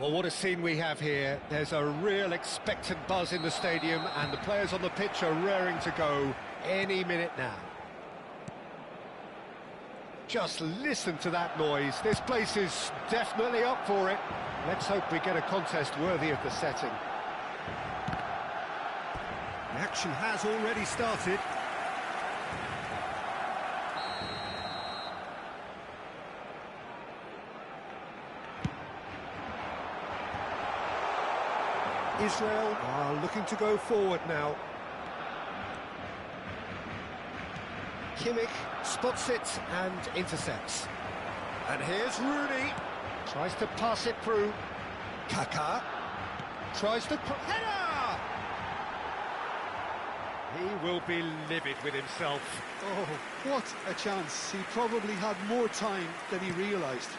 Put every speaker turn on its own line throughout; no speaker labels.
Well, what a scene we have here. There's a real expectant buzz in the stadium, and the players on the pitch are raring to go any minute now. Just listen to that noise. This place is definitely up for it. Let's hope we get a contest worthy of the setting. The action has already started. Israel are looking to go forward now. Kimmich spots it and intercepts. And here's Rooney. Tries to pass it through. Kaká tries to... Header! He will be livid with himself.
Oh, what a chance. He probably had more time than he realised.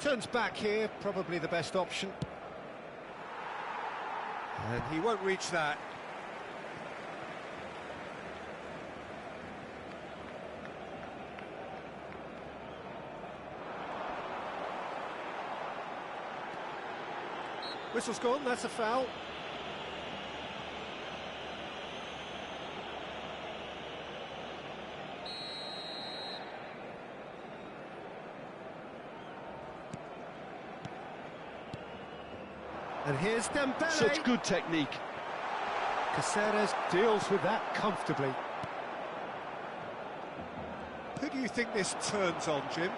Turns back here, probably the best option. And he won't reach that. Whistle's gone, that's a foul. And here's Dembele.
Such good technique.
Caceres deals with that comfortably. Who do you think this turns on, Jim?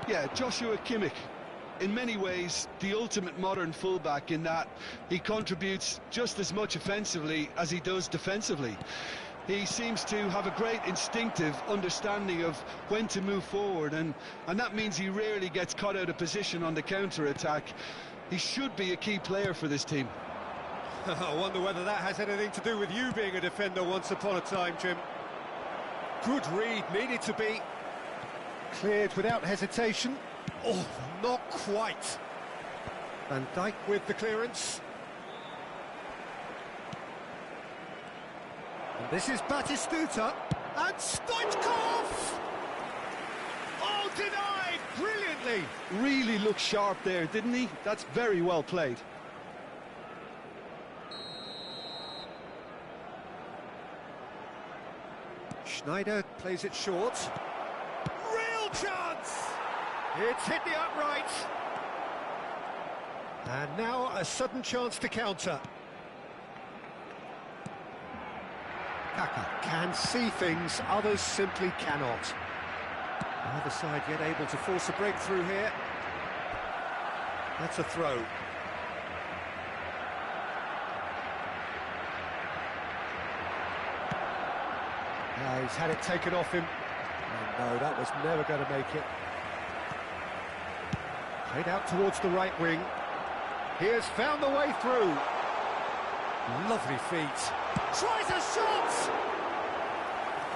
Yeah, Joshua Kimmich. In many ways, the ultimate modern fullback in that he contributes just as much offensively as he does defensively. He seems to have a great instinctive understanding of when to move forward, and that means he rarely gets caught out of position on the counter-attack. He should be a key player for this team.
I wonder whether that has anything to do with you being a defender once upon a time, Jim. Good read, needed to be. Cleared without hesitation. Oh, not quite. Van Dijk with the clearance. And this is Batistuta. And Stoichkov! Oh, denied brilliantly.
Really looked sharp there, didn't he? That's very well played.
Schneider plays it short. Real chance! It's hit the upright. And now a sudden chance to counter. Kaká can see things others simply cannot. Neither side yet able to force a breakthrough here. That's a throw. Now he's had it taken off him. And no, that was never going to make it. Played out towards the right wing. He has found the way through. Lovely feet. Tries a shot!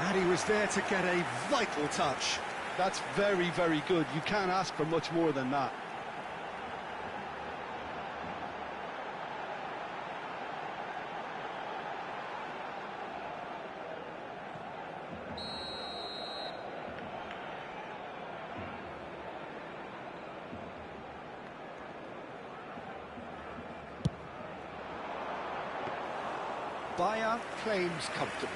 And he was there to get a vital touch.
That's very, very good. You can't ask for much more than that.
Bayern claims comfortably.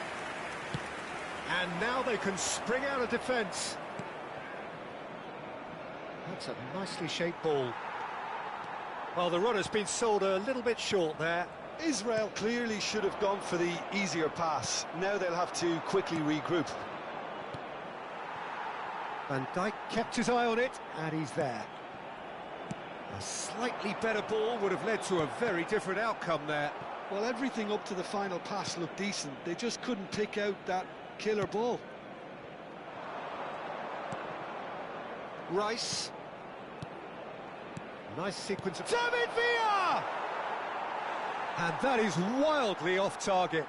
And now they can spring out of defence. That's a nicely shaped ball. Well, the runner's been sold a little bit short there.
Israel clearly should have gone for the easier pass. Now they'll have to quickly regroup.
Van Dijk kept his eye on it, and he's there. A slightly better ball would have led to a very different outcome there.
Well, everything up to the final pass looked decent. They just couldn't pick out that killer ball.
Rice. Nice sequence of... David Villa! And that is wildly off target.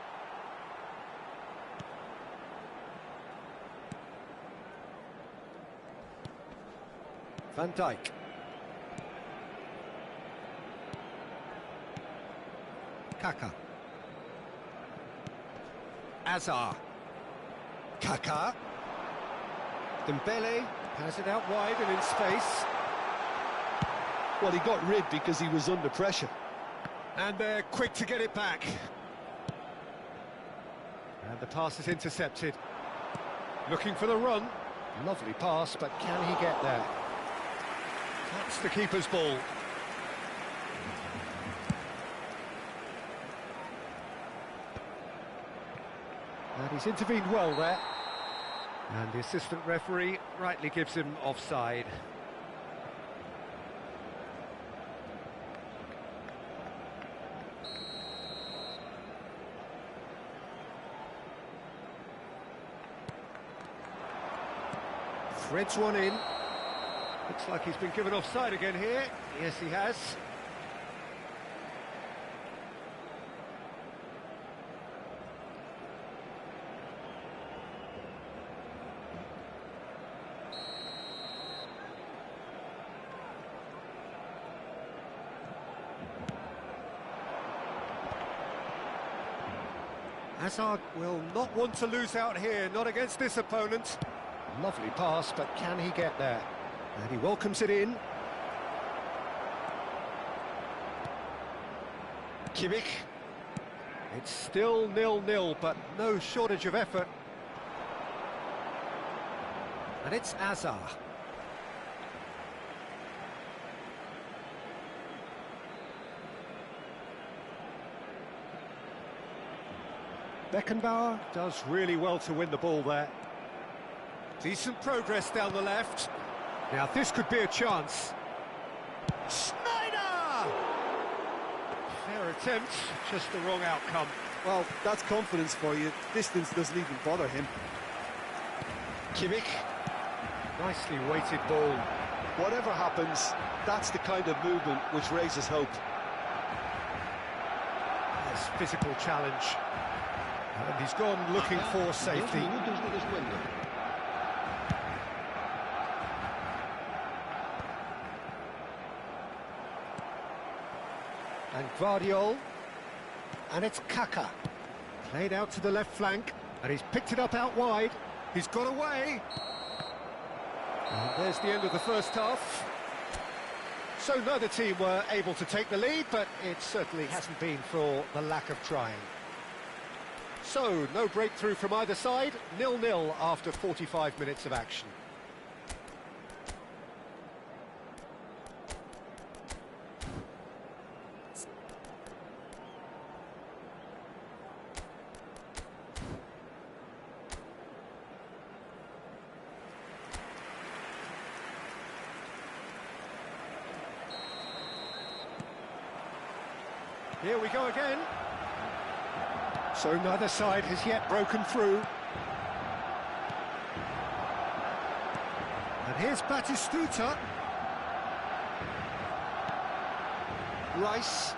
Van Dijk. Kaka. Azar. Kaka. Dembele has it out wide and in space.
Well, he got rid because he was under pressure.
And they're quick to get it back. And the pass is intercepted. Looking for the run. Lovely pass, but can he get there? That's the keeper's ball. And he's intervened well there. And the assistant referee rightly gives him offside. Threads one in. Looks like he's been given offside again here. Yes, he has. Hazard will not want to lose out here, not against this opponent. Lovely pass, but can he get there? And he welcomes it in. Kimmich. It's still 0-0, but no shortage of effort. And it's Azar. Beckenbauer does really well to win the ball there. Decent progress down the left. Now this could be a chance. Schneider! Fair attempt, just the wrong outcome.
Well, that's confidence for you. Distance doesn't even bother him.
Kimmich. Nicely weighted ball.
Whatever happens, that's the kind of movement which raises hope.
Nice physical challenge. And he's gone looking for safety. And Guardiol. And it's Kaka. Played out to the left flank. And he's picked it up out wide. He's got away. And there's the end of the first half. So neither team were able to take the lead, but it certainly hasn't been for the lack of trying. So, no breakthrough from either side, 0-0 after 45 minutes of action. Here we go again. So neither side has yet broken through. And here's Batistuta. Rice.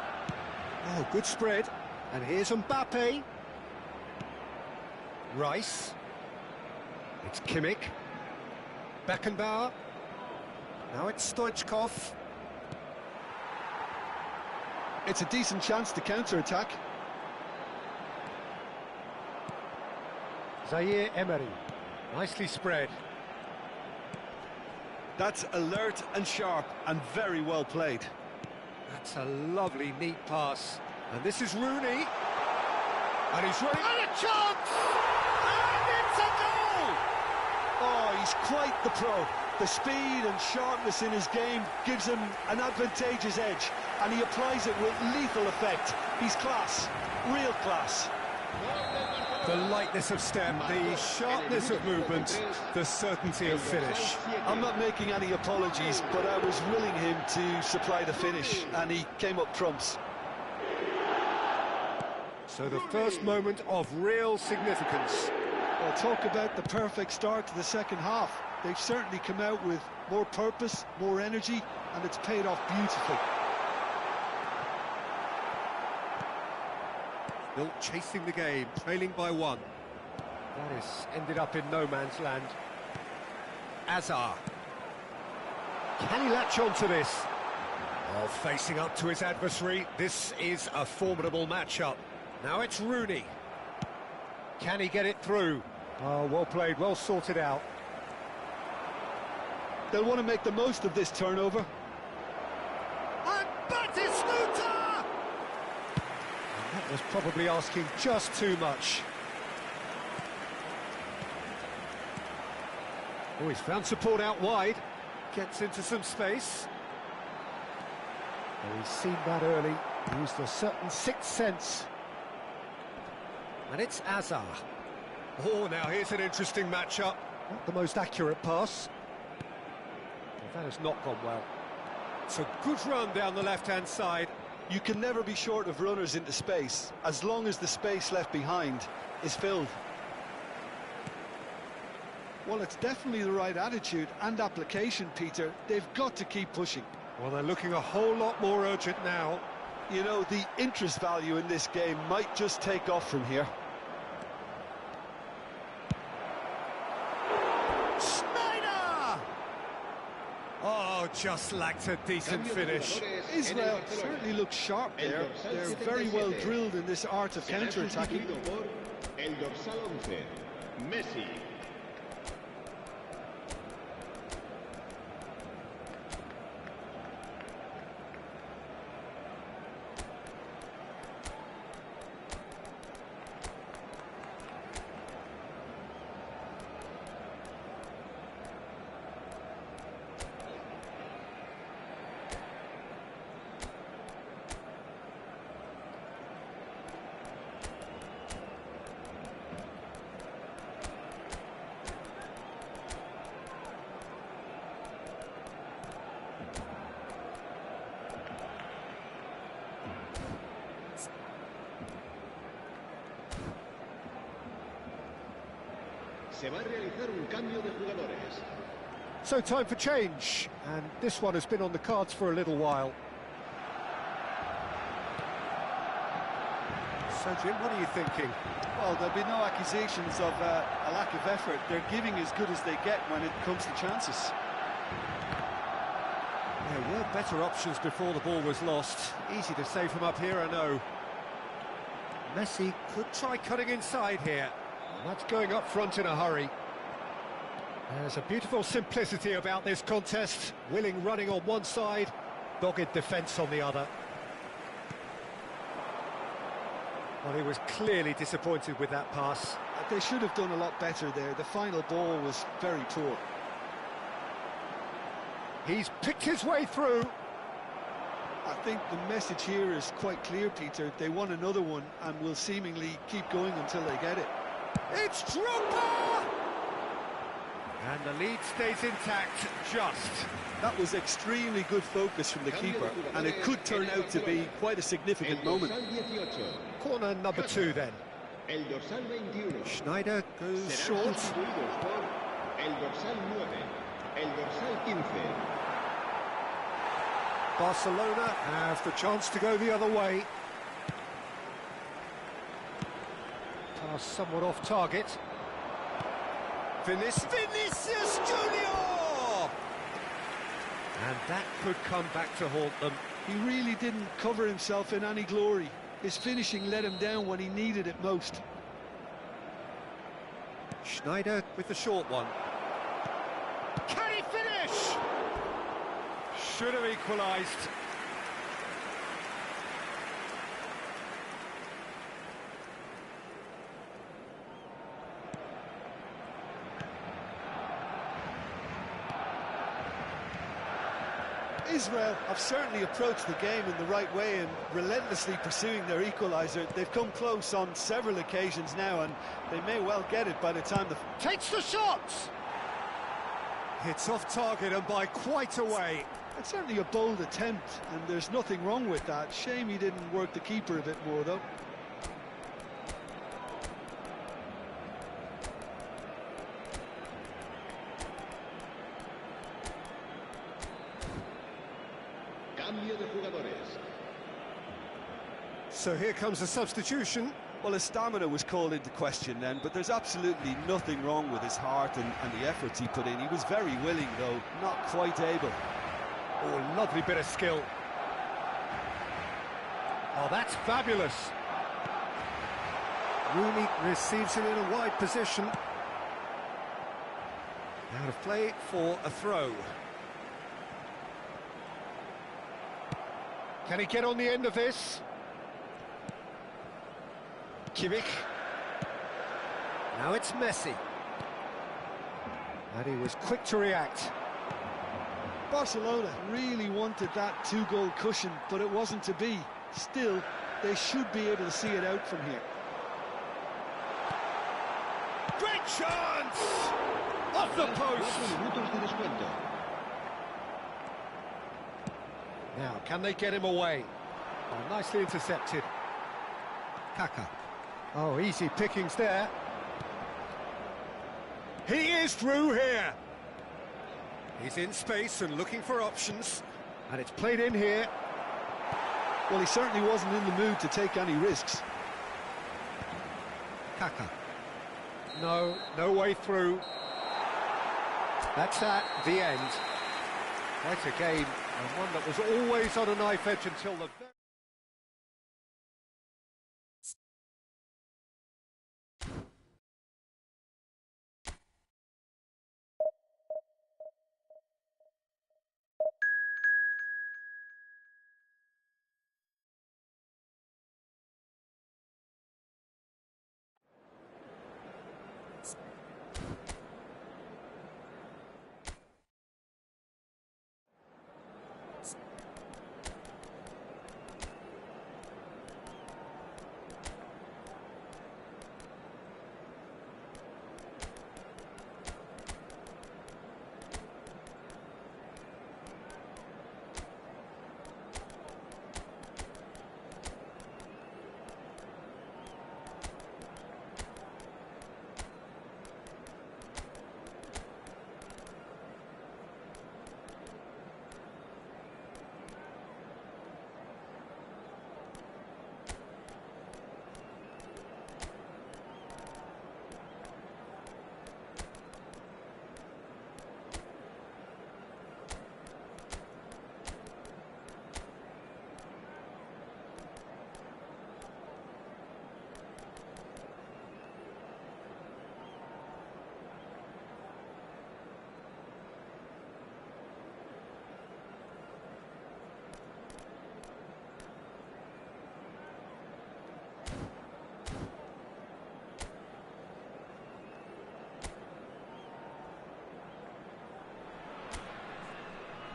Oh, good spread. And here's Mbappe. Rice. It's Kimmich. Beckenbauer. Now it's Stoichkov.
It's a decent chance to counter-attack.
Zaire Emery. Nicely spread.
That's alert and sharp and very well played.
That's a lovely, neat pass. And this is Rooney. And he's running. And a chance! And it's a goal!
Oh, he's quite the pro. The speed and sharpness in his game gives him an advantageous edge, and he applies it with lethal effect. He's class, real class.
The lightness of step, the sharpness of movement, the certainty of finish.
I'm not making any apologies, but I was willing him to supply the finish, and he came up trumps.
So the first moment of real significance.
Well, talk about the perfect start to the second half. They've certainly come out with more purpose, more energy, and it's paid off beautifully.
Still chasing the game, trailing by one. That has ended up in no man's land. Azar. Can he latch on to this? Oh, facing up to his adversary, this is a formidable matchup. Now it's Rooney. Can he get it through? Oh, well played, well sorted out.
They'll want to make the most of this turnover.
And Batistuta! That was probably asking just too much. Oh, he's found support out wide. Gets into some space. Oh, he's seen that early. Used a certain sixth sense. And it's Azar. Oh, now here's an interesting matchup. Not the most accurate pass. That has not gone well. It's a good run down the left-hand side.
You can never be short of runners into space, as long as the space left behind is filled. Well, it's definitely the right attitude and application, Peter. They've got to keep pushing.
Well, they're looking a whole lot more urgent now.
You know, the interest value in this game might just take off from here.
Oh, just lacked a decent finish.
Israel certainly looks sharp there. They're very well drilled in this art of counter-attacking.
El dorsal 11, Messi. Se va a realizar un cambio de jugadores.
So time for change, and this one has been on the cards for a little while. So Jim, what are you thinking?
Well, there'll be no accusations of a lack of effort. They're giving as good as they get when it comes to chances.
There were better options before the ball was lost. Easy to say from up here, I know. Messi could try cutting inside here. And that's going up front in a hurry. There's a beautiful simplicity about this contest. Willing running on one side, dogged defence on the other. Well, he was clearly disappointed with that pass.
They should have done a lot better there. The final ball was very poor.
He's picked his way through.
I think the message here is quite clear, Peter. They want another one and will seemingly keep going until they get it.
It's Drogba! And the lead stays intact, just.
That was extremely good focus from the keeper, and it could turn out to be quite a significant moment.
Corner number 2 then.
El dorsal 21.
Schneider goes
Serán
short.
sustituidos por el dorsal 9, el dorsal 15.
Barcelona have the chance to go the other way. Pass somewhat off target. Vinicius Junior! And that could come back to haunt them.
He really didn't cover himself in any glory. His finishing let him down when he needed it most.
Schneider with the short one. Can he finish? Should have equalised.
Israel have certainly approached the game in the right way and relentlessly pursuing their equaliser. They've come close on several occasions now, and they may well get it by the time the...
Takes the shot! Hits off target and by quite a way.
It's certainly a bold attempt, and there's nothing wrong with that. Shame he didn't work the keeper a bit more, though.
Cambio de jugadores.
So here comes a substitution.
Well, his stamina was called into question then, but there's absolutely nothing wrong with his heart and the efforts he put in. He was very willing, though, not quite able.
Oh, lovely bit of skill. Oh, that's fabulous. Rooney receives it in a wide position. Out of play for a throw. Can he get on the end of this? Kimmich. Now it's Messi. And he was quick to react.
Barcelona really wanted that two-goal cushion, but it wasn't to be. Still, they should be able to see it out from here.
Great chance! Off the post! Now, can they get him away? Oh, nicely intercepted. Kaka. Oh, easy pickings there. He is through here. He's in space and looking for options. And it's played in here.
Well, he certainly wasn't in the mood to take any risks.
Kaka. No way through. That's at the end. Quite a game, and one that was always on a knife edge until the very...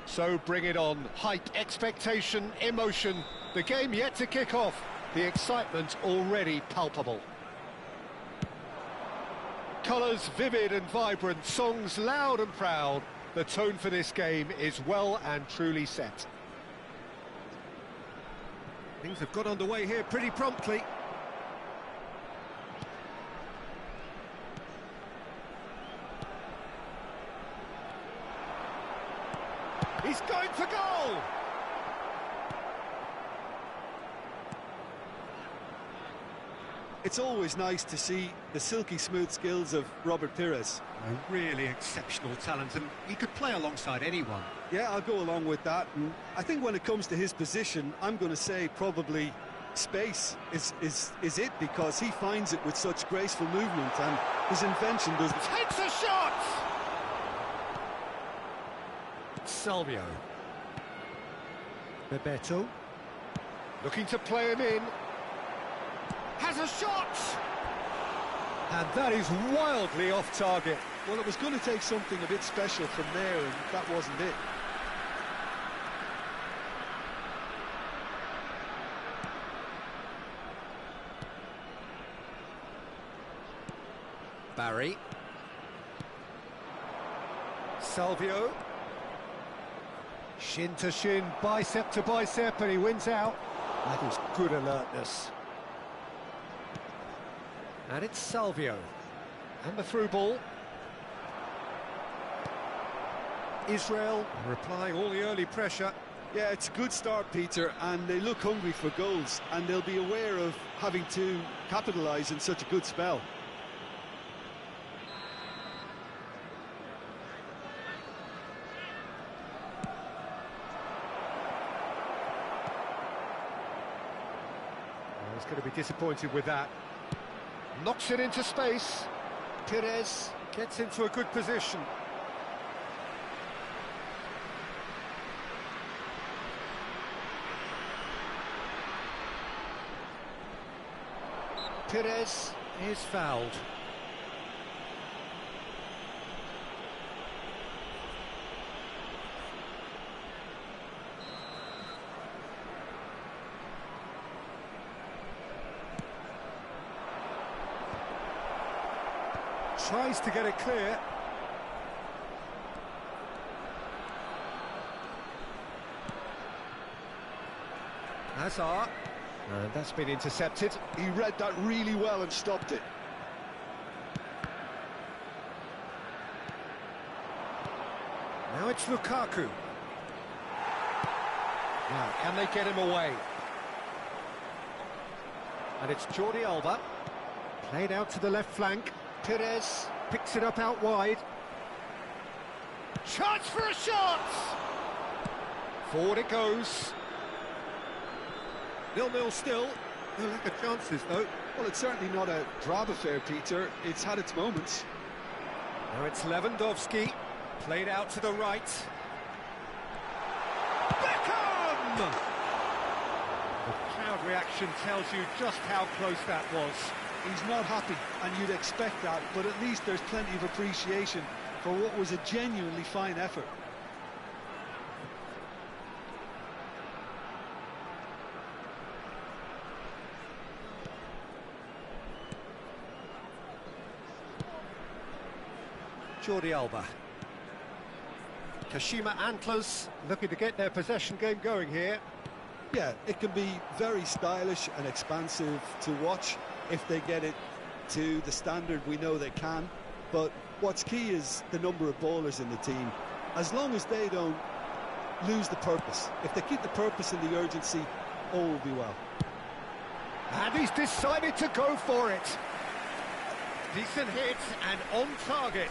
So bring it on. Hype, expectation, emotion. The game yet to kick off. The excitement already palpable. Colours vivid and vibrant, songs loud and proud. The tone for this game is well and truly set. Things have got underway here pretty promptly. He's going for goal!
It's always nice to see the silky smooth skills of Robert Pires.
A really exceptional talent, and he could play alongside anyone.
Yeah, I'll go along with that. And I think when it comes to his position, I'm going to say probably space is it, because he finds it with such graceful movement, and his invention does...
Takes a shot! Salvio. Bebeto. Looking to play him in. Has a shot! And that is wildly off target.
Well, it was going to take something a bit special from there, and that wasn't it.
Barry. Salvio. Shin to shin, bicep to bicep, and he wins out. That is good alertness. And it's Salvio. And the through ball. Israel replying all the early pressure.
Yeah, it's a good start, Peter, and they look hungry for goals, and they'll be aware of having to capitalise in such a good spell.
Well, he's going to be disappointed with that. Knocks it into space. Pires gets into a good position. Pires is fouled. Tries to get it clear. Hazard. And that's been intercepted.
He read that really well and stopped it.
Now it's Lukaku. Now, can they get him away? And it's Jordi Alba. Played out to the left flank. Pires picks it up out wide. Chance for a shot! Forward it goes. 0-0 still. No lack of chances, though.
Well, it's certainly not a drab affair, Peter. It's had its moments.
Now it's Lewandowski. Played out to the right. Beckham! The crowd reaction tells you just how close that was.
He's not happy, and you'd expect that, but at least there's plenty of appreciation for what was a genuinely fine effort.
Jordi Alba. Kashima Antlers looking to get their possession game going here.
Yeah, it can be very stylish and expansive to watch if they get it to the standard we know they can. But what's key is the number of ballers in the team. As long as they don't lose the purpose, if they keep the purpose and the urgency, all will be well.
And he's decided to go for it. Decent hit and on target.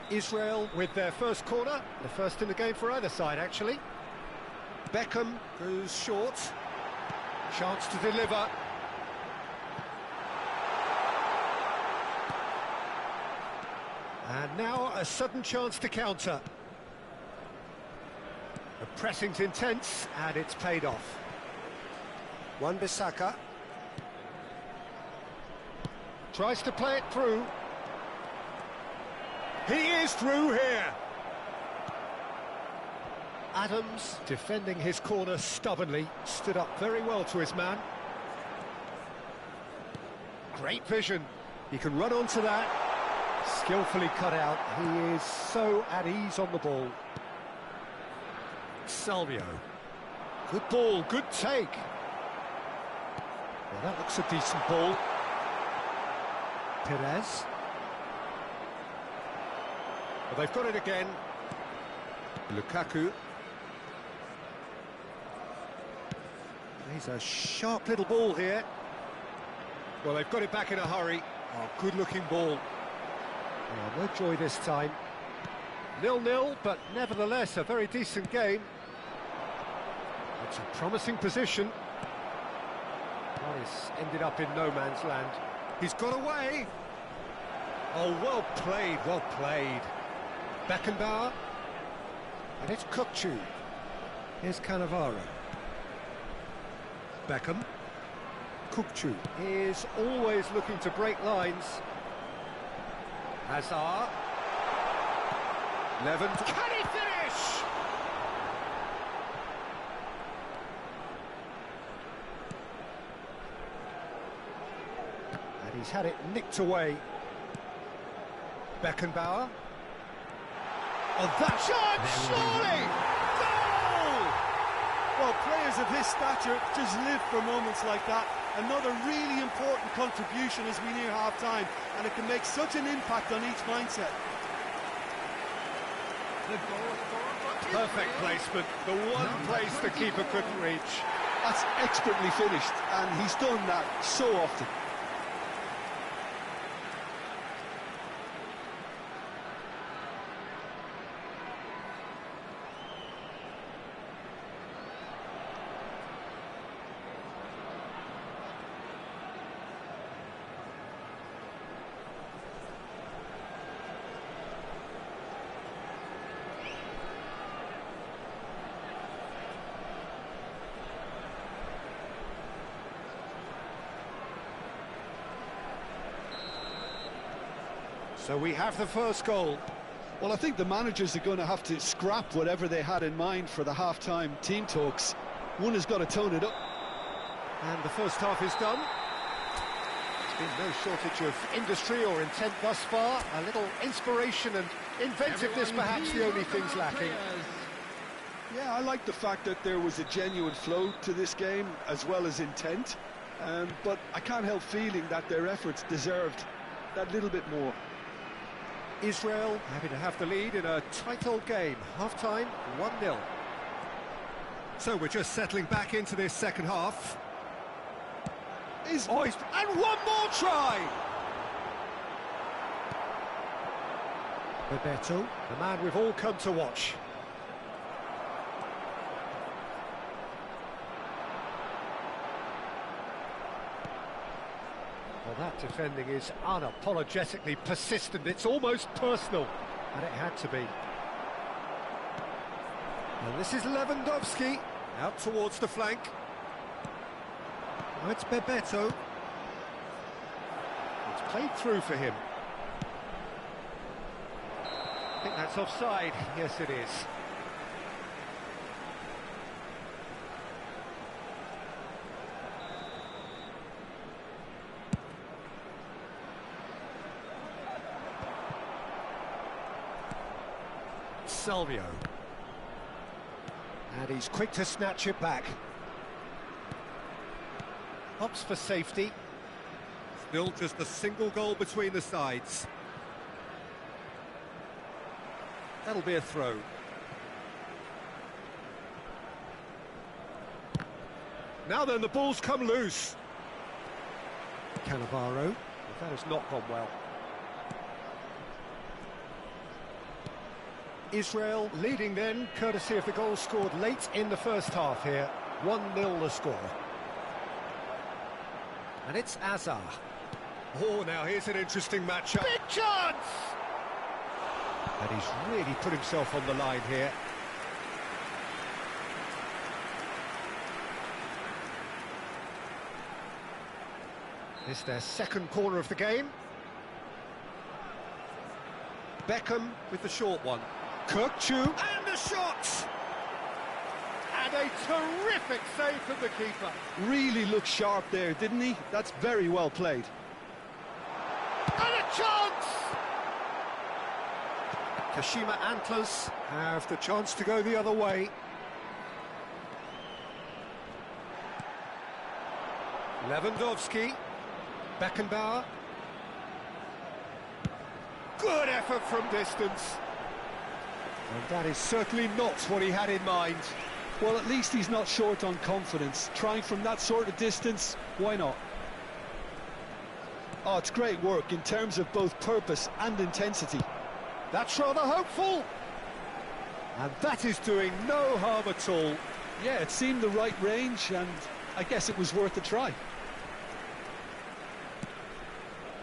Israel with their first corner, the first in the game for either side, actually. Beckham goes short. Chance to deliver. And now a sudden chance to counter. The pressing's intense, and it's paid off. Wan-Bissaka tries to play it through. He is through here. Adams, defending his corner stubbornly, stood up very well to his man. Great vision. He can run onto that. Skillfully cut out. He is so at ease on the ball. Salvio. Good ball, good take. Well, that looks a decent ball. Perez. Well, they've got it again. Lukaku. He's a sharp little ball here. Well, they've got it back in a hurry. Oh, good-looking ball. Oh, no joy this time. 0-0, but nevertheless a very decent game. It's a promising position. Well, he's ended up in no man's land. He's got away. Oh, well played, well played. Beckenbauer. And it's Kukçu. Here's Cannavaro. Beckham. Kukçu is always looking to break lines. Hazard. Levin. Can he finish? And he's had it nicked away. Beckenbauer. Oh, that shot! Surely! Goal!
Well, players of his stature just live for moments like that. Another really important contribution as we near half-time, and it can make such an impact on each mindset.
Perfect placement, the one place the keeper couldn't reach.
That's expertly finished, and he's done that so often.
So we have the first goal.
Well, I think the managers are going to have to scrap whatever they had in mind for the half-time team talks. One has got to tone it up.
And the first half is done. There's been no shortage of industry or intent thus far. A little inspiration and inventiveness, perhaps the only things lacking.
Yeah, I like the fact that there was a genuine flow to this game, as well as intent. But I can't help feeling that their efforts deserved that little bit more.
Israel happy to have the lead in a tight old game. Half-time, 1-0. So we're just settling back into this second half. And one more try! Bebeto, the man we've all come to watch. Well, that defending is unapologetically persistent. It's almost personal, and it had to be. And this is Lewandowski, out towards the flank. Now it's Bebeto. It's played through for him. I think that's offside. Yes, it is. Salvio. And he's quick to snatch it back. Opts for safety. Still just a single goal between the sides. That'll be a throw. Now then, the ball's come loose. Cannavaro. That has not gone well. Israel leading then, courtesy of the goal scored late in the first half here. 1-0 the score. And it's Hazard. Oh, now here's an interesting matchup. Big chance! And he's really put himself on the line here. It's their second corner of the game. Beckham with the short one. Kukçu, and the shot! And a terrific save from the keeper.
Really looked sharp there, didn't he? That's very well played.
chance! Kashima Antlers have the chance to go the other way. Lewandowski, Beckenbauer. Good effort from distance. And that is certainly not what he had in mind.
Well, at least he's not short on confidence. Trying from that sort of distance, why not? Oh, it's great work in terms of both purpose and intensity.
That's rather hopeful. And that is doing no harm at all.
Yeah, it seemed the right range, and I guess it was worth a try.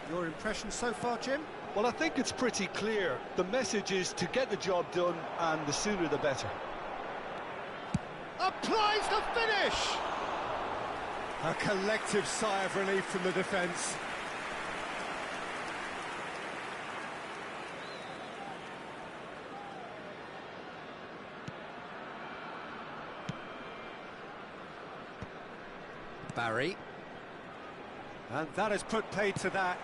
Your impression so far, Jim?
Well, I think it's pretty clear. The message is to get the job done, and the sooner the better.
Applies the finish! A collective sigh of relief from the defence. Barry. And that has put paid to that.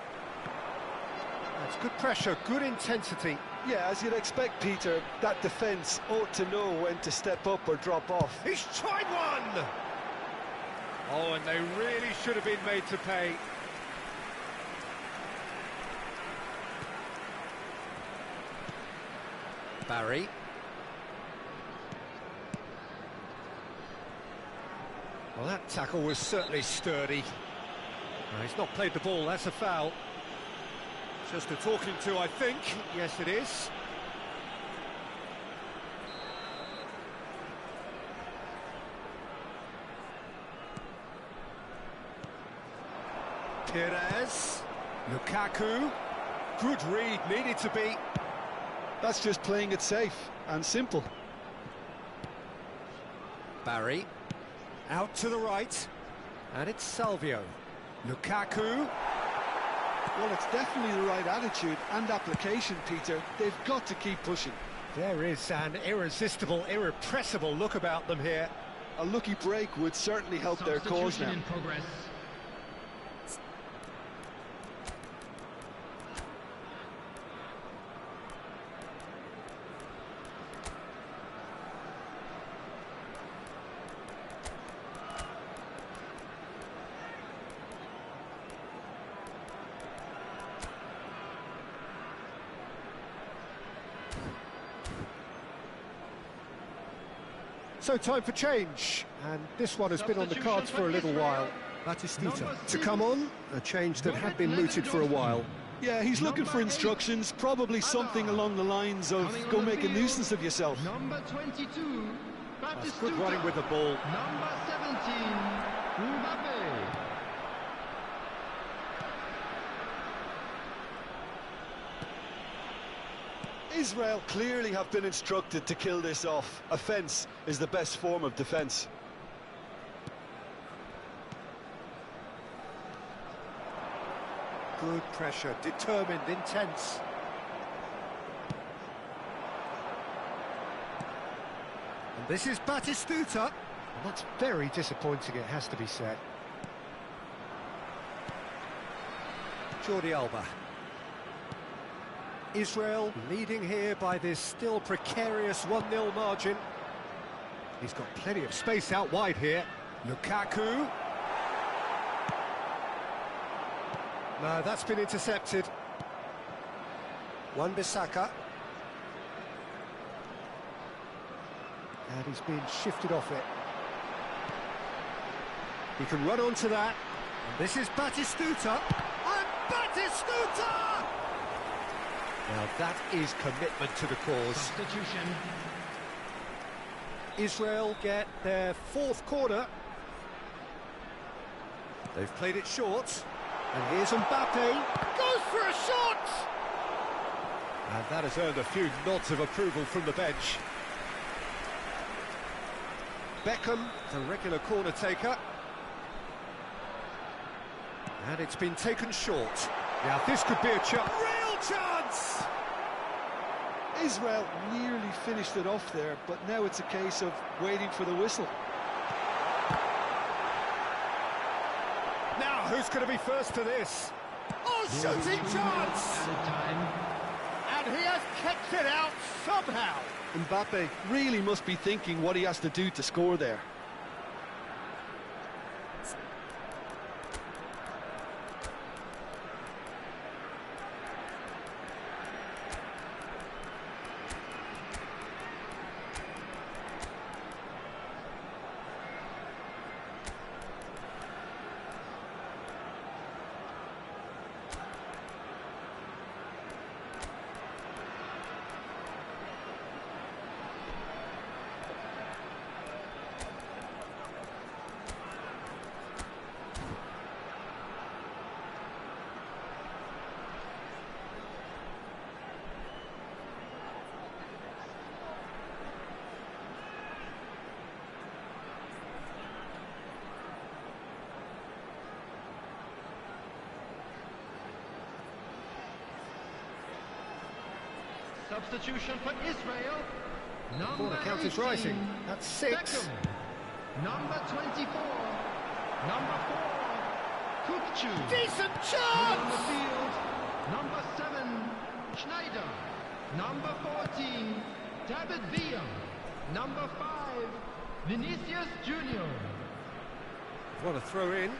That's good pressure, good intensity.
Yeah, as you'd expect, Peter, that defence ought to know when to step up or drop off.
He's tried one! Oh, and they really should have been made to pay. Barry. Well, that tackle was certainly sturdy. He's not played the ball, that's a foul. Just a talking to, I think. Yes, it is. Perez. Lukaku. Good read, needed to be.
That's just playing it safe and simple.
Barry. Out to the right. And it's Salvio. Lukaku.
Well, it's definitely the right attitude and application, Peter. They've got to keep pushing.
There is an irresistible, irrepressible look about them here.
A lucky break would certainly help their cause now.
In progress.
So time for change, and this one has been on the cards for a little while. Batistuta to come on, a change that had been mooted for a while.
Yeah, he's looking for instructions, probably something along the lines of, go make a nuisance of yourself.
Number 22,
That's good running with the ball.
Number 17, Mbappe.
Israel clearly have been instructed to kill this off. Offence is the best form of defence.
Good pressure, determined, intense. And this is Batistuta. And that's very disappointing, it has to be said. Jordi Alba. Israel leading here by this still precarious 1-0 margin. He's got plenty of space out wide here. Lukaku. No, that's been intercepted. Wan-Bissaka. And he's been shifted off it. He can run onto that. And this is Batistuta. And Batistuta! Now that is commitment to the cause.
Substitution.
Israel get their fourth corner. They've played it short. And here's Mbappe. Goes for a shot! And that has earned a few nods of approval from the bench. Beckham, the regular corner taker. And it's been taken short. Now this could be a chance. Real chance!
Israel nearly finished it off there, but now it's a case of waiting for the whistle.
Now, who's going to be first to this? Oh, shooting chance!
Added time.
And he has kicked it out somehow.
Mbappe really must be thinking what he has to do to score there.
Substitution for Israel.
Corner count is
18,
rising. That's 6.
Beckham. Number 24. Number 4. Kukcu.
Decent
On the
chance!
field. Number 7. Schneider. Number 14. David Villa. Number 5. Vinicius Junior.
What a throw in.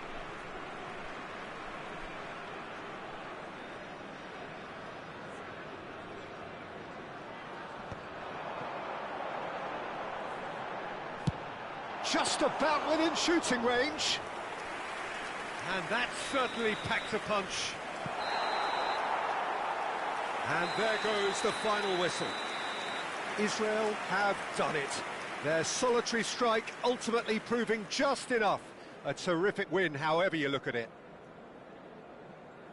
Just about within shooting range. And that certainly packed a punch. And there goes the final whistle. Israel have done it. Their solitary strike ultimately proving just enough. A terrific win, however you look at it.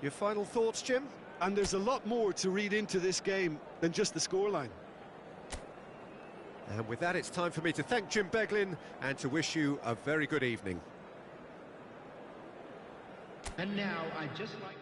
Your final thoughts, Jim?
And there's a lot more to read into this game than just the scoreline.
And with that, it's time for me to thank Jim Beglin and to wish you a very good evening.
And now I'd just like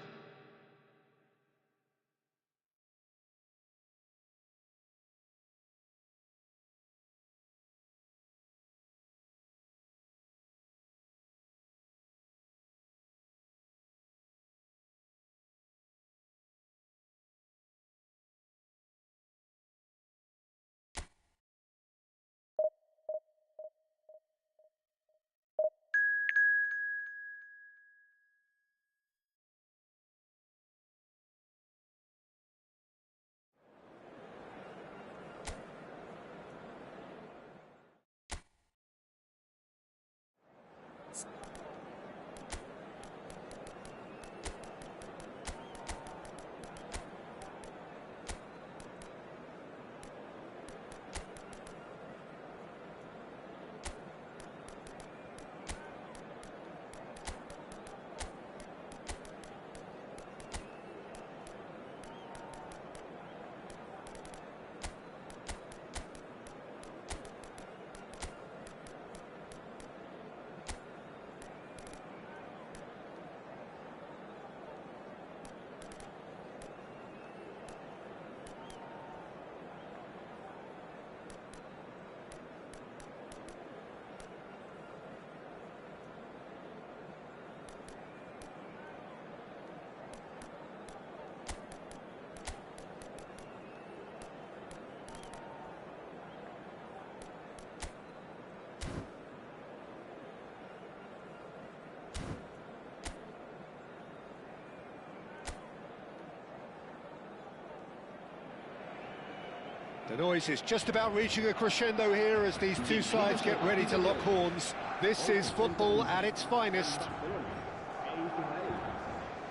The noise is just about reaching a crescendo here as these two sides get ready to lock horns. This is football at its finest.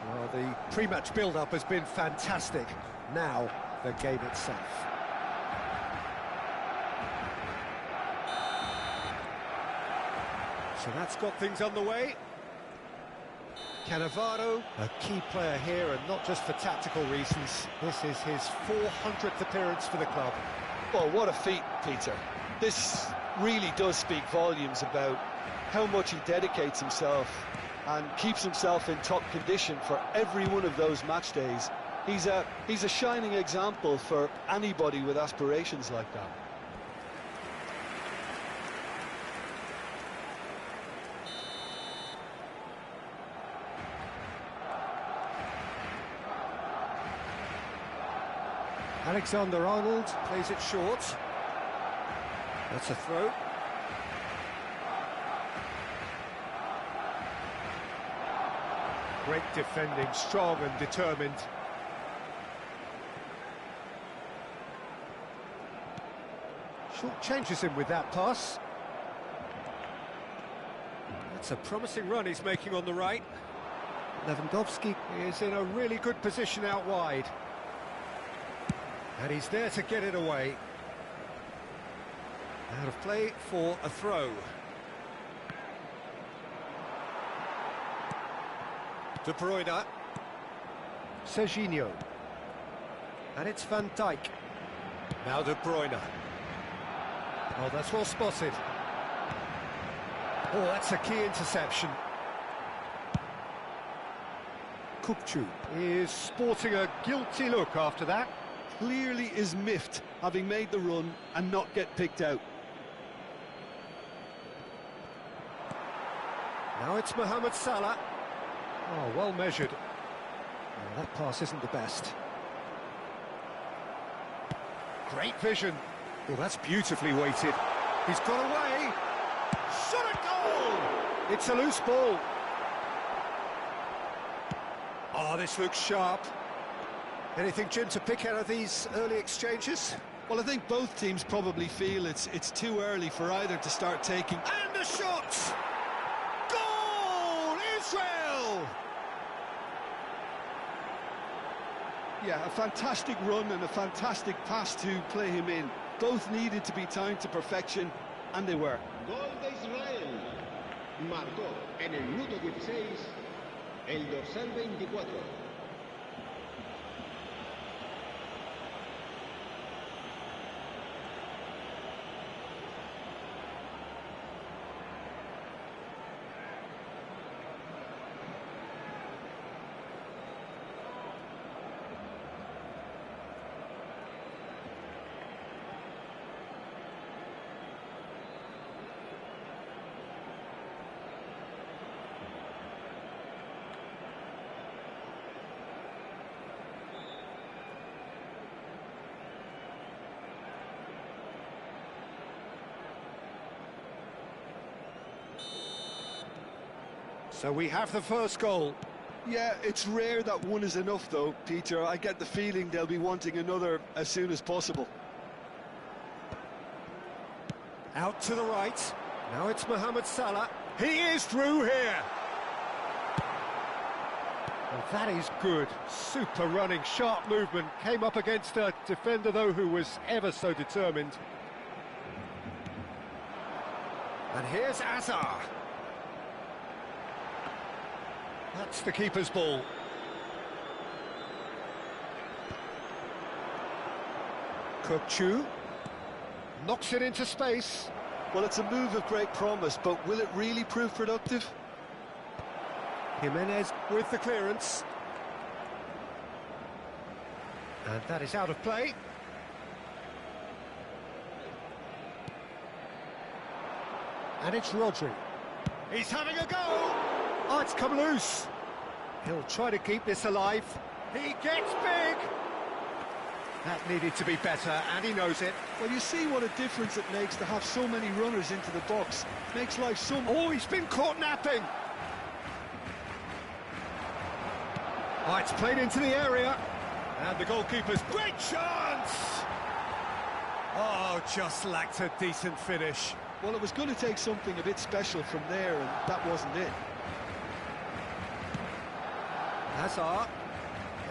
Well, the pre-match build-up has been fantastic. Now, the game itself. So that's got things underway. Cannavaro, a key player here, and not just for tactical reasons. This is his 400th appearance for the club.
Well, what a feat, Peter. This really does speak volumes about how much he dedicates himself and keeps himself in top condition for every one of those match days. He's a shining example for anybody with aspirations like that.
Alexander-Arnold plays it short. That's a throw. Great defending, strong and determined. Short changes him with that pass. That's a promising run he's making on the right. Lewandowski is in a really good position out wide. And he's there to get it away. Out of play for a throw. De Bruyne. Serginho. And it's Van Dijk. Now De Bruyne. Oh, that's well spotted. Oh, that's a key interception. Kukçu is sporting a guilty look after that.
Clearly is miffed, having made the run and not get picked out.
Now it's Mohamed Salah. Oh, well measured. Oh, that pass isn't the best. Great vision. Oh, that's beautifully weighted. He's got away. Shot at goal! It's a loose ball. Oh, this looks sharp. Anything, Jim, to pick out of these early exchanges?
Well, I think both teams probably feel it's too early for either to start taking.
And a shot! Goal! Israel!
Yeah, a fantastic run and a fantastic pass to play him in. Both needed to be timed to perfection, and they were.
Gol de Israel. Marcó en el minuto 16 el dorsal 24.
So we have the first goal.
Yeah, it's rare that one is enough, though, Peter. I get the feeling they'll be wanting another as soon as possible.
Out to the right. Now it's Mohamed Salah. He is through here. Well, that is good. Super running, sharp movement. Came up against a defender, though, who was ever so determined. And here's Azar. That's the keeper's ball. Kukçu knocks it into space.
Well, it's a move of great promise, but will it really prove productive?
Jimenez with the clearance. And that is out of play. And it's Rodri. He's having a go! Oh, it's come loose. He'll try to keep this alive. He gets big! That needed to be better, and he knows it.
Well, you see what a difference it makes to have so many runners into the box. Makes life so...
Oh, he's been caught napping! Oh, it's played into the area. And the goalkeeper's great chance! Oh, just lacked a decent finish.
Well, it was going to take something a bit special from there, and that wasn't it.
Hazard,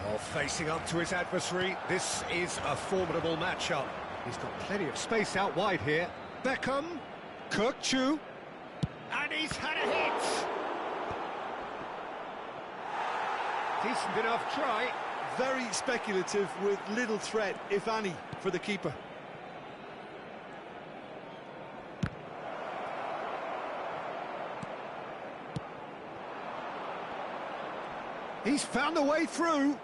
well, facing up to his adversary. This is a formidable matchup. He's got plenty of space out wide here. Beckham, Kukçu, and he's had a hit! Decent enough try.
Very speculative with little threat, if any, for the keeper.
He's found a way through.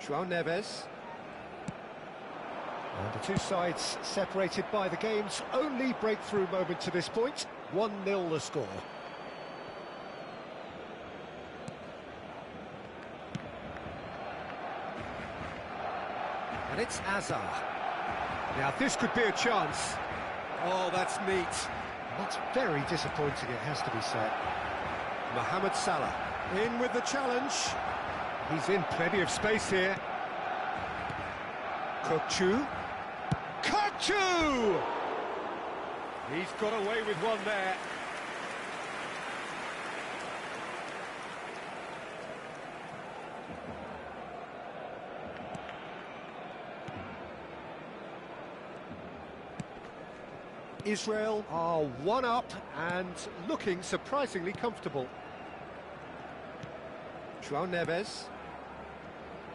João Neves. And the two sides separated by the game's only breakthrough moment to this point. 1-0 the score. And it's Azar. Now this could be a chance. Oh, that's neat. That's very disappointing, it has to be said. Mohamed Salah in with the challenge. He's in plenty of space here. Kochu. Kochu! He's got away with one there. Israel are one up and looking surprisingly comfortable. João Neves.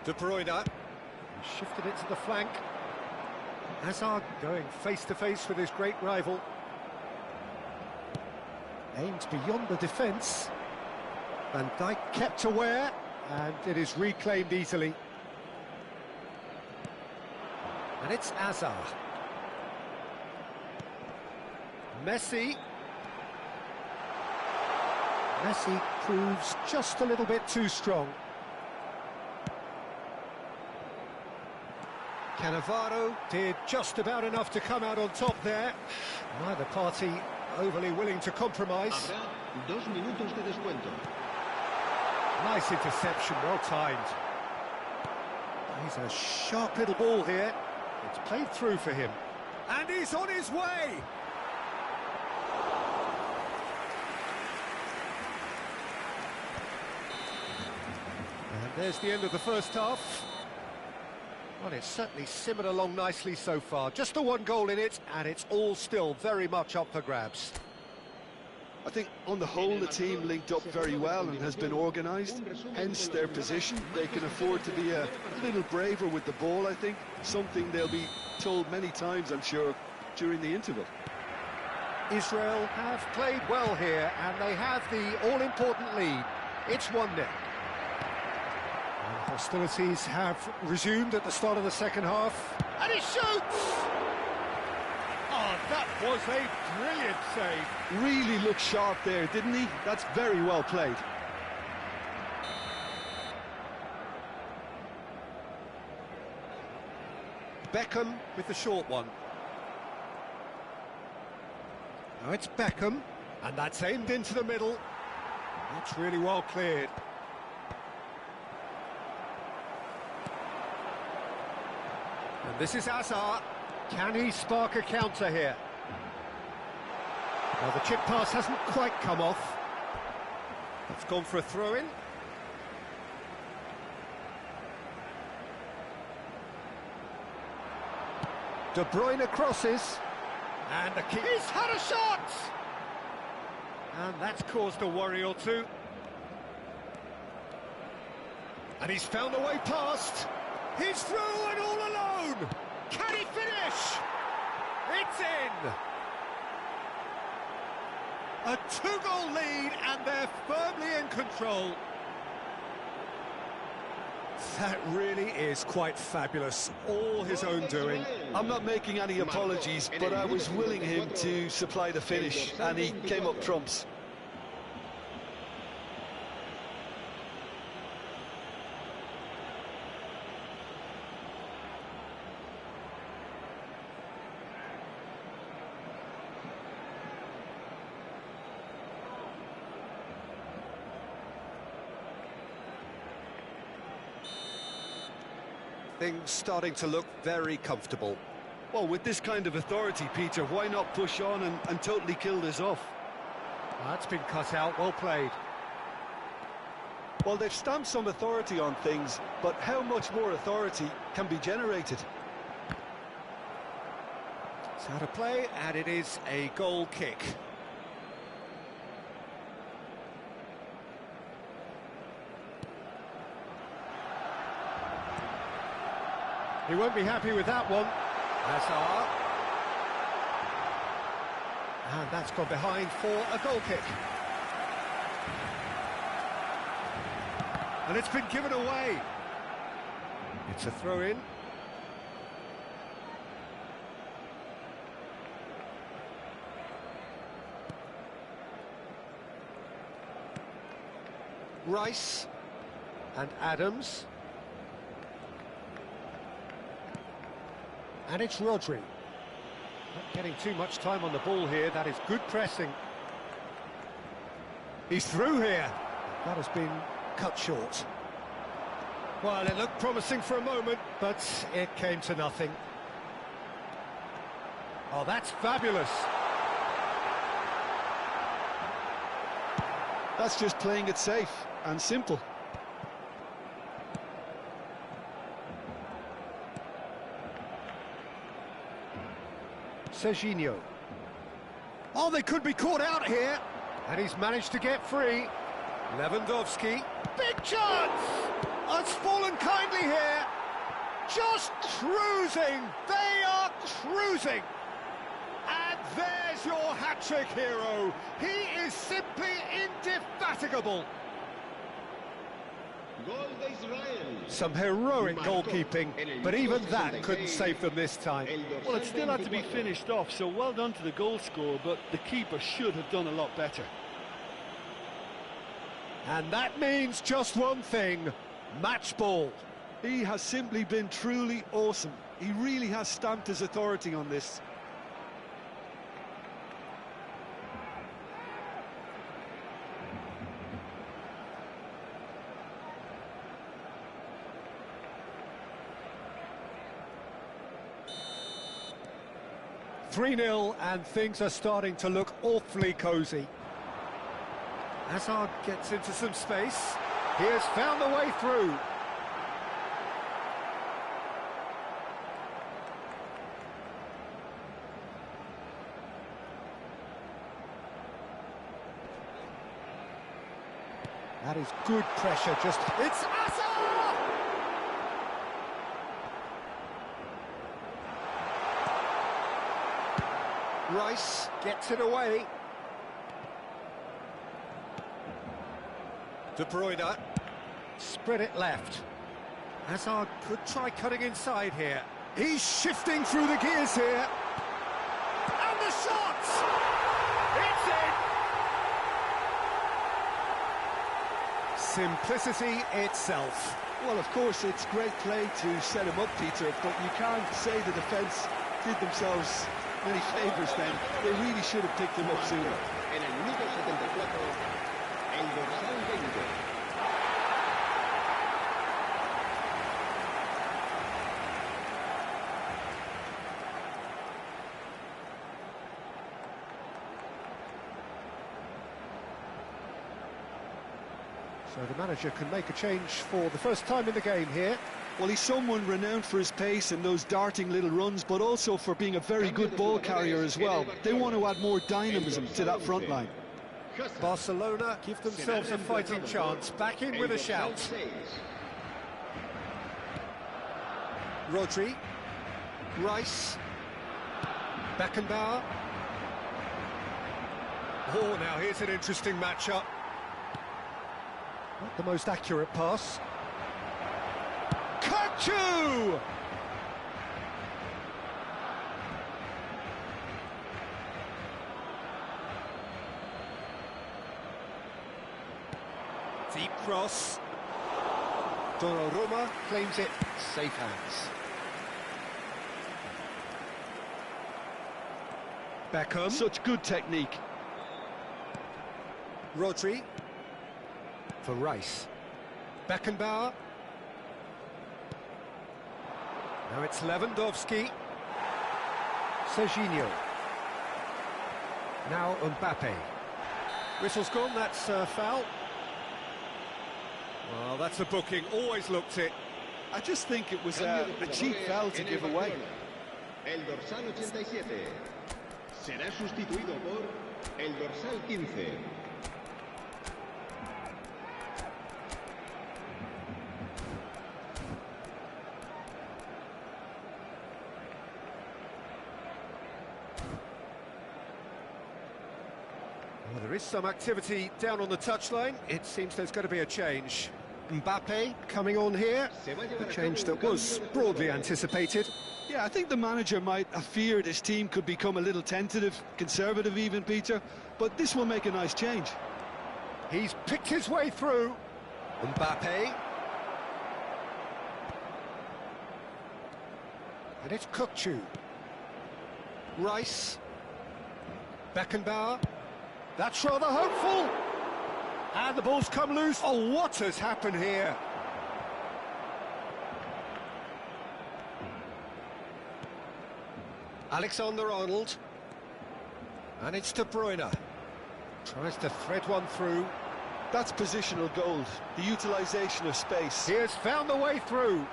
De Bruyne. He shifted it to the flank. Hazard going face-to-face with his great rival. Aimed beyond the defence. Van Dijk kept aware, and it is reclaimed easily. And it's Hazard. Messi. Messi proves just a little bit too strong. Cannavaro did just about enough to come out on top there. Neither party overly willing to compromise.
Habrá 2 minutos de descuento.
Nice interception, well timed. He's a sharp little ball here. It's played through for him. And he's on his way! And there's the end of the first half. Well, it's certainly simmered along nicely so far. Just the one goal in it, and it's all still very much up for grabs.
I think on the whole the team linked up very well and has been organised, hence their position. They can afford to be a little braver with the ball, I think, something they'll be told many times, I'm sure, during the interval.
Israel have played well here, and they have the all-important lead. It's 1-0. And hostilities have resumed at the start of the second half. And he shoots! Oh, that was a brilliant save.
Really looked sharp there, didn't he? That's very well played.
Beckham with the short one. Now it's Beckham, and that's aimed into the middle. That's really well cleared. And this is Hazard. Can he spark a counter here? Well, the chip pass hasn't quite come off. It's gone for a throw-in. De Bruyne crosses. And the keeper. He's had a shot! And that's caused a worry or two. And he's found a way past. He's through and all alone! Can he finish? It's in! A 2-goal lead, and they're firmly in control. That really is quite fabulous. All his own doing.
I'm not making any apologies, but I was willing him to supply the finish, and he came up trumps.
Things starting to look very comfortable.
Well, with this kind of authority, Peter, why not push on and totally kill this off?
That's been cut out, well played.
Well, they've stamped some authority on things, but how much more authority can be generated?
It's out of play, and it is a goal kick. He won't be happy with that one. Hazard. And that's gone behind for a goal kick. And it's been given away. It's a throw-in. Rice and Adams. And it's Rodri. Not getting too much time on the ball here. That is good pressing. He's through here. That has been cut short. Well, it looked promising for a moment, but it came to nothing. Oh, that's fabulous.
That's just playing it safe and simple.
Serginho. Oh, they could be caught out here. And he's managed to get free. Lewandowski. Big chance! Oh, it's fallen kindly here. Just cruising. They are cruising. And there's your hat-trick hero. He is simply indefatigable.
Gol de Israel.
Some heroic goalkeeping, but even that couldn't save them this time.
Well, it still had to be finished off, so well done to the goal scorer, but the keeper should have done a lot better.
And that means just one thing, match ball.
He has simply been truly awesome. He really has stamped his authority on this.
(3-0) and things are starting to look awfully cosy. Hazard gets into some space. He has found the way through. That is good pressure, just... It's Hazard! Rice gets it away. De Bruyne. Spread it left. Hazard could try cutting inside here. He's shifting through the gears here. And the shot! It's in! Simplicity itself.
Well, of course, it's great play to set him up, Peter, but you can't say the defence did themselves many favours then. They really should have picked him up sooner.
En el minuto 74, el dorsal 20.
So the manager can make a change for the first time in the game here.
Well, he's someone renowned for his pace and those darting little runs, but also for being a very good ball carrier as well. They want to add more dynamism to that front line.
Barcelona give themselves a fighting chance. Back in with a shout. Rodri. Rice. Beckenbauer. Oh, now here's an interesting matchup. Not the most accurate pass. Kachu! Deep cross. Donnarumma claims it. Safe hands. Beckham.
Such good technique.
Rodri. For Rice. Beckenbauer. Now it's Lewandowski. Serginho. Now Mbappe. Whistle's gone, that's a foul. Well, that's a booking, always looked it.
I just think it was a cheap foul to give away.
El dorsal 87 será sustituido por el dorsal 15.
Well, there is some activity down on the touchline. It seems there's going to be a change. Mbappe coming on here, a change that was broadly anticipated.
Yeah, I think the manager might have feared his team could become a little tentative, conservative even, Peter, but this will make a nice change.
He's picked his way through. Mbappe. And it's Kukçu. Rice. Beckenbauer. That's rather hopeful. And the ball's come loose. Oh, what has happened here? Alexander-Arnold. And it's De Bruyne. Tries to thread one through.
That's positional gold, the utilisation of space.
He has found the way through.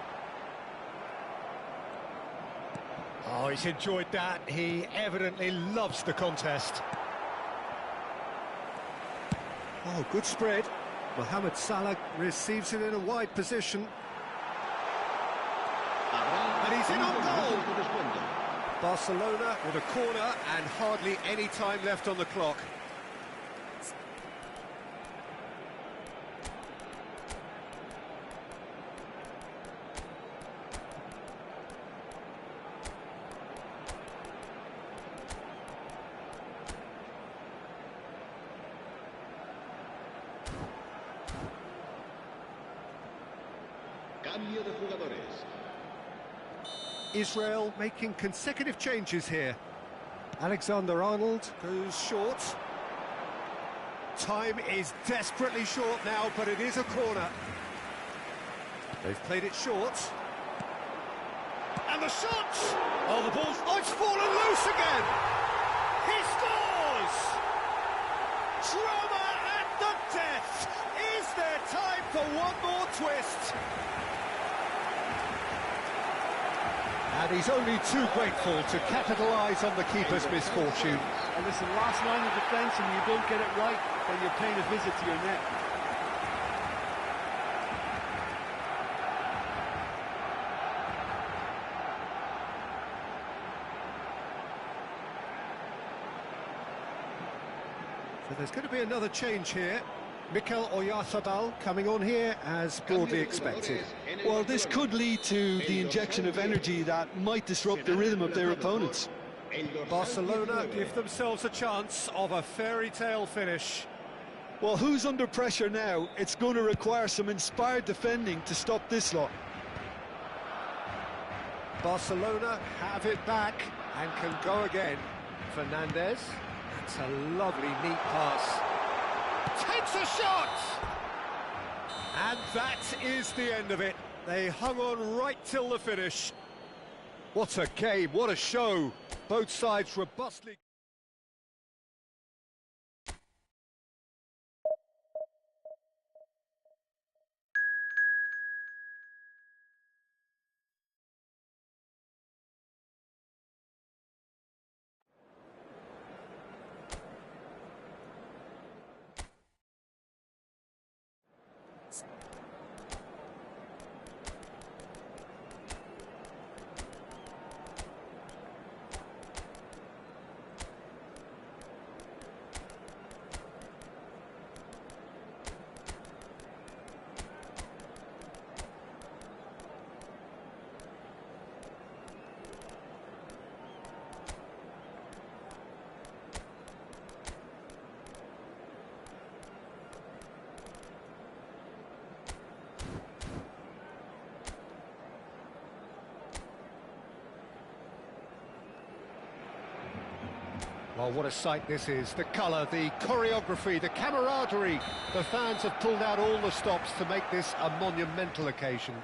Oh, he's enjoyed that. He evidently loves the contest. Oh, good spread. Mohamed Salah receives it in a wide position. And he's in on goal. Barcelona with a corner and hardly any time left on the clock.
Cambio de jugadores.
Israel making consecutive changes here. Alexander-Arnold goes short. Time is desperately short now, but it is a corner. They've played it short. And the shot! Oh, the ball's... Oh, it's fallen loose again! He scores! Drama at the death! Is there time for one more twist? And he's only too grateful to capitalise on the keeper's misfortune.
And listen, last line of defence, and you don't get it right, then you're paying a visit to your net.
So there's going to be another change here. Mikel Oyarzabal coming on here as broadly expected.
Well, this could lead to the injection of energy that might disrupt the rhythm of their opponents.
Barcelona give themselves a chance of a fairy tale finish.
Well, who's under pressure now? It's going to require some inspired defending to stop this lot.
Barcelona have it back and can go again. Fernandez, that's a lovely neat pass. Takes a shot! And that is the end of it. They hung on right till the finish. What a game, what a show. Both sides robustly... Well, what a sight this is. The colour, the choreography, the camaraderie. The fans have pulled out all the stops to make this a monumental occasion.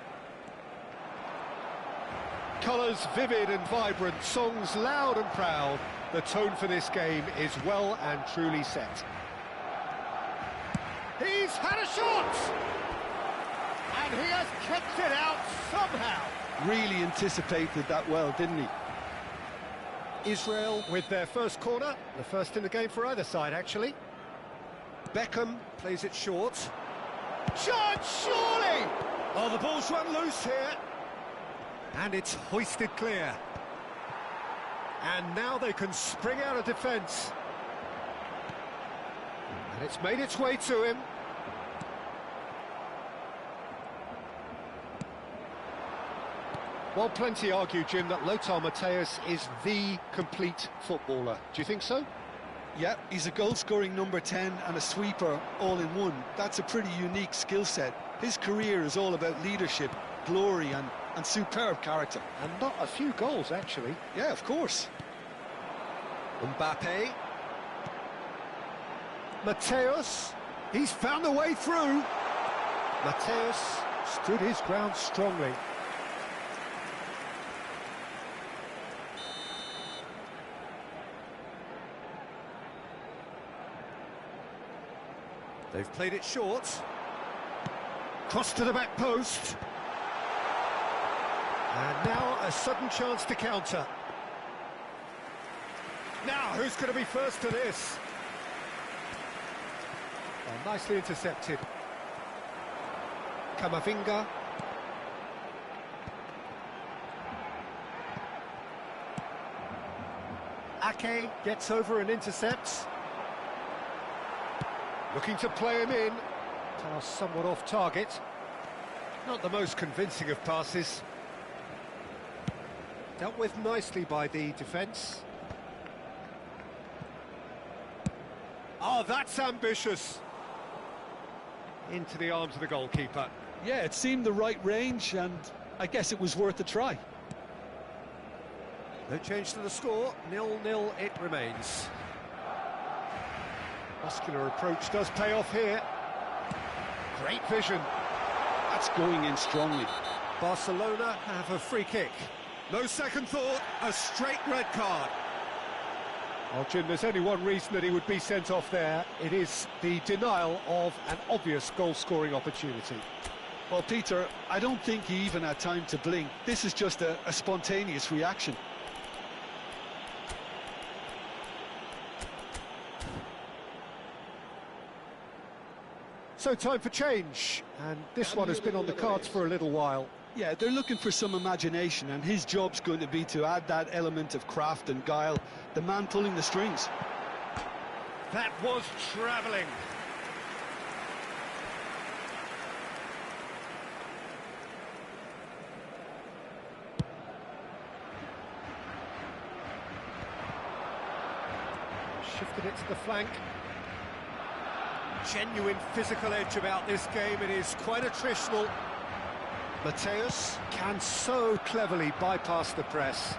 Colours vivid and vibrant, songs loud and proud. The tone for this game is well and truly set. He's had a shot! And he has kept it out somehow.
Really anticipated that well, didn't he?
Israel with their first corner, the first in the game for either side, actually. Beckham plays it short. Chance, surely! Oh, the ball's run loose here. And it's hoisted clear. And now they can spring out of defence. And it's made its way to him. Well, plenty argue, Jim, that Lothar Matthäus is the complete footballer. Do you think so?
Yeah, he's a goal-scoring number 10 and a sweeper all in one. That's a pretty unique skill set. His career is all about leadership, glory and superb character.
And not a few goals, actually.
Yeah, of course.
Mbappe. Matthäus. He's found a way through. Matthäus stood his ground strongly. They've played it short. Cross to the back post. And now a sudden chance to counter. Now, who's going to be first to this? Oh, nicely intercepted. Kamavinga. Ake gets over and intercepts. Looking to play him in. Pass somewhat off target. Not the most convincing of passes. Dealt with nicely by the defence. Oh, that's ambitious. Into the arms of the goalkeeper.
Yeah, it seemed the right range, and I guess it was worth a try.
No change to the score. 0-0 it remains. Muscular approach does pay off here. Great vision.
That's going in strongly.
Barcelona have a free kick. No second thought, a straight red card. Well, Jim, there's only one reason that he would be sent off there. It is the denial of an obvious goal-scoring opportunity.
Well, Peter, I don't think he even had time to blink. This is just a spontaneous reaction.
So time for change, and this one has been on the cards for a little while.
Yeah, they're looking for some imagination, and his job's going to be to add that element of craft and guile, the man pulling the strings.
That was travelling. Shifted it to the flank. Genuine physical edge about this game. It is quite attritional. Matthäus can so cleverly bypass the press.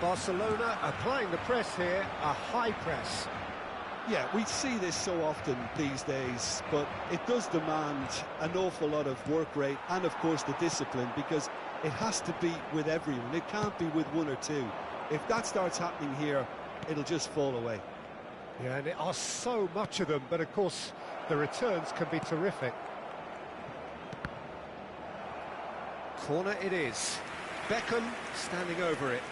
Barcelona applying the press here, a high press.
Yeah, we see this so often these days, but it does demand an awful lot of work rate and, of course, the discipline, because it has to be with everyone. It can't be with one or two. If that starts happening here, it'll just fall away.
Yeah, and there are so much of them, but of course the returns can be terrific. Corner it is. Beckham standing over it.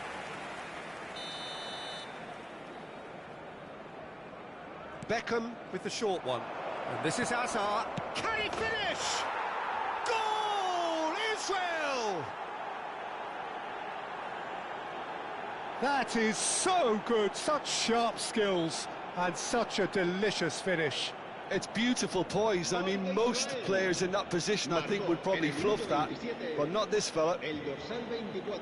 Beckham with the short one. And this is Hazard. Can he finish? Goal! Israel! That is so good. Such sharp skills and such a delicious finish.
It's beautiful poise. I mean, most players in that position, I think, would probably fluff that, but not this fella.
El dorsal 24.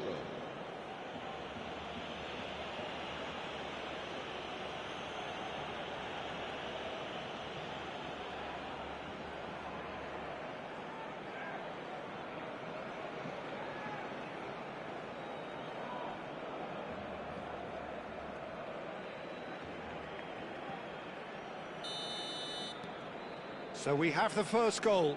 So we have the first goal.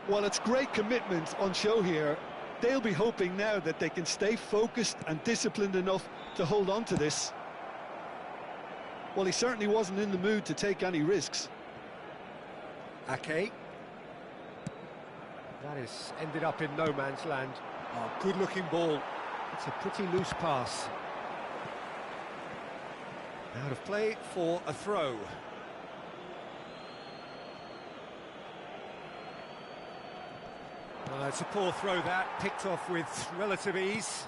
Well, it's great commitment on show here. They'll be hoping now that they can stay focused and disciplined enough to hold on to this. Well, he certainly wasn't in the mood to take any risks.
Ake. That is ended up in no man's land. Oh, good-looking ball. It's a pretty loose pass. Out of play for a throw. It's a poor throw that, picked off with relative ease.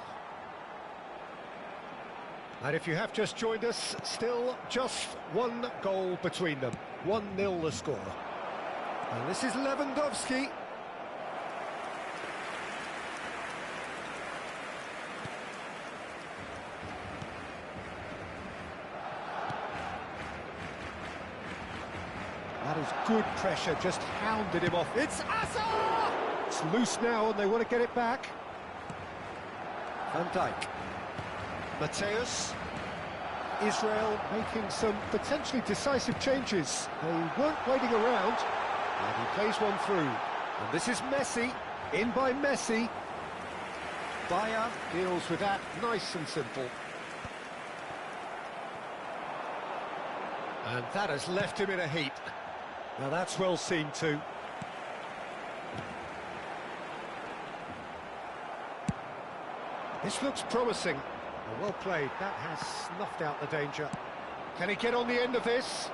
And if you have just joined us, still just one goal between them. 1-0 the score. And this is Lewandowski. was good pressure, just hounded him off.
It's Asa!
It's loose now and they want to get it back. Van Dijk. Mateus. Israel making some potentially decisive changes. They weren't waiting around, and he plays one through. And this is Messi, in by Messi. Bayer deals with that, nice and simple. And that has left him in a heap. Now that's well seen too. This looks promising. Well played, that has snuffed out the danger. Can he get on the end of this?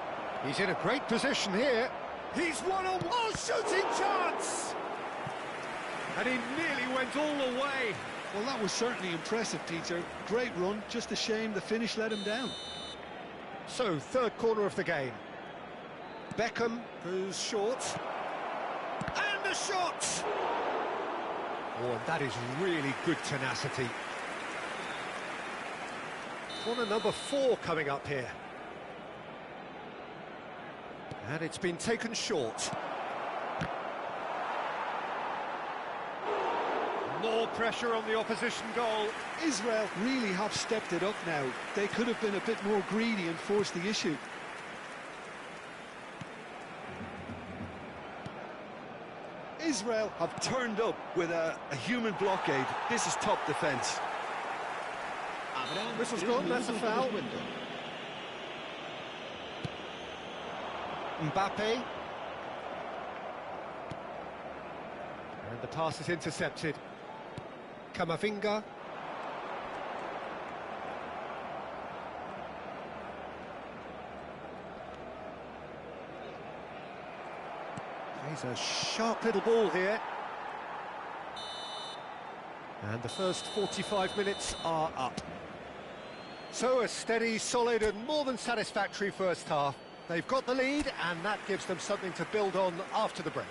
He's in a great position here.
He's one-on-one shooting chance!
And he nearly went all the way.
Well, that was certainly impressive, Peter. Great run, just a shame the finish let him down.
So, third corner of the game. Beckham goes short. And the shot! Oh, and that is really good tenacity. Corner number 4 coming up here. And it's been taken short. More pressure on the opposition goal.
Israel really have stepped it up now. They could have been a bit more greedy and forced the issue. Israel have turned up with a human blockade. This is top defence.
Whistle's gone, that's a foul. Mbappe. And the pass is intercepted. Camavinga. Plays a sharp little ball here. And the first 45 minutes are up. So a steady, solid and more than satisfactory first half. They've got the lead and that gives them something to build on after the break.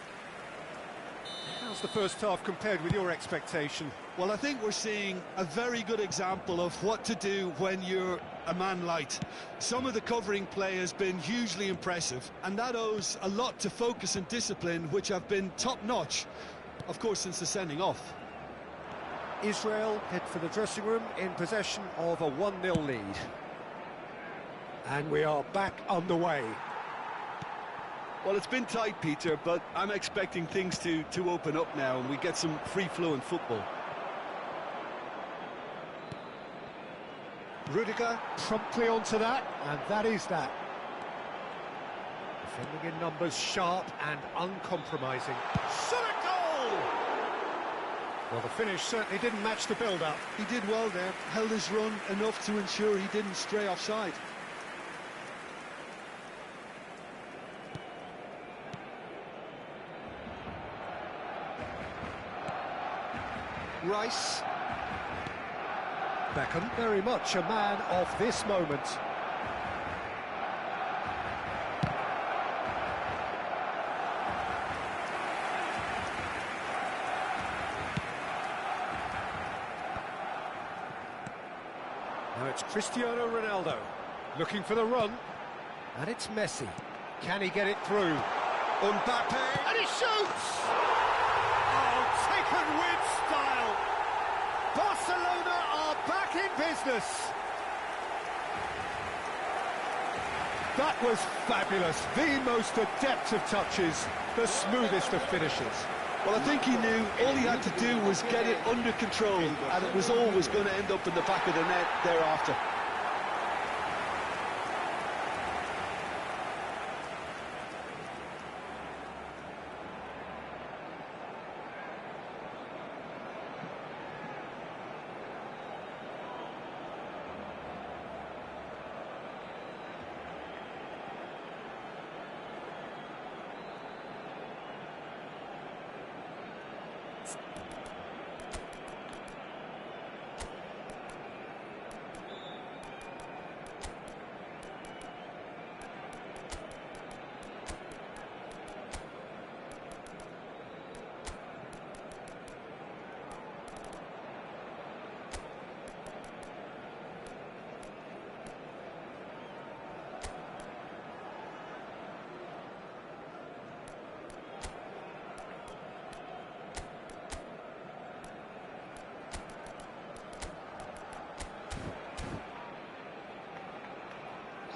How's the first half compared with your expectation?
Well, I think we're seeing a very good example of what to do when you're a man light. Some of the covering play has been hugely impressive, and that owes a lot to focus and discipline, which have been top-notch, of course, since the sending off.
Israel head for the dressing room in possession of a 1-0 lead. And we are back underway.
Well, it's been tight, Peter, but I'm expecting things to open up now and we get some free-flowing football.
Rudiger promptly onto that, and that is that. Defending in numbers, sharp and uncompromising. Shot a goal! Well, the finish certainly didn't match the build-up.
He did well there, held his run enough to ensure he didn't stray offside.
Rice. Beckham, very much a man of this moment. Now it's Cristiano Ronaldo, looking for the run. And it's Messi. Can he get it through? Mbappe, and he shoots! Oh, taken with style! Barcelona are back in business! That was fabulous. The most adept of touches, the smoothest of finishes.
Well, I think he knew all he had to do was get it under control, and it was always going to end up in the back of the net thereafter.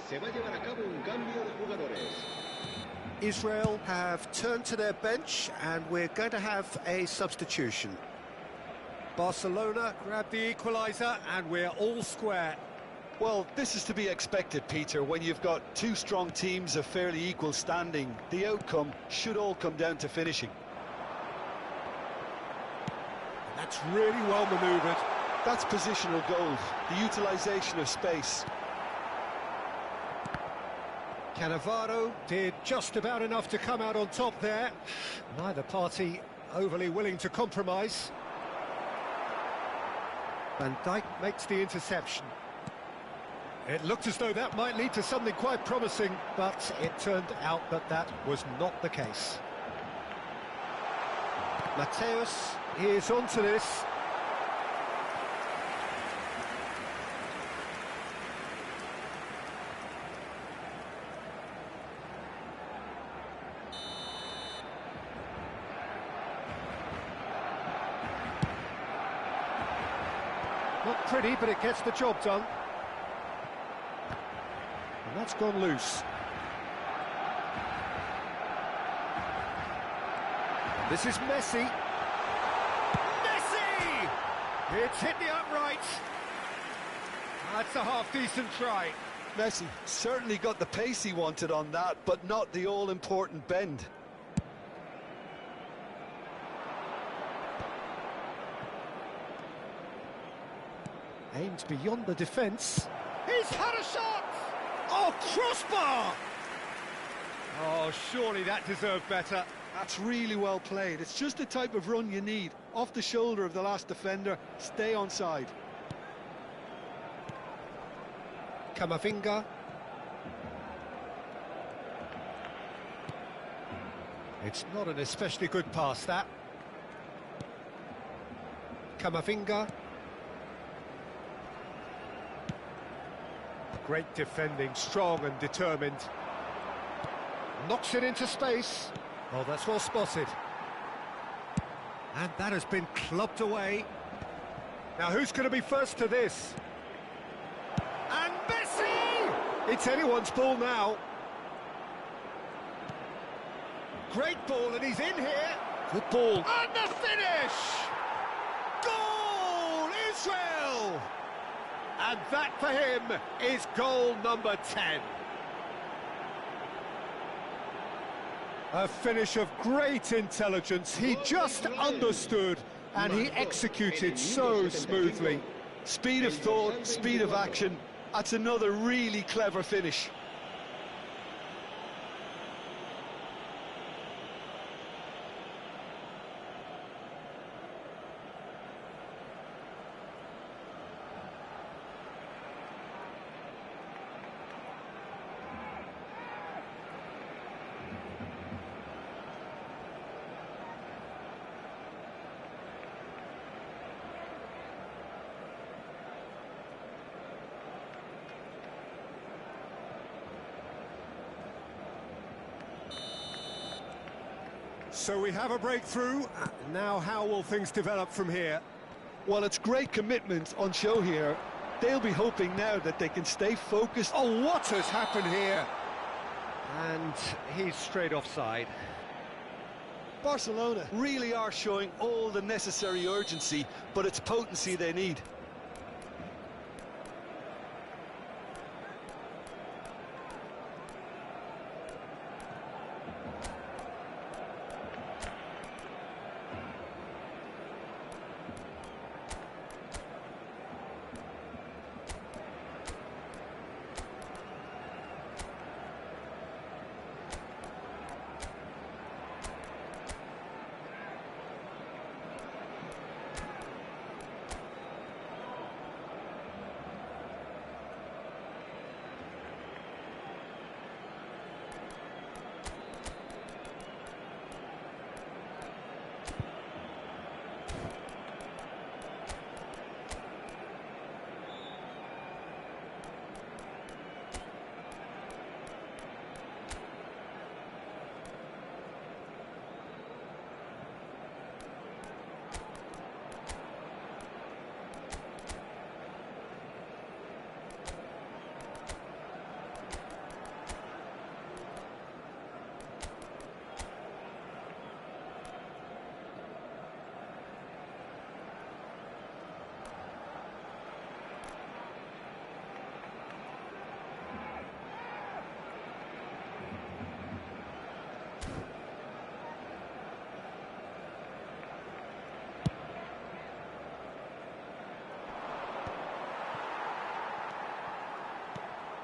Se va a llevar a cabo un cambio de jugadores.
Israel have turned to their bench and we're going to have a substitution. Barcelona grab the equaliser and we're all square.
Well, this is to be expected, Peter. When you've got two strong teams of fairly equal standing, the outcome should all come down to finishing.
That's really well manoeuvred.
That's positional goal, the utilisation of space.
Cannavaro did just about enough to come out on top there. Neither party overly willing to compromise. Van Dijk makes the interception. It looked as though that might lead to something quite promising, but it turned out that that was not the case. Mateus is onto this. Not pretty, but it gets the job done. And that's gone loose. This is Messi. Messi! It's hit the upright. That's a half-decent try.
Messi certainly got the pace he wanted on that, but not the all-important bend.
Aimed beyond the defence. He's had a shot! Oh, crossbar! Oh, surely that deserved better.
That's really well played. It's just the type of run you need. Off the shoulder of the last defender, stay onside.
Camavinga. It's not an especially good pass, that. Camavinga. Great defending, strong and determined. Knocks it into space. Oh, that's well spotted. And that has been clubbed away. Now, who's going to be first to this? And Messi! It's anyone's ball now. Great ball, and he's in here. Good ball. And the finish! Goal, Israel! And that for him is goal number 10. A finish of great intelligence. He just understood and he executed so smoothly.
Speed of thought, speed of action. That's another really clever finish.
So we have a breakthrough. Now how will things develop from here?
Well, it's great commitment on show here. They'll be hoping now that they can stay focused.
Oh, what has happened here? And he's straight offside.
Barcelona really are showing all the necessary urgency, but it's potency they need.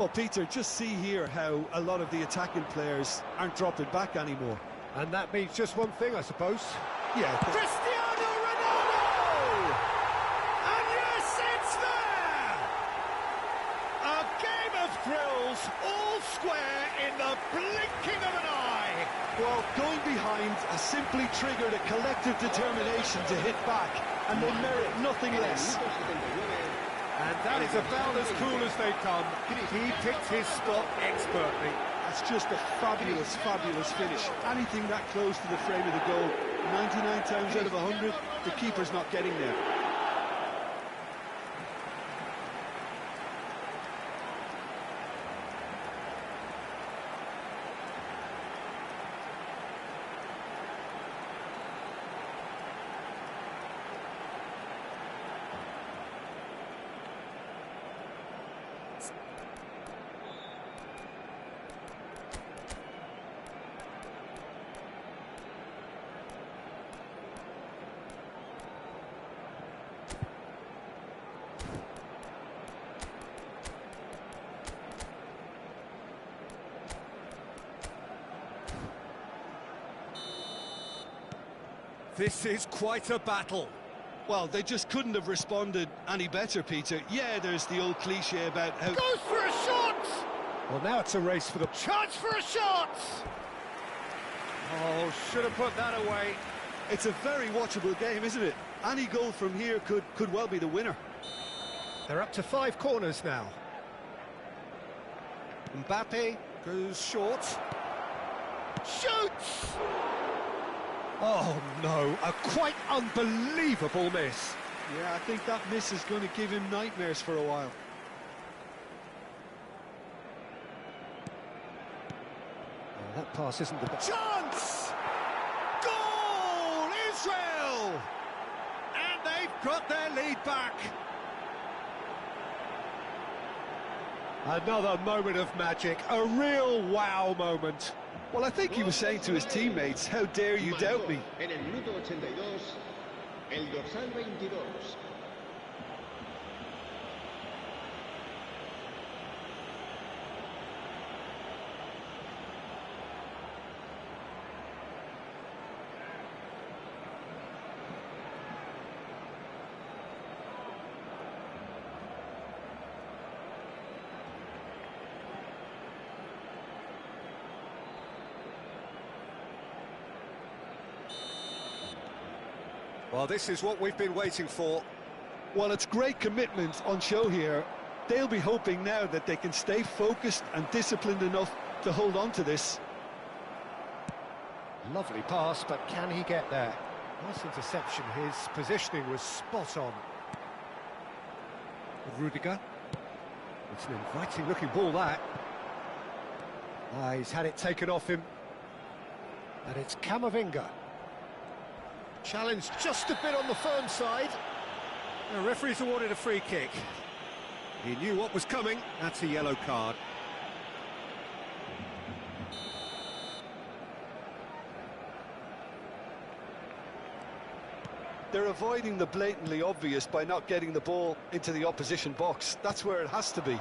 Well, Peter, just see here how a lot of the attacking players aren't dropping back anymore.
And that means just one thing, I suppose.
Yeah.
Cristiano Ronaldo! And yes, it's there! A game of thrills, all square in the blinking of an eye.
Well, going behind has simply triggered a collective determination to hit back, and they merit nothing less.
And that is about as cool as they come. He picked his spot expertly.
That's just a fabulous, fabulous finish. Anything that close to the frame of the goal, 99 times out of 100, the keeper's not getting there.
This is quite a battle.
Well, they just couldn't have responded any better, Peter. Yeah, there's the old cliche about how...
Goes for a shot! Well, now it's a race for the... Chance for a shot! Oh, should have put that away.
It's a very watchable game, isn't it? Any goal from here could well be the winner.
They're up to 5 corners now. Mbappe goes short. Shoots! Oh no, a quite unbelievable miss.
Yeah, I think that miss is going to give him nightmares for a while.
Oh, that pass isn't the best. Chance! Goal! Israel! And they've got their lead back. Another moment of magic, a real wow moment.
Well, I think he was saying to his teammates, how dare you doubt me?
En el minuto 82, el dorsal 22.
Well, this is what we've been waiting for.
Well, it's great commitment on show here. They'll be hoping now that they can stay focused and disciplined enough to hold on to this.
Lovely pass, but can he get there? Nice interception, his positioning was spot on. Rudiger. It's an inviting looking ball, that. He's had it taken off him. And it's Camavinga. Challenge just a bit on the firm side. The referee's awarded a free kick. He knew what was coming. That's a yellow card.
They're avoiding the blatantly obvious by not getting the ball into the opposition box. That's where it has to be.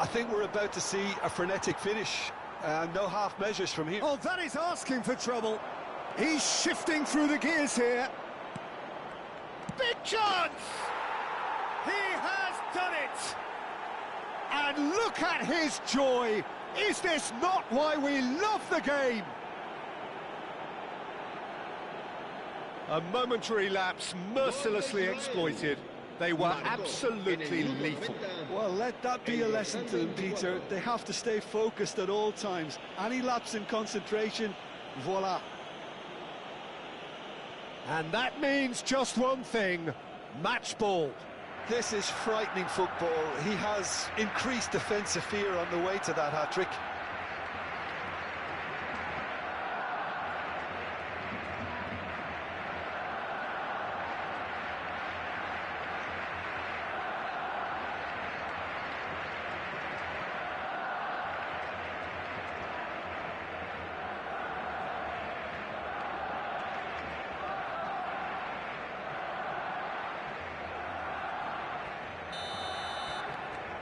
I think we're about to see a frenetic finish. No half measures from here.
Oh, that is asking for trouble. He's shifting through the gears here. Big chance! He has done it! And look at his joy! Is this not why we love the game? A momentary lapse mercilessly exploited. They were absolutely lethal.
Well, let that be a lesson to them, Peter. They have to stay focused at all times. Any lapse in concentration, voila.
And that means just one thing, match ball.
This is frightening football. He has increased defensive fear on the way to that hat-trick.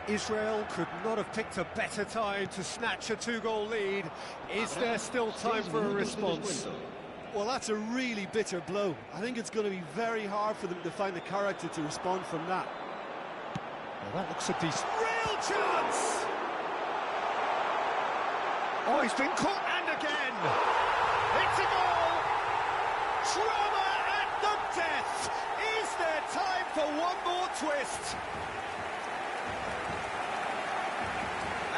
Israel could not have picked a better time to snatch a two-goal lead. Is there still time for a response?
Well, that's a really bitter blow. I think it's going to be very hard for them to find the character to respond from that.
Well, that looks a decent... Real chance! Oh, he's been caught, and again! It's a goal! Drama at the death! Is there time for one more twist?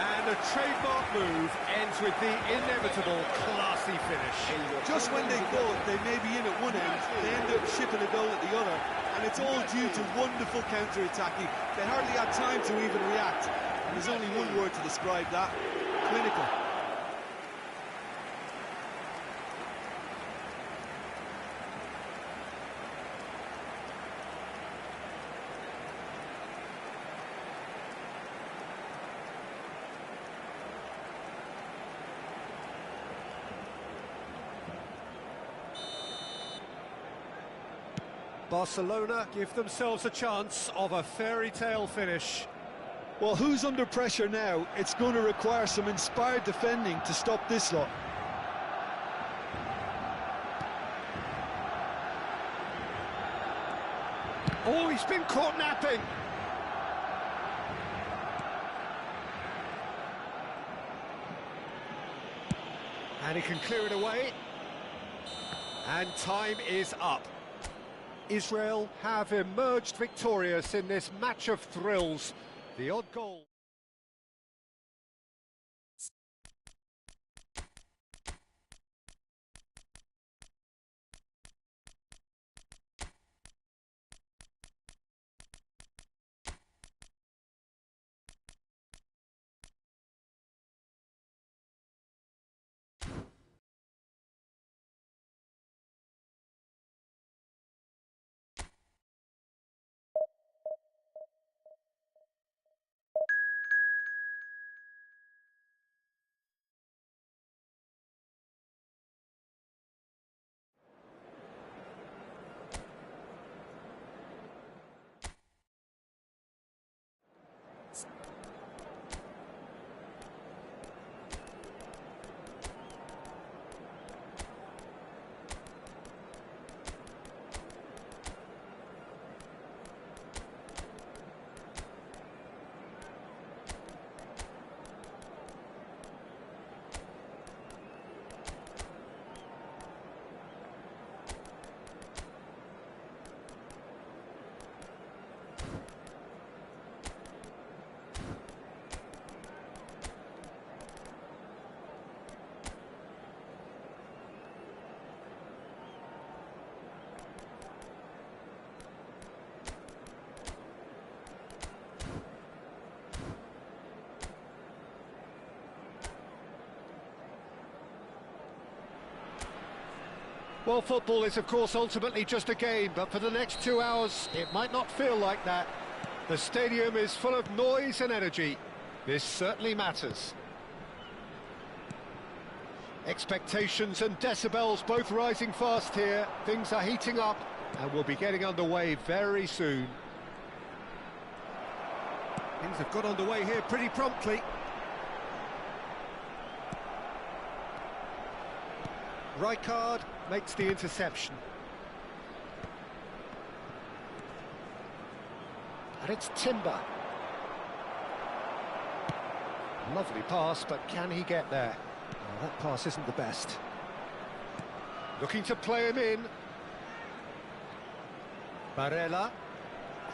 And a trademark move ends with the inevitable classy finish.
Just when they thought they may be in at one end, they end up shipping a goal at the other, and it's all due to wonderful counter-attacking. They hardly had time to even react, and there's only one word to describe that: clinical.
Barcelona give themselves a chance of a fairy tale finish.
Well, who's under pressure now? It's going to require some inspired defending to stop this lot.
Oh, he's been caught napping. And he can clear it away. And time is up. Israel have emerged victorious in this match of thrills. The odd goal. Well, football is, of course, ultimately just a game, but for the next 2 hours, it might not feel like that. The stadium is full of noise and energy. This certainly matters. Expectations and decibels both rising fast here. Things are heating up, and we'll be getting underway very soon. Things have got underway here pretty promptly. Rijkaard makes the interception. And it's Timber. Lovely pass, but can he get there? Oh, that pass isn't the best. Looking to play him in. Barella.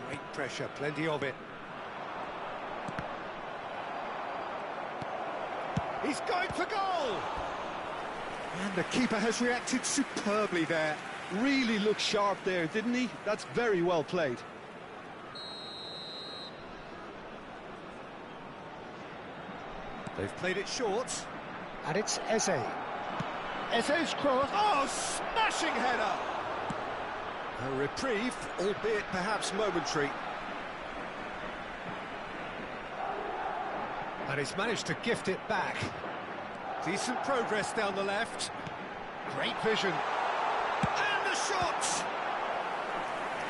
Great pressure, plenty of it. He's going for goal! And the keeper has reacted superbly there.
Really looked sharp there, didn't he? That's very well played.
They've played it short. And it's Eze. Eze's cross. Oh, smashing header! A reprieve, albeit perhaps momentary. And he's managed to gift it back. Decent progress down the left. Great vision. And the shot!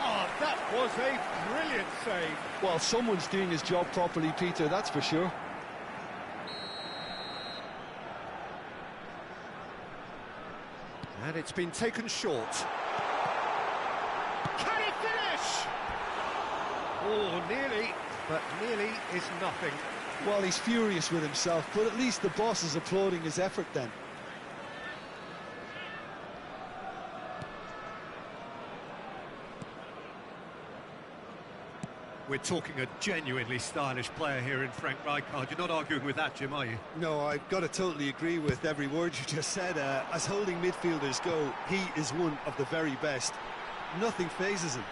Oh, that was a brilliant save.
Well, someone's doing his job properly, Peter, that's for sure.
And it's been taken short. Can he finish? Oh, nearly, but nearly is nothing.
Well, he's furious with himself, but at least the boss is applauding his effort then.
We're talking a genuinely stylish player here in Frank Rijkaard. You're not arguing with that, Jim, are you?
No, I've got to totally agree with every word you just said. As holding midfielders go, he is one of the very best. Nothing phases him.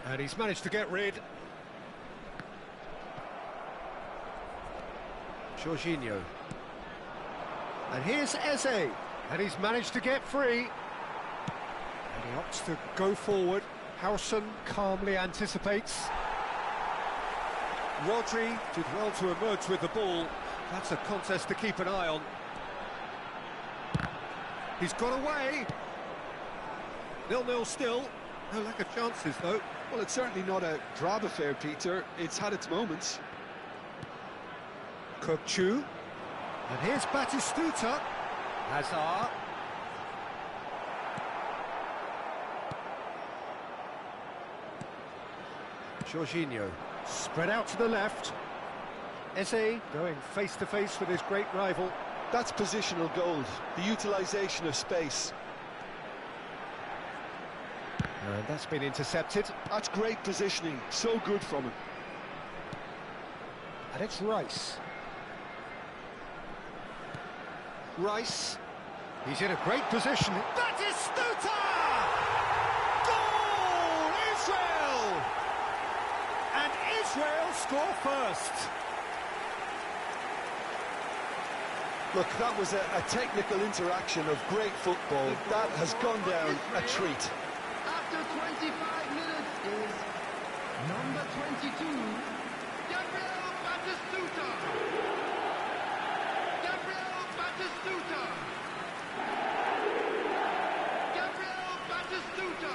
And he's managed to get rid. Jorginho. And here's Eze. And he's managed to get free. And he opts to go forward. Howson calmly anticipates. Rodri did well to emerge with the ball. That's a contest to keep an eye on. He's got away. 0-0 still. No lack of chances, though.
Well, it's certainly not a drab affair, Peter. It's had its moments.
Kokchu. And here's Batistuta. Hazard. Jorginho. Spread out to the left. Eze going face-to-face with his great rival.
That's positional gold, the utilisation of space.
And that's been intercepted.
That's great positioning, so good from him.
And it's Rice. Rice. He's in a great position. Batistuta! Goal! Israel! And Israel score first.
Look, that was a technical interaction of great football. That has gone down a treat.
After 25 minutes is number 22, Gabriel Batistuta. Gabriel Batistuta. Gabriel Batistuta.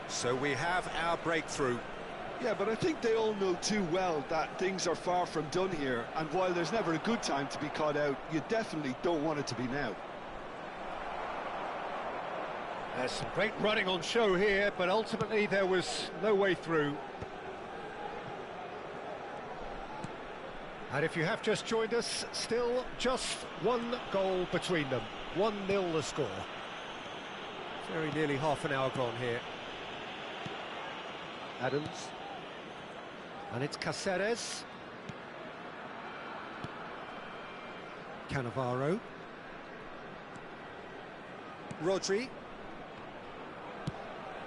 So we have our breakthrough.
Yeah, but I think they all know too well that things are far from done here, and while there's never a good time to be caught out, you definitely don't want it to be now.
There's some great running on show here, but ultimately there was no way through. And if you have just joined us, still just one goal between them. 1-0 the score. Very nearly half an hour gone here. Adams. And it's Caceres. Cannavaro. Rodri.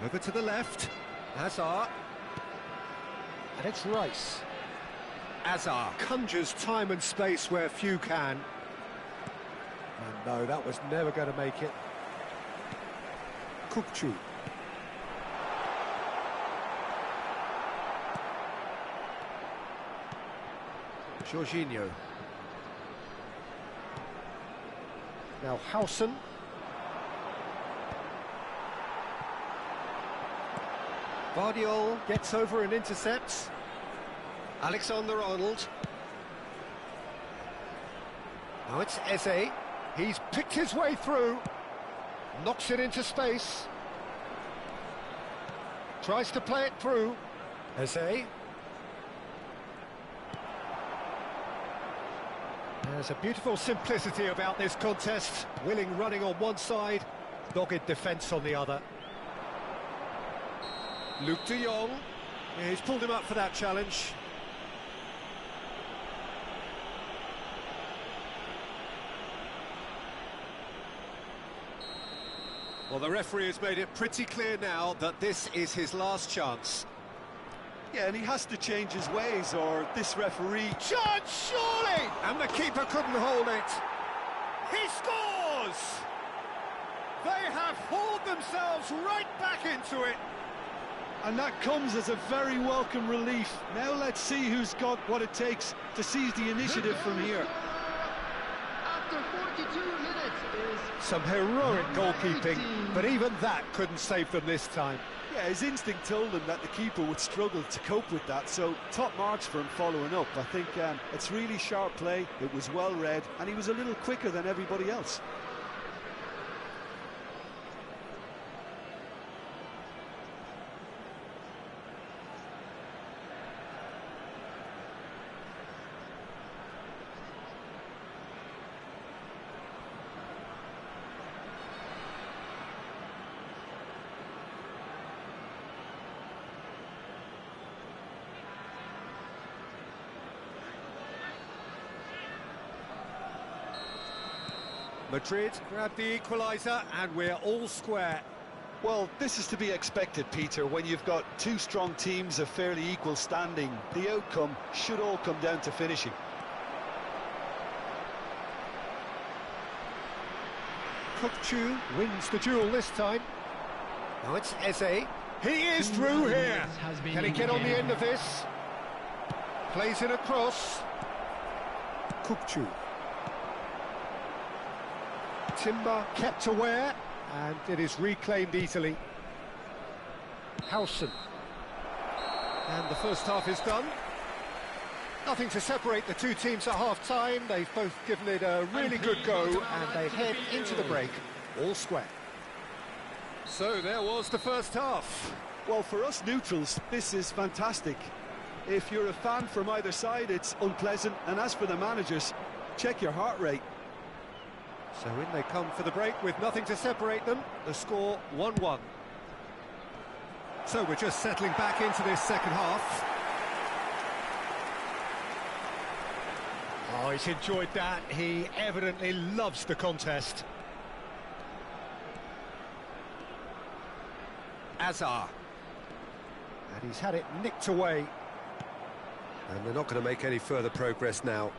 Over to the left. Hazard. And it's Rice. Hazard conjures time and space where few can. And no, that was never going to make it. Kokchu. Jorginho. Now Howson. Vardiol gets over and intercepts. Alexander-Arnold. Now it's Eze. He's picked his way through. Knocks it into space. Tries to play it through. Eze. There's a beautiful simplicity about this contest. Willing running on one side, dogged defence on the other. Luke de Jong. Yeah, he's pulled him up for that challenge. Well, the referee has made it pretty clear now that this is his last chance.
Yeah, and he has to change his ways, or this referee...
Chance, surely! And the keeper couldn't hold it. He scores! They have hauled themselves right back into it.
And that comes as a very welcome relief. Now let's see who's got what it takes to seize the initiative from here.
After 42 minutes is
Some heroic goalkeeping, but even that couldn't save them this time.
Yeah, his instinct told him that the keeper would struggle to cope with that, so top marks for him following up. I think it's really sharp play, it was well read, and he was a little quicker than everybody else.
Madrid grabbed the equaliser and we're all square.
Well, this is to be expected, Peter, when you've got two strong teams of fairly equal standing. The outcome should all come down to finishing.
Kukçu wins the duel this time. Now it's Eze. He is through here. Can he get on the end of this? Plays it across. Kukçu. Timber kept aware, and it is reclaimed easily. Howson. And the first half is done. Nothing to separate the two teams at half-time. They've both given it a really good go, and they head into the break, all square. So there was the first half.
Well, for us neutrals, this is fantastic. If you're a fan from either side, it's unpleasant. And as for the managers, check your heart rate.
So in they come for the break with nothing to separate them. The score 1-1. So we're just settling back into this second half. Oh, he's enjoyed that. He evidently loves the contest. Azar. And he's had it nicked away. And they're not going to make any further progress now.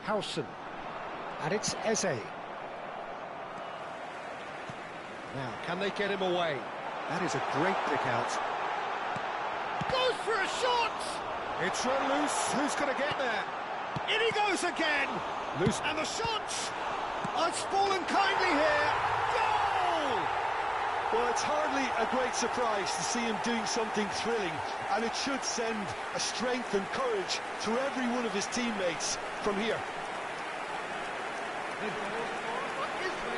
Howson. And it's Eze. Now, can they get him away? That is a great pick out. Goes for a shot! It's run loose. Who's going to get there? In he goes again! Loose. And the shot! Oh, it's fallen kindly here. Goal!
Well, it's hardly a great surprise to see him doing something thrilling, and it should send a strength and courage through every one of his teammates from here.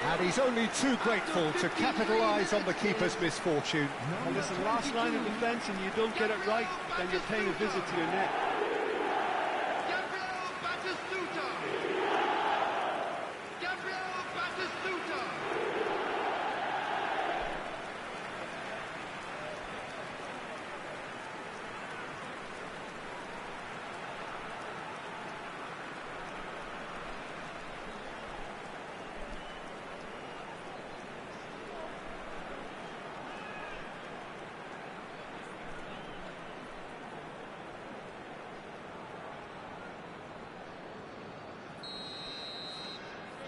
And he's only too grateful to capitalise on the keeper's misfortune.
Well, listen, last line of defence and you don't get it right, then you're paying a visit to your net.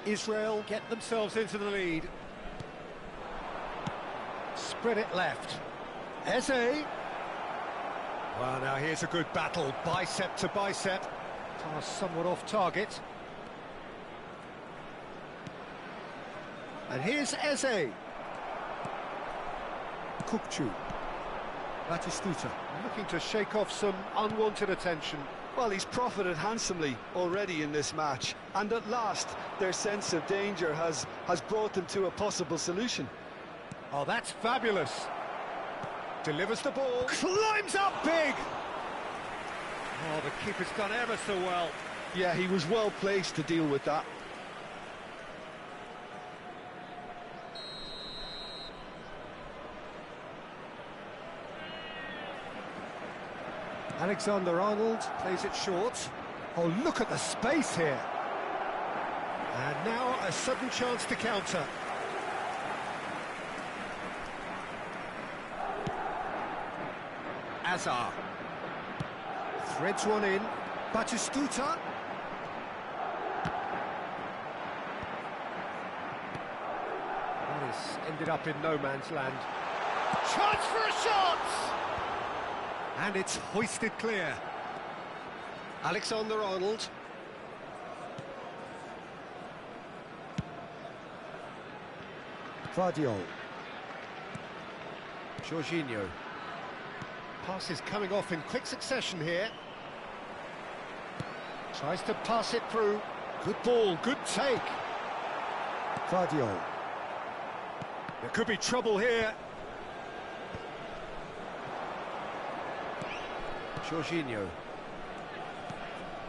Israel get themselves into the lead. Spread it left. Eze. Well, now here's a good battle, bicep to bicep. Pass somewhat off target. And here's Eze. Kukçu. Batistuta looking to shake off some unwanted attention.
Well, he's profited handsomely already in this match, and at last their sense of danger has brought them to a possible solution.
Oh, that's fabulous. Delivers the ball, climbs up big. Oh, the keeper's done ever so well.
Yeah, he was well placed to deal with that.
Alexander-Arnold plays it short. Oh, look at the space here. And now a sudden chance to counter. Azar. Threads one in. Batistuta. This ended up in no man's land. Chance for a shot! And it's hoisted clear. Alexander-Arnold. Vardiol. Jorginho. Passes coming off in quick succession here. Tries to pass it through. Good ball, good take. Vardiol. There could be trouble here. Jorginho.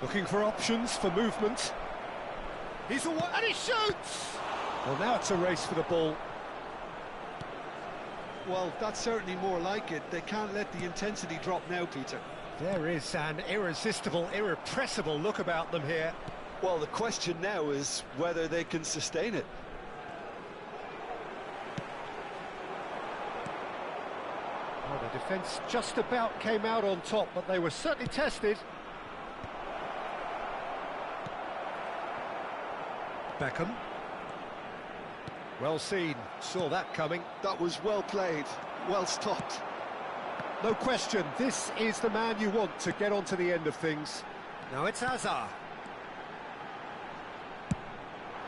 Looking for options for movement. He's away, and he shoots! Well, now it's a race for the ball.
Well, that's certainly more like it. They can't let the intensity drop now, Peter.
There is an irresistible, irrepressible look about them here.
Well, the question now is whether they can sustain it.
Well, the defence just about came out on top, but they were certainly tested. Beckham. Well seen, saw that coming.
That was well played, well stopped.
No question, this is the man you want to get onto the end of things. Now it's Azar.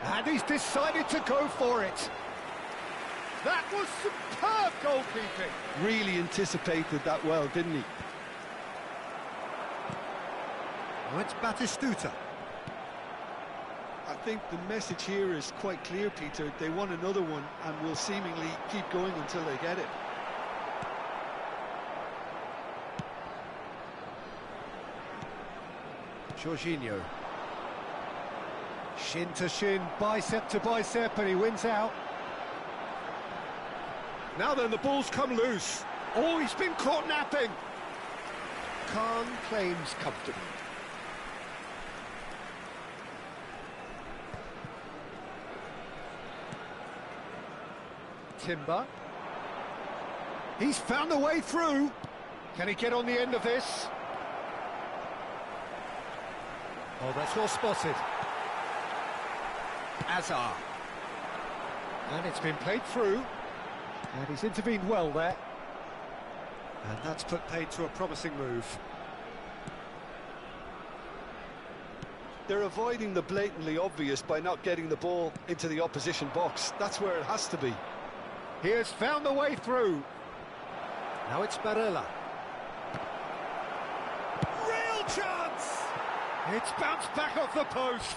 And he's decided to go for it. That was superb goalkeeping.
Really anticipated that well, didn't he?
Now it's Batistuta.
I think the message here is quite clear, Peter. They want another one and will seemingly keep going until they get it.
Jorginho. Shin to shin, bicep to bicep, and he wins out. Now then, the ball's come loose. Oh, he's been caught napping. Khan claims comfortably. Timber. He's found a way through. Can he get on the end of this? Oh, that's well spotted. Azar. And it's been played through. And he's intervened well there. And that's put paid to a promising move.
They're avoiding the blatantly obvious by not getting the ball into the opposition box. That's where it has to be.
He has found the way through. Now it's Barella. Real chance! It's bounced back off the post.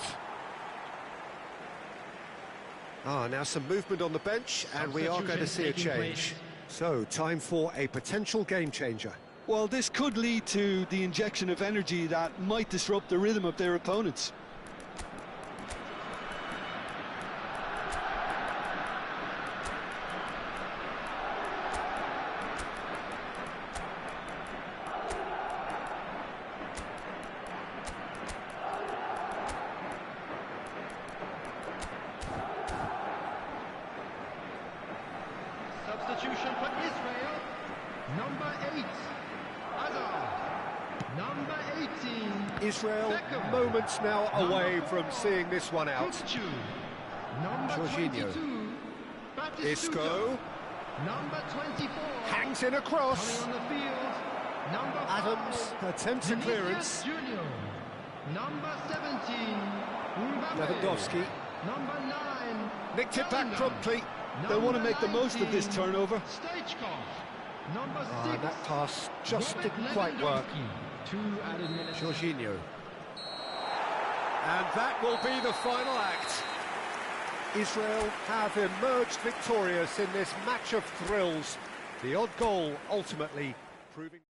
Now some movement on the bench, and we are going to see a change. So, time for a potential game changer.
Well, this could lead to the injection of energy that might disrupt the rhythm of their opponents.
Substitution for Israel. Number 8, Azar. Number 18,
Israel,
Beckham.
moments now away from seeing this one out.
Kukcu. Number
Jorginho.
22, Batistuta.
Isco
Number 24,
hangs in a cross.
coming on the field. Number
Adams
5,
attempts a clearance.
Junior. Number 17, Mbappe.
Lewandowski
Number 9,
nicked it back
Bellingham.
promptly.
They want to make the most of this
19,
turnover.
Stoichkov. Number 6,
That pass just
Robert
didn't quite work.
Lewandowski. 2 added minutes.
Jorginho. And that will be the final act. Israel have emerged victorious in this match of thrills. The odd goal ultimately proving...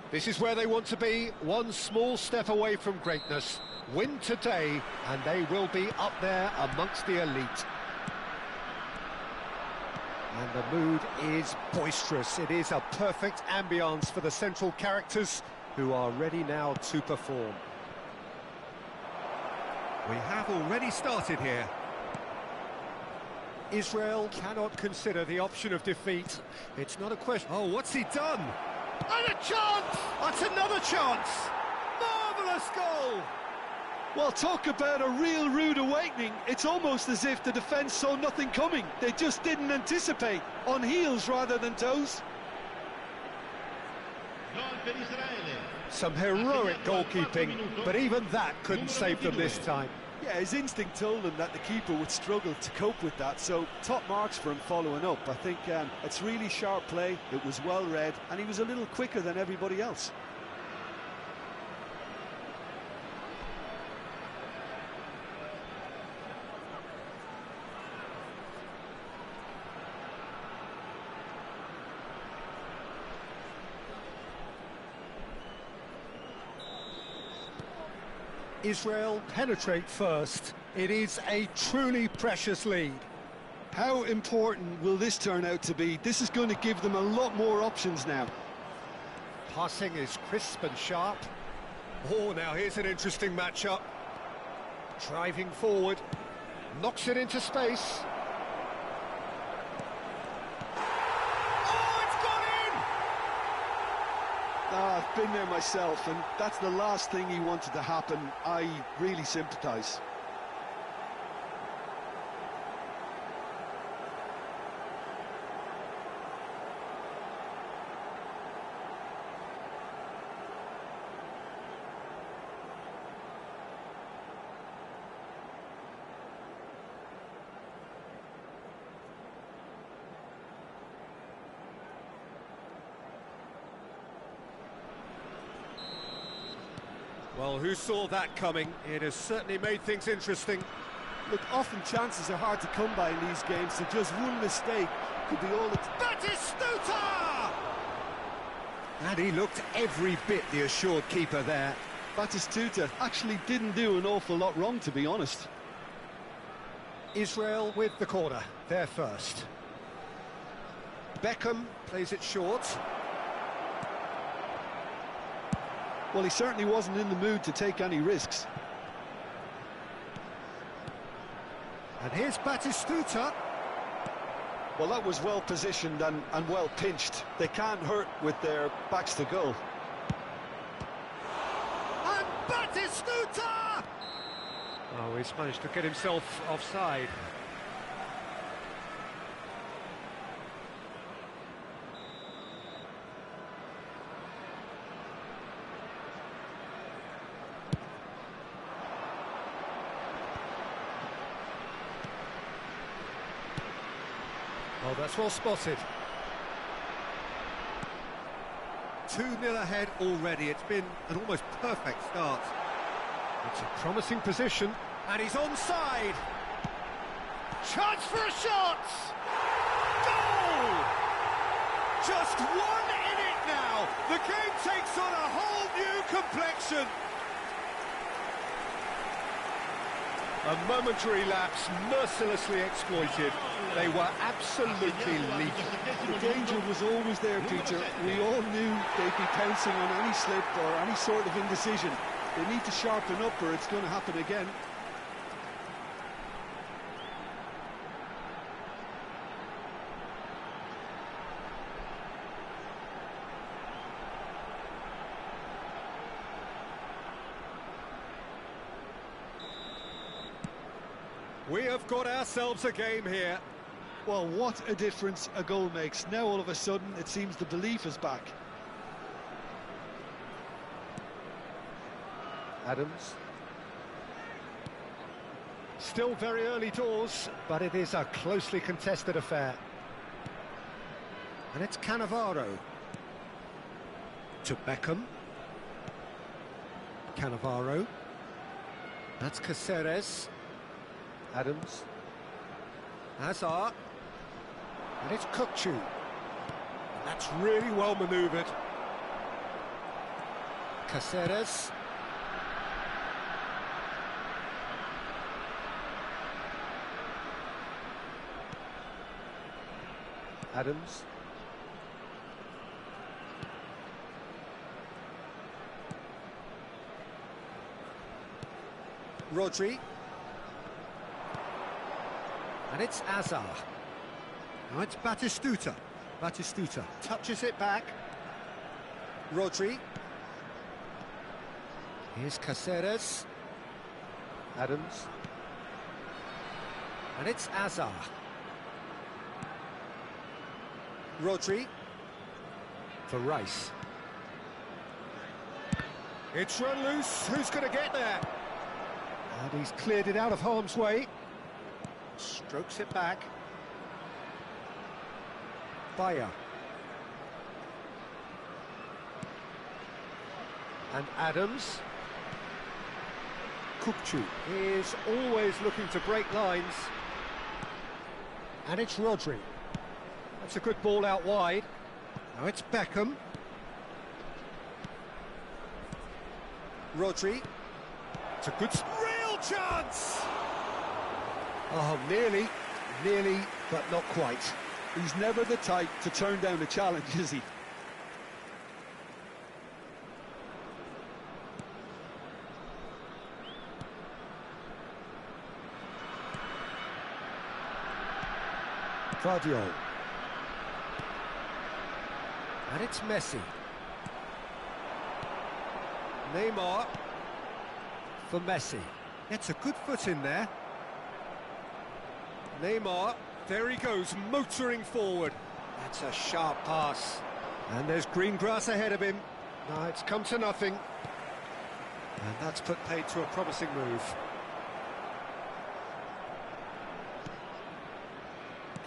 This is where they want to be, one small step away from greatness. Win today, and they will be up there amongst the elite. And the mood is boisterous. It is a perfect ambience for the central characters, who are ready now to perform. We have already started here. Israel cannot consider the option of defeat. It's not a question. Oh, what's he done? And a chance! That's another chance! Marvellous goal!
Well, talk about a real rude awakening. It's almost as if the defence saw nothing coming. They just didn't anticipate. On heels rather than toes.
Some heroic goalkeeping, but even that couldn't save them this time.
Yeah, his instinct told him that the keeper would struggle to cope with that, so top marks for him following up. I think it's really sharp play, it was well read, and he was a little quicker than everybody else.
Israel penetrate first. It is a truly precious lead.
How important will this turn out to be? This is going to give them a lot more options now.
Passing is crisp and sharp. Oh, now here's an interesting matchup. Driving forward, knocks it into space.
I've been there myself, and that's the last thing he wanted to happen. I really sympathise.
Well, who saw that coming? It has certainly made things interesting.
Look, often chances are hard to come by in these games, so just one mistake could be all it's...
Batistuta! And he looked every bit the assured keeper there.
Batistuta actually didn't do an awful lot wrong, to be honest.
Israel with the corner, they're first. Beckham plays it short.
Well, he certainly wasn't in the mood to take any risks.
And here's Batistuta.
Well, that was well positioned and well pinched. They can't hurt with their backs to goal.
And Batistuta! Oh, he's managed to get himself offside. Oh, that's well spotted. 2-0 ahead already. It's been an almost perfect start. It's a promising position, and he's onside. Chance for a shot! Goal! Just one in it now. The game takes on a whole new complexion. A momentary lapse, mercilessly exploited. They were absolutely lethal.
The danger was always there, Peter. We all knew they'd be pouncing on any slip or any sort of indecision. They need to sharpen up or it's going to happen again.
We have got ourselves a game here.
Well, what a difference a goal makes. Now all of a sudden it seems the belief is back.
Adams. Still very early doors, but it is a closely contested affair. And it's Cannavaro. To Beckham. Cannavaro. That's Caceres. Adams. Hazard. And it's Kukçu. That's really well manoeuvred. Caceres. Adams. Rodri. And it's Azar. Now it's Batistuta. Batistuta touches it back. Rodri. Here's Caceres. Adams. And it's Azar. Rodri. For Rice. It's run loose. Who's going to get there? And he's cleared it out of harm's way. Strokes it back. Bayer. And Adams. Kukcu is always looking to break lines. And it's Rodri. That's a good ball out wide. Now it's Beckham. Rodri. It's a good... Real chance! Oh, nearly, but not quite.
He's never the type to turn down a challenge, is he?
Guardiola. And it's Messi. Neymar for Messi. Gets a good foot in there. Neymar, there he goes, motoring forward. That's a sharp pass. And there's green grass ahead of him. No, it's come to nothing. And that's put paid to a promising move.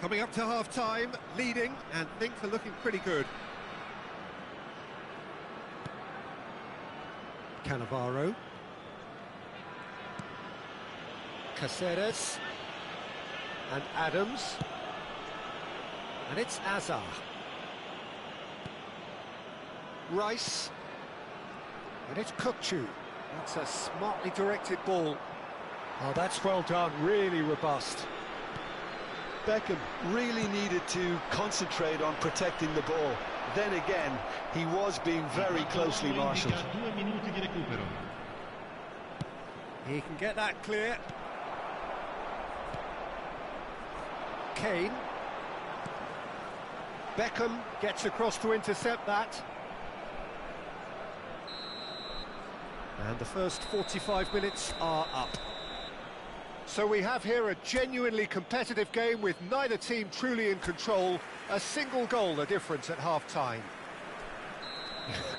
Coming up to half-time, leading, and things are looking pretty good. Cannavaro. Caceres. And Adams. And it's Azar. Rice. And it's Kukcu. That's a smartly directed ball. Oh, that's well done, really robust.
Beckham really needed to concentrate on protecting the ball. Then again, he was being very closely marshalled.
He can get that clear. Kane. Beckham gets across to intercept that. And the first 45 minutes are up. So we have here a genuinely competitive game with neither team truly in control. A single goal the difference at half-time.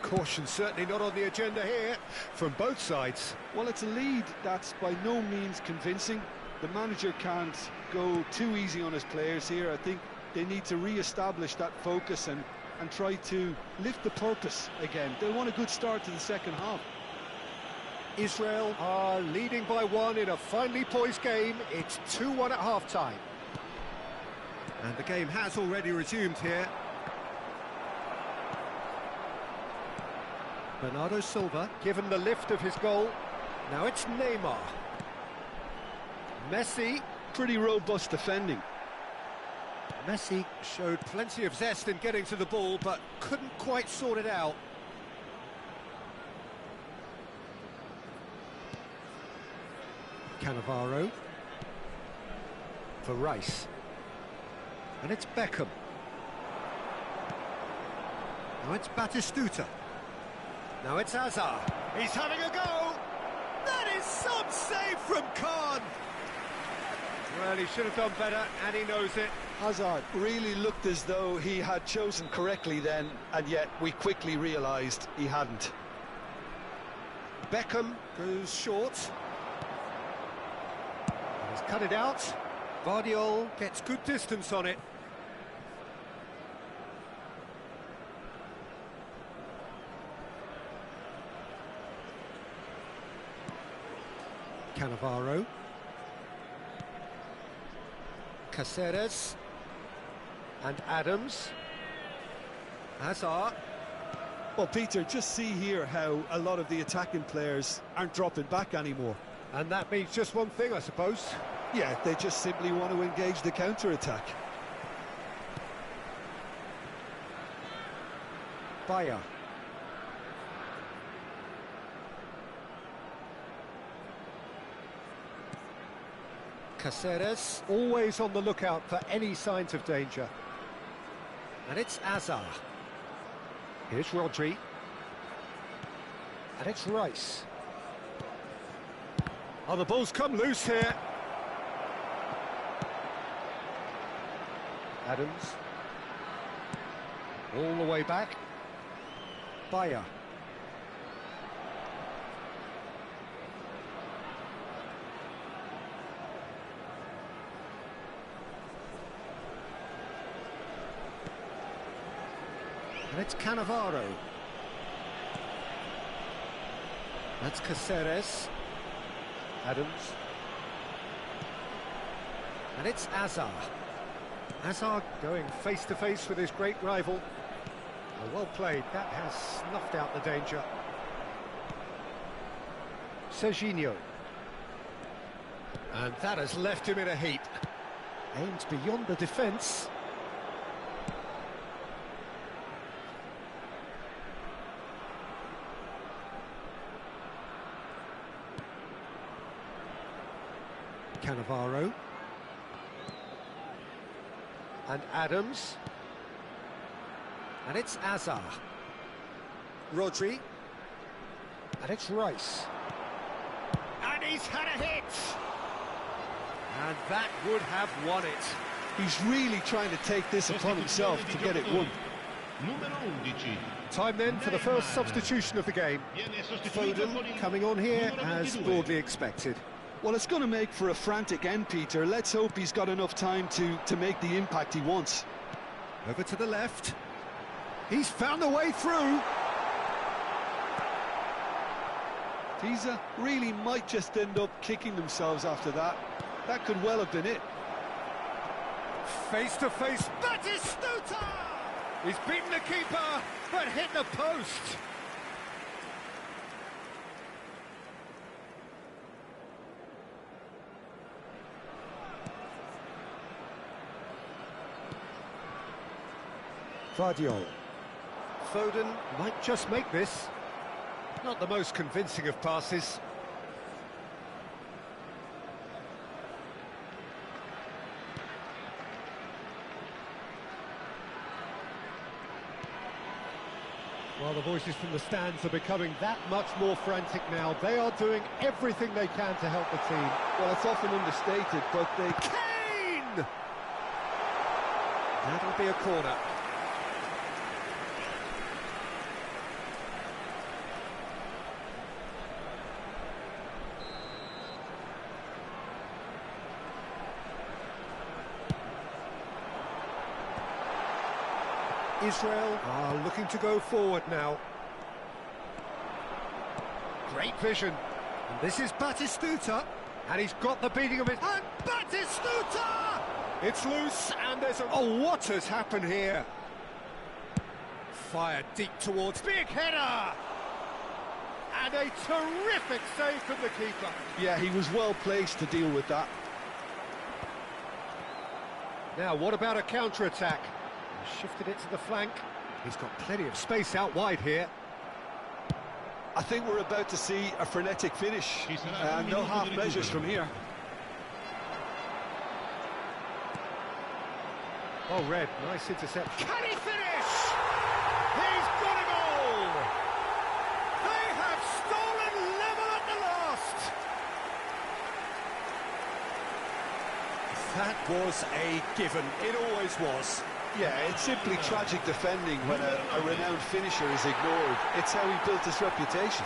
Caution certainly not on the agenda here from both sides.
Well, it's a lead that's by no means convincing. The manager can't go too easy on his players here. I think they need to re-establish that focus and try to lift the purpose again. They want a good start to the second half.
Israel are leading by 1 in a finely poised game. It's 2-1 at half-time. And the game has already resumed here. Bernardo Silva given the lift of his goal. Now it's Neymar. Messi.
Pretty robust defending.
Messi showed plenty of zest in getting to the ball, but couldn't quite sort it out. Cannavaro for Rice. And it's Beckham. Now it's Batistuta. Now it's Azar. He's having a go. That is some save from Khan. Well, he should have done better, and he knows it.
Hazard really looked as though he had chosen correctly then, and yet we quickly realised he hadn't.
Beckham goes short. He's cut it out. Guardiola gets good distance on it. Cannavaro. Caceres. And Adams. Hazard.
Well, Peter, just see here how a lot of the attacking players aren't dropping back anymore.
And that means just one thing, I suppose.
Yeah, they just simply want to engage the counter-attack.
Bayer. Caceres, always on the lookout for any signs of danger. And it's Azar. Here's Rodri. And it's Rice. Oh, the ball's come loose here. Adams. All the way back. Bayer. And it's Cannavaro. That's Caceres. Adams. And it's Azar. Azar going face-to-face with his great rival. Well played, that has snuffed out the danger. Serginho. And that has left him in a heap. Aimed beyond the defence. Cannavaro. And Adams. And it's Azar. Rodri. And it's Rice. And he's had a hit! And that would have won it.
He's really trying to take this upon himself to get it won.
Time then for the first substitution of the game. Foden coming on here as broadly expected.
Well, it's going to make for a frantic end, Peter. Let's hope he's got enough time to make the impact he wants.
Over to the left. He's found a way through.
Pisa really might just end up kicking themselves after that. That could well have been it.
Face to face, Batistuta! He's beaten the keeper, but hit the post. Vardiol. Foden might just make this. Not the most convincing of passes. Well, the voices from the stands are becoming that much more frantic now. They are doing everything they can to help the team.
Well, it's often understated, but they...
Kane! That'll be a corner. Israel are looking to go forward now. Great vision. And this is Batistuta. And he's got the beating of it. And Batistuta! It's loose and there's a... Oh, what has happened here? Fired deep towards... Big header! And a terrific save from the keeper.
Yeah, he was well placed to deal with that.
Now, what about a counter-attack? Shifted it to the flank. He's got plenty of space out wide here.
I think we're about to see a frenetic finish. No half measures from here.
Oh, Red, nice interception. Can he finish? He's got a goal! They have stolen level at the last! That was a given. It always was.
Yeah, it's simply tragic defending when a renowned finisher is ignored. It's how he built his reputation.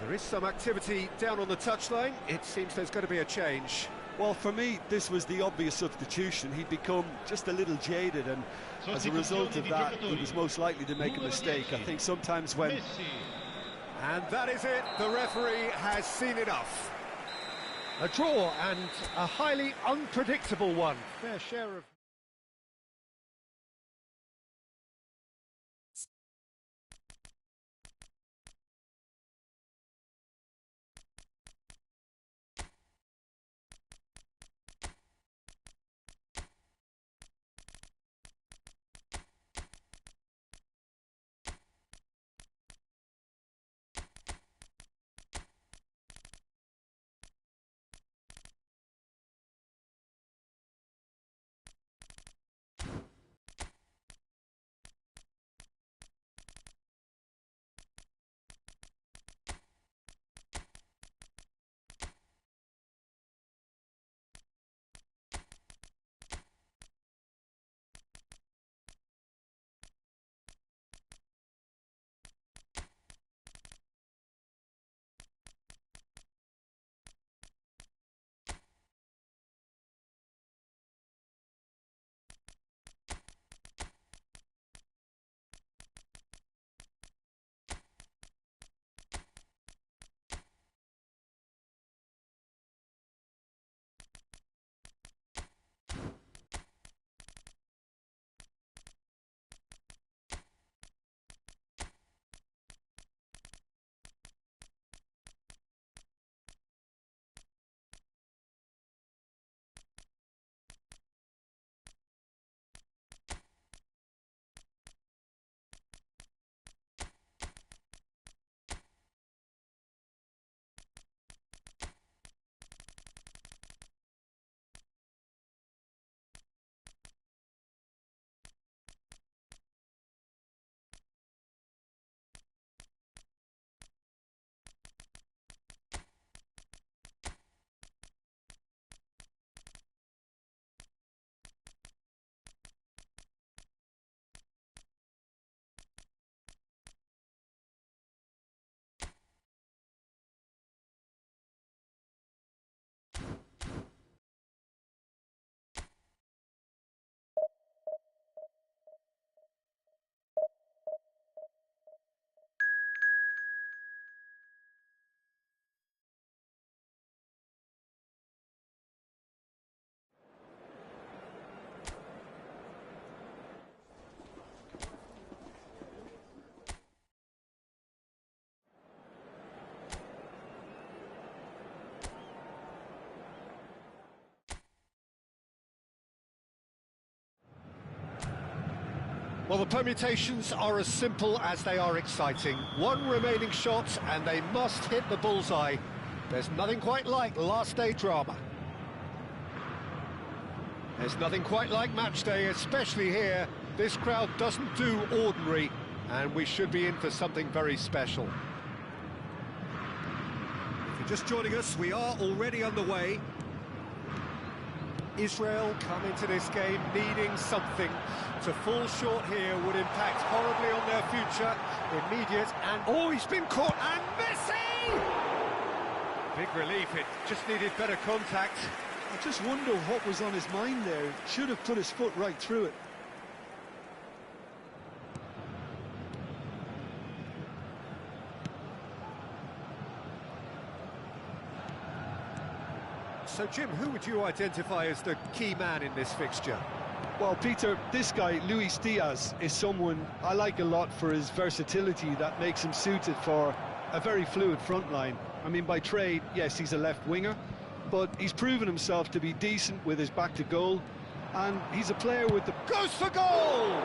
There is some activity down on the touchline. It seems there's going to be a change.
Well, for me, this was the obvious substitution. He'd become just a little jaded, and as a result of that, he was most likely to make a mistake. I think sometimes when...
And that is it. The referee has seen enough.
A draw, and a highly unpredictable one. Fair share of...
Well, the permutations are as simple as they are exciting. One remaining shot, and they must hit the bullseye. There's nothing quite like last day drama. There's nothing quite like match day, especially here. This crowd doesn't do ordinary, and we should be in for something very special. If you're just joining us, we are already underway. Israel come into this game needing something. To fall short here would impact horribly on their future. Immediate and... Oh, he's been caught, and Messi! Big relief, it just needed better contact.
I just wonder what was on his mind there. Should have put his foot right through it.
So, Jim, who would you identify as the key man in this fixture?
Well, Peter, this guy, Luis Diaz, is someone I like a lot for his versatility that makes him suited for a very fluid front line. I mean, by trade, yes, he's a left winger, but he's proven himself to be decent with his back to goal, and he's a player with the...
Goes for goal!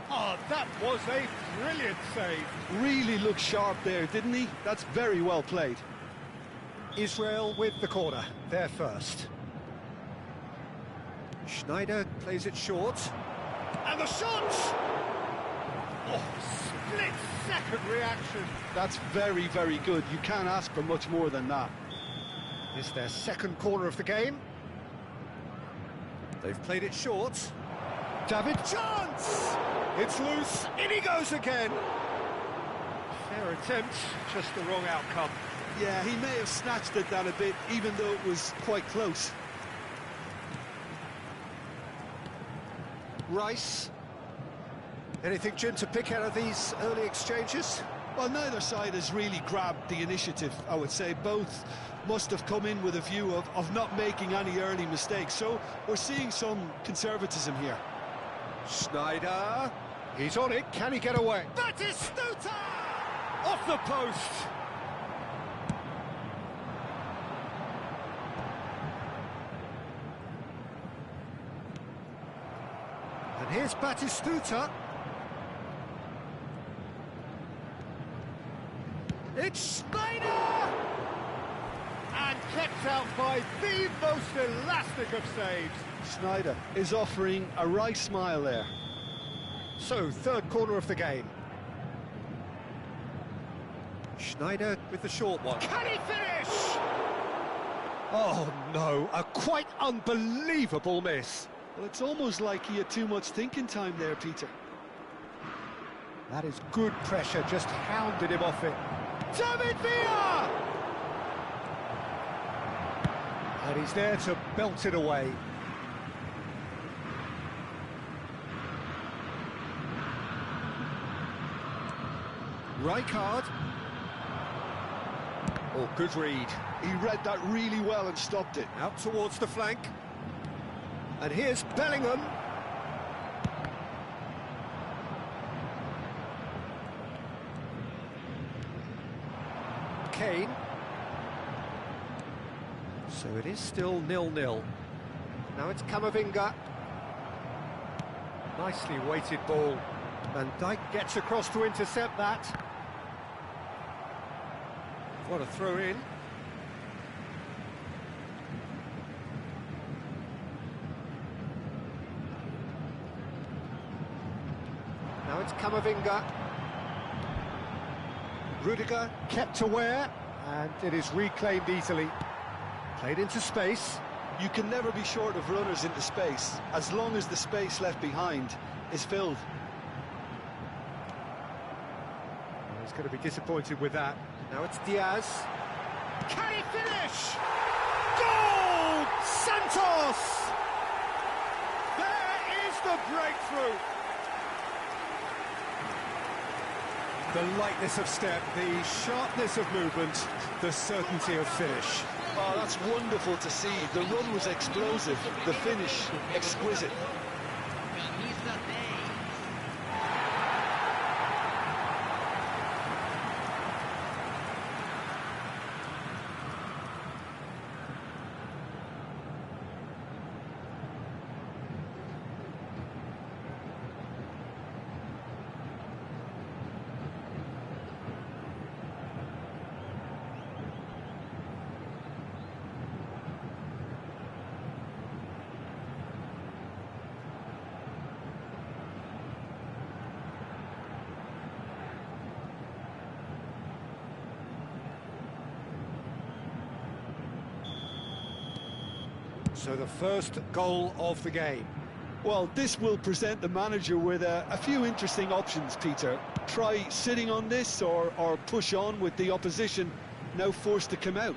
Oh, that was a brilliant save.
Really looked sharp there, didn't he? That's very well played.
Israel with the corner, they're first. Schneider plays it short. And the shot! Oh, split-second reaction.
That's very, very good. You can't ask for much more than that.
It's their second corner of the game. They've played it short. David, chance! It's loose, in he goes again.
Fair attempt, just the wrong outcome.
Yeah, he may have snatched at that a bit, even though it was quite close.
Rice. Anything, Jim, to pick out of these early exchanges?
Well, neither side has really grabbed the initiative, I would say. Both must have come in with a view of not making any early mistakes. So we're seeing some conservatism here.
Schneider. He's on it. Can he get away?
Batistuta! Off the post!
And here's Batistuta. It's Schneider!
And kept out by the most elastic of saves.
Schneider is offering a wry smile there.
So, third corner of the game. Schneider with the short one.
Can he finish?
Oh no, a quite unbelievable miss.
Well, it's almost like he had too much thinking time there, Peter.
That is good pressure, just hounded him off it.
David Villa!
And he's there to belt it away. Rijkaard. Oh, good read.
He read that really well and stopped it.
Out towards the flank. And here's Bellingham. Kane. So it is still 0-0. Now it's Camavinga. Nicely weighted ball. Van Dijk gets across to intercept that. What a throw in. Now it's Camavinga. Rudiger kept aware, and it is reclaimed easily. Played into space.
You can never be short of runners into space, as long as the space left behind is filled.
Well, he's going to be disappointed with that. Now it's Diaz.
Can he finish?
Goal! Santos!
There is the breakthrough.
The lightness of step, the sharpness of movement, the certainty of finish.
Oh, that's wonderful to see. The run was explosive, the finish exquisite.
So the first goal of the game.
Well, this will present the manager with a few interesting options, Peter. Try sitting on this or push on with the opposition now forced to come out.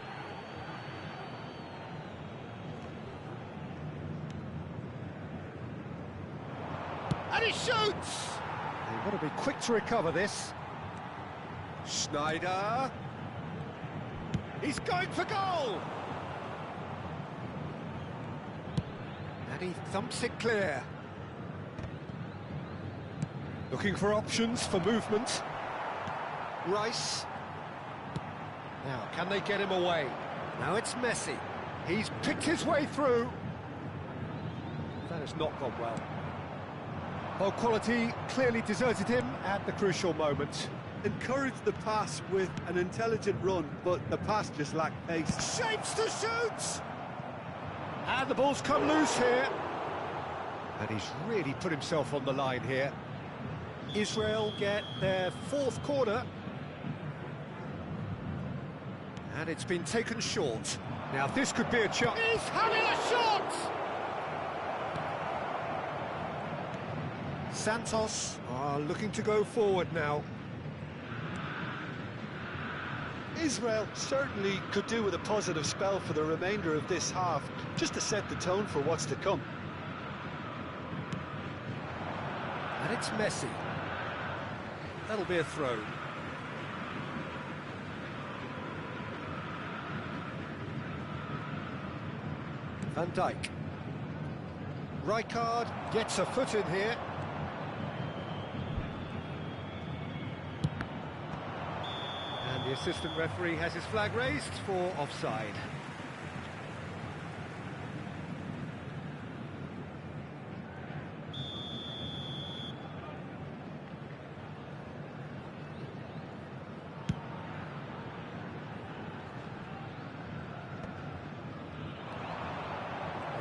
And he shoots!
They've got to be quick to recover this. Schneider.
He's going for goal!
And he thumps it clear. Looking for options for movement. Rice. Now, can they get him away? Now it's Messi. He's picked his way through. That has not gone well. Well, quality clearly deserted him at the crucial moment.
Encouraged the pass with an intelligent run, but the pass just lacked pace.
Shapes to shoot! And the ball's come loose here. And he's really put himself on the line here. Israel get their fourth corner. And it's been taken short. Now this could be a chance.
He's having a shot!
Santos are looking to go forward now.
Israel certainly could do with a positive spell for the remainder of this half, just to set the tone for what's to come.
And it's Messi. That'll be a throw. Van Dijk. Rijkaard gets a foot in here. And the assistant referee has his flag raised for offside.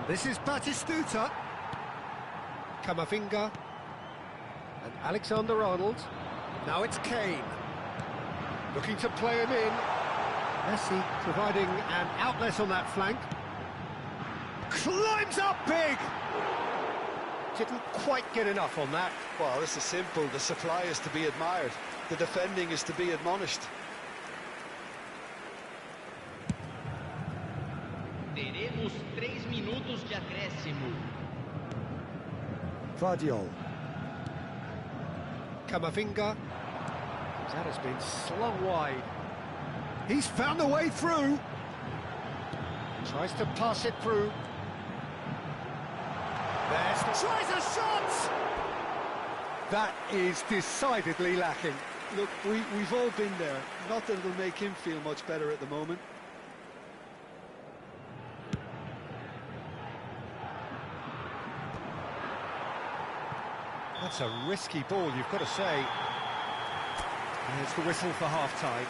This is Batistuta, Camavinga, and Alexander-Arnold. Now it's Kane, looking to play him in. Messi providing an outlet on that flank. Climbs up big! Didn't quite get enough on that.
Well, this is simple. The supply is to be admired. The defending is to be admonished.
Teremos 3 minutos de acréscimo.
Vardiol. Camavinga. That has been slung wide. He's found a way through. Tries to pass it through. Tries a shot! That is decidedly lacking.
Look, we've all been there. Not that it'll make him feel much better at the moment.
That's a risky ball, you've got to say. There's the whistle for half-time.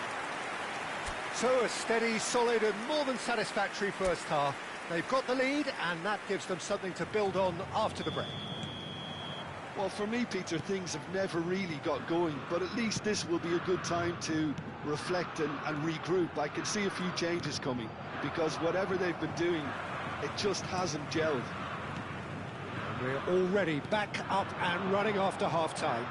So a steady, solid and more than satisfactory first half. They've got the lead and that gives them something to build on after the break.
Well, for me, Peter, things have never really got going, but at least this will be a good time to reflect and regroup. I can see a few changes coming, because whatever they've been doing, it just hasn't gelled.
We're already back up and running after half-time.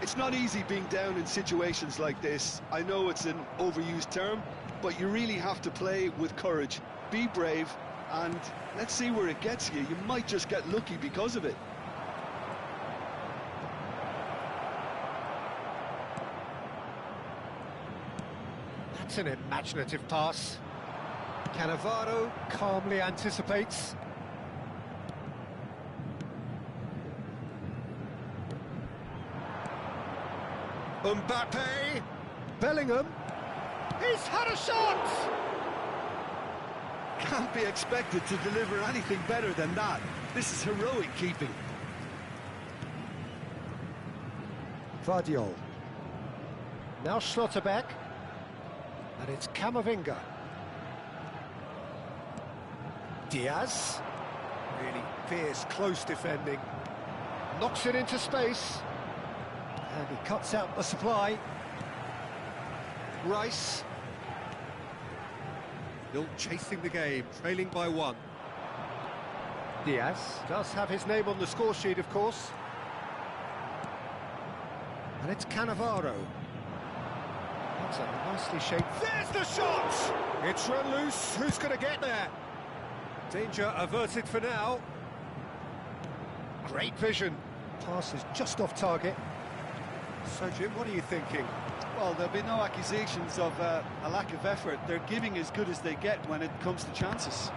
It's not easy being down in situations like this. I know it's an overused term, but you really have to play with courage. Be brave, and let's see where it gets you. You might just get lucky because of it.
That's an imaginative pass. Cannavaro calmly anticipates. Mbappe, Bellingham, he's had a shot!
Can't be expected to deliver anything better than that. This is heroic keeping.
Vardiol. Now Schlotterbeck, and it's Camavinga. Diaz, really fierce, close defending. Knocks it into space. And he cuts out the supply. Rice. Still chasing the game, trailing by 1. Diaz does have his name on the score sheet, of course. And it's Cannavaro. That's a nicely shaped... There's the shot! It's run loose. Who's going to get there? Danger averted for now. Great vision. Pass is just off target. So, Jim, what are you thinking?
Well, there'll be no accusations of a lack of effort. They're giving as good as they get when it comes to chances.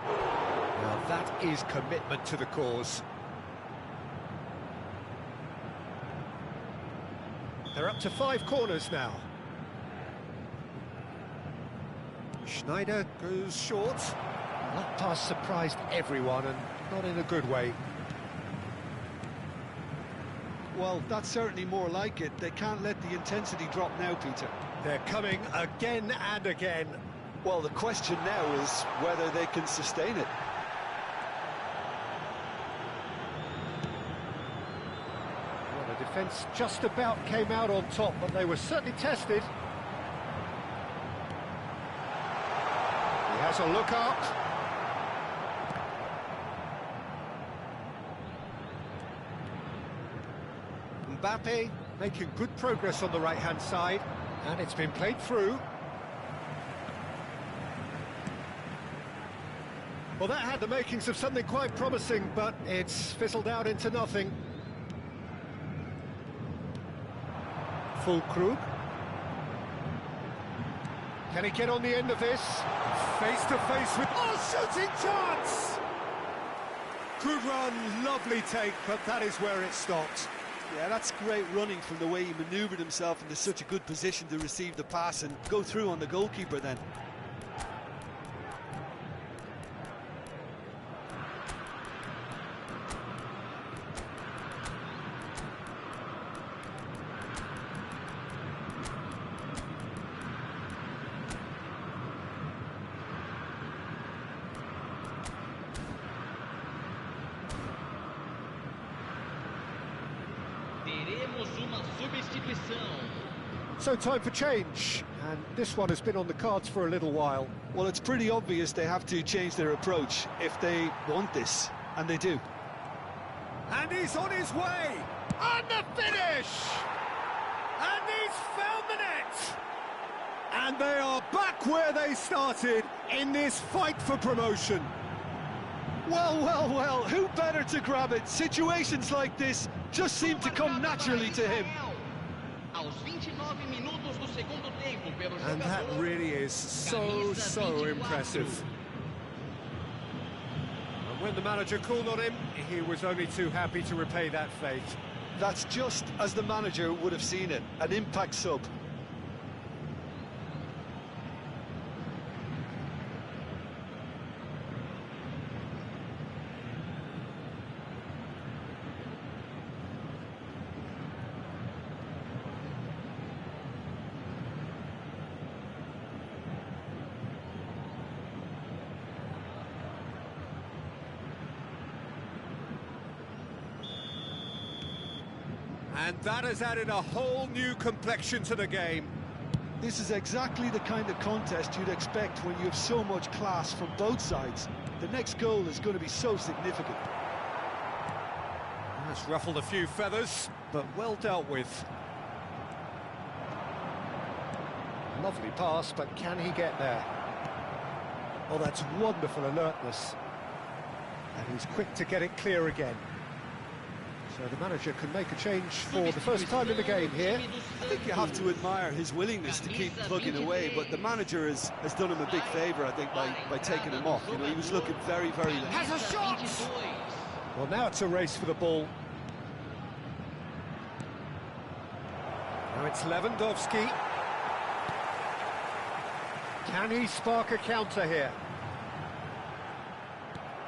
Now, that is commitment to the cause. They're up to 5 corners now. Schneider goes short. That pass surprised everyone, and not in a good way.
Well, that's certainly more like it. They can't let the intensity drop now, Peter.
They're coming again and again.
Well, the question now is whether they can sustain it.
Well, the defence just about came out on top, but they were certainly tested. He has a look up. Mbappe Making good progress on the right-hand side, and it's been played through. Well, that had the makings of something quite promising, but it's fizzled out into nothing. Full Krug. Can he get on the end of this? Face to face with... Oh, shooting chance!
Good run, lovely take, but that is where it stopped.
Yeah, that's great running from the way he manoeuvred himself into such a good position to receive the pass and go through on the goalkeeper then.
Teremos uma substituição.
So time for change, and this one has been on the cards for a little while.
Well, it's pretty obvious they have to change their approach if they want this, and they do.
And he's on his way! And the finish! And he's found the net! And they are back where they started in this fight for promotion.
Well, well, well, who better to grab it? Situations like this just seem to come naturally to him.
Aos 29 minutos do segundo tempo pelo
And that
jogador,
really is so
camisa 24.
impressive. And when the manager called on him, he was only too happy to repay that fate.
That's just as the manager would have seen it, an impact sub.
And that has added a whole new complexion to the game.
This is exactly the kind of contest you'd expect when you have so much class from both sides. The next goal is going to be so significant.
That's ruffled a few feathers, but well dealt with.
Lovely pass, but can he get there? Oh, that's wonderful alertness. And he's quick to get it clear again. So the manager can make a change for the first time in the game here.
I think you have to admire his willingness to keep plugging away, but the manager has done him a big favour, I think, by taking him off. You know, he was looking very, very late.
Has a shot!
Well, now it's a race for the ball.
Now it's Lewandowski.
Can he spark a counter here?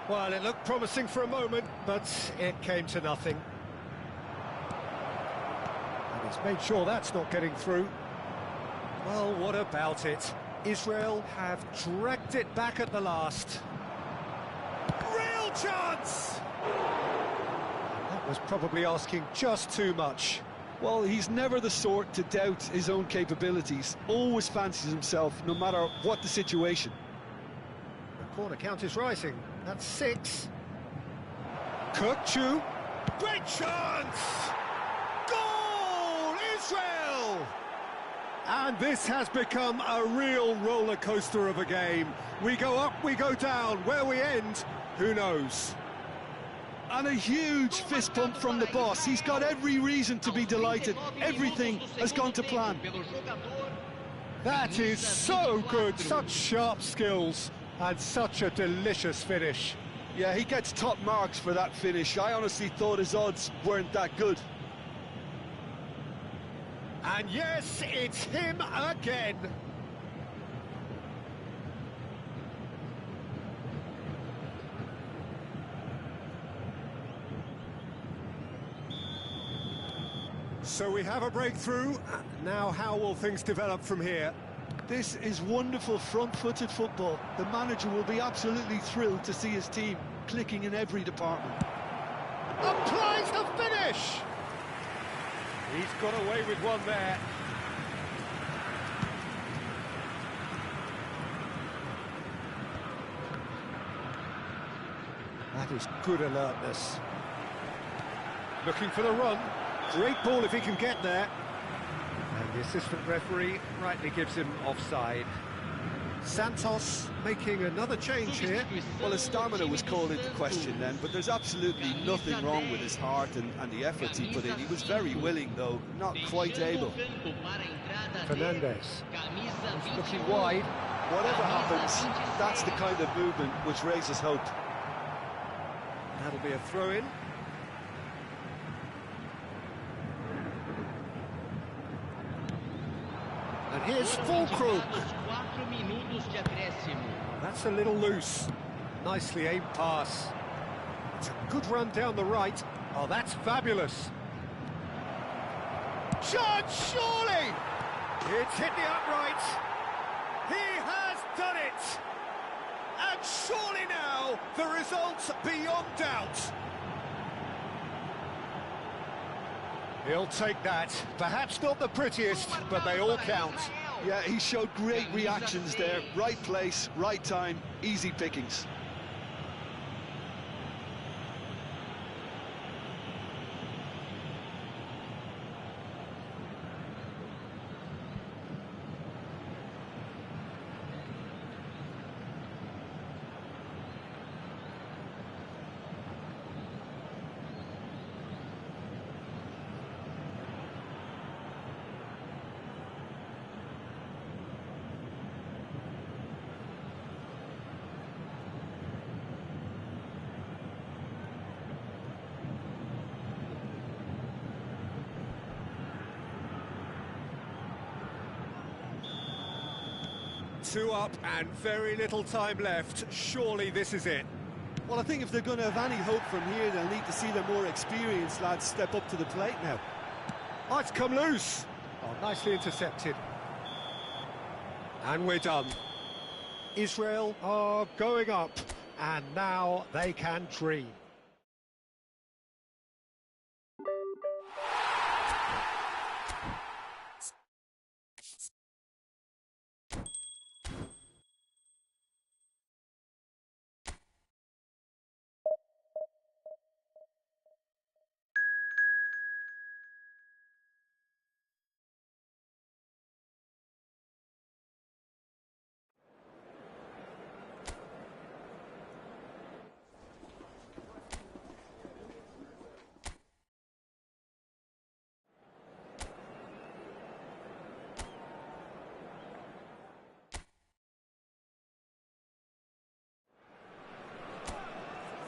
Well, it looked promising for a moment, but it came to nothing.
And he's made sure that's not getting through.
Well, what about it? Israel have dragged it back at the last. Real chance!
That was probably asking just too much.
Well, he's never the sort to doubt his own capabilities. Always fancies himself, no matter what the situation.
The corner count is rising. That's 6.
Kirkchu. Great chance! Goal! Israel! And this has become a real roller coaster of a game. We go up, we go down. Where we end, who knows?
And a huge fist pump from the boss. He's got every reason to be delighted. Everything has gone to plan.
That is so good, such sharp skills and such a delicious finish.
Yeah, he gets top marks for that finish. I honestly thought his odds weren't that good.
And yes, it's him again. So we have a breakthrough. Now how will things develop from here?
This is wonderful front-footed football. The manager will be absolutely thrilled to see his team clicking in every department.
Applies the finish! He's got away with one there.
That is good alertness.
Looking for the run.
Great ball if he can get there. And the assistant referee rightly gives him offside. Santos making another change here.
Well, his stamina was called into question then, but there's absolutely nothing wrong with his heart and the efforts he put in. He was very willing, though, not quite able.
Fernandez looking wide.
Whatever happens, that's the kind of movement which raises hope.
That'll be a throw-in. And here's Fulkrug. That's a little loose. Nicely aimed pass. It's a good run down the right. Oh, that's fabulous. Chance, surely! It's hit the upright. He has done it! And surely now, the result's beyond doubt. He'll take that. Perhaps not the prettiest, but they all count.
Yeah, he showed great reactions there. Right place, right time, easy pickings.
Two up and very little time left. Surely this is it.
Well, I think if they're going to have any hope from here, they'll need to see their more experienced lads step up to the plate now.
Oh, it's come loose. Oh, nicely intercepted. And we're done. Israel are going up, and now they can dream.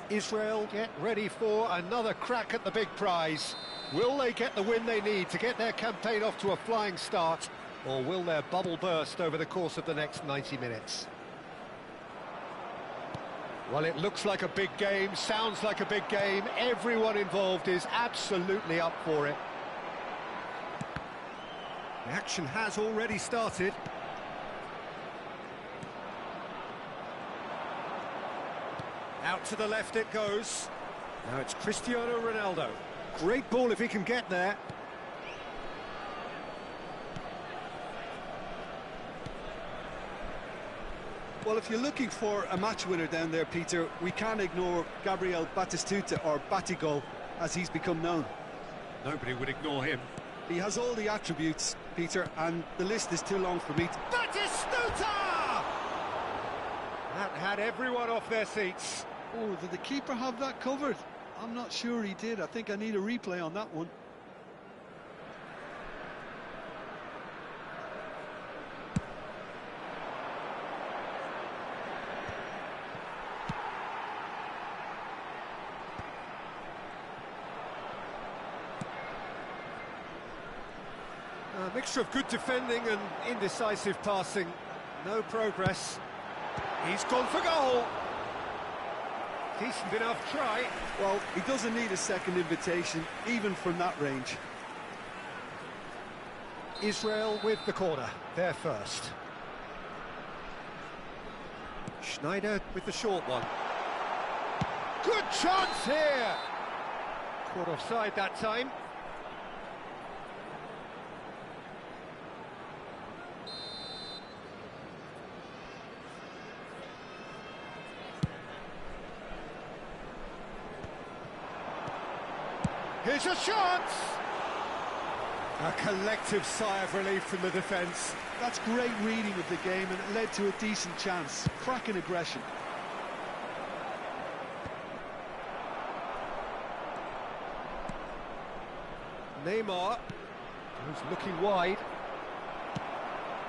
Israel get ready for another crack at the big prize. Will they get the win they need to get their campaign off to a flying start, or will their bubble burst over the course of the next 90 minutes? Well, it looks like a big game, sounds like a big game. Everyone involved is absolutely up for it. The action has already started. Out to the left it goes. Now it's Cristiano Ronaldo. Great ball if he can get there.
Well, if you're looking for a match winner down there, Peter, we can't ignore Gabriel Batistuta, or Batigol, as he's become known.
Nobody would ignore him.
He has all the attributes, Peter, and the list is too long for me to...
Batistuta! That had everyone off their seats.
Oh, did the keeper have that covered? I'm not sure he did. I think I need a replay on that one.
A mixture of good defending and indecisive passing. No progress. He's gone for goal. Decent enough try.
Well, he doesn't need a second invitation, even from that range.
Israel with the corner. They're first. Schneider with the short one. Good chance here. Caught offside that time. Here's a chance!
A collective sigh of relief from the defence.
That's great reading of the game, and it led to a decent chance. Cracking aggression.
Neymar, who's looking wide,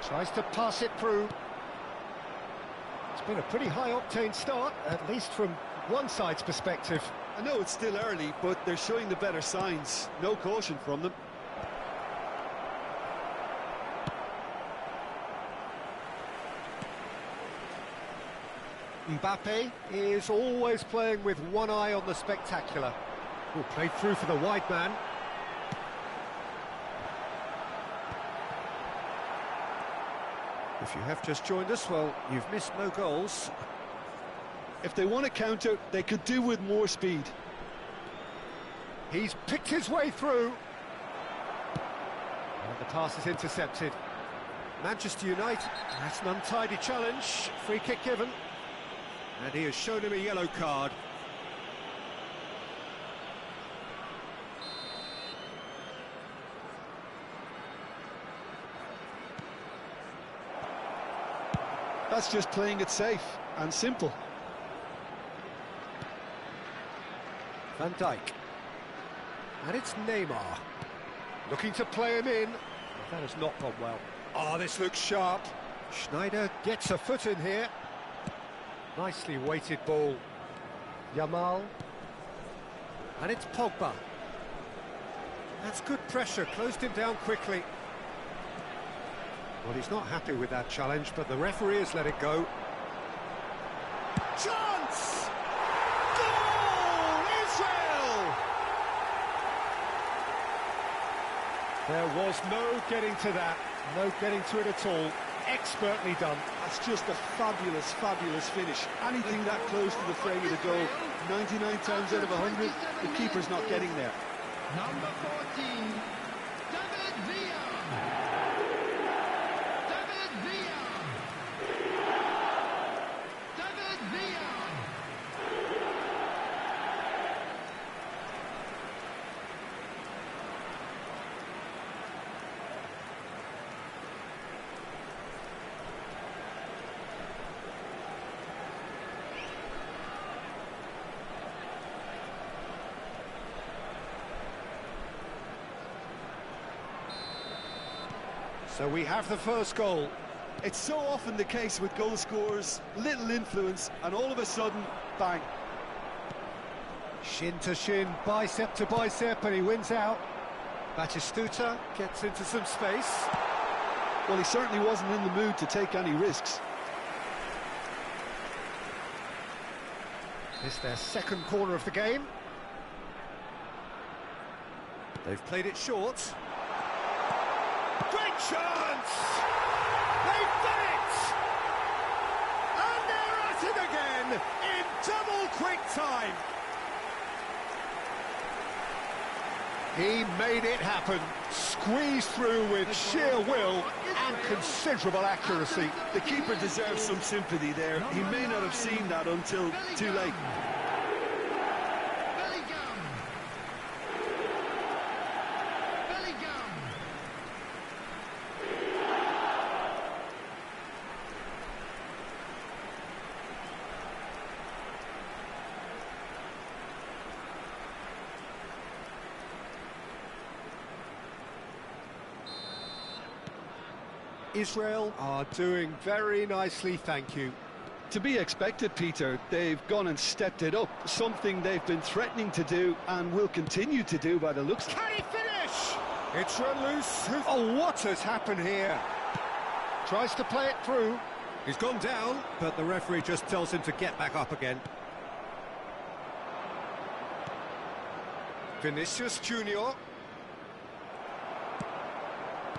tries to pass it through. It's been a pretty high-octane start, at least from one side's perspective.
I know it's still early, but they're showing the better signs. No caution from them.
Mbappe is always playing with one eye on the spectacular. Oh, played through for the wide man. If you have just joined us, well, you've missed no goals.
If they want to counter, they could do with more speed.
He's picked his way through. And the pass is intercepted. Manchester United, that's an untidy challenge. Free kick given. And he has shown him a yellow card.
That's just playing it safe and simple.
Van Dijk. And it's Neymar. Looking to play him in. That has not gone well. Oh, this looks sharp. Schneider gets a foot in here. Nicely weighted ball. Yamal. And it's Pogba. That's good pressure, closed him down quickly. Well, he's not happy with that challenge, but the referee has let it go. Chance! Goal! Israel! There was no getting to that, no getting to it at all. Expertly done.
That's just a fabulous, fabulous finish. Anything that close to the frame of the goal, 99 times out of 100, the keeper's not getting there.
Number 14, David Villa. David Villa. David Villa.
So we have the first goal.
It's so often the case with goal scorers, little influence, and all of a sudden, bang.
Shin to shin, bicep to bicep, and he wins out. Batistuta gets into some space.
Well, he certainly wasn't in the mood to take any risks.
It's their second corner of the game. They've played it short. Great chance! They've done it! And they're at it again in double quick time. He made it happen, squeezed through with sheer will and considerable accuracy.
The keeper deserves some sympathy there. He may not have seen that until too late.
Israel are doing very nicely, thank you.
To be expected, Peter. They've gone and stepped it up, something they've been threatening to do and will continue to do by the looks.
Can he finish? It's run loose. Oh, what has happened here? Tries to play it through. He's gone down, but the referee just tells him to get back up again. Vinicius Junior.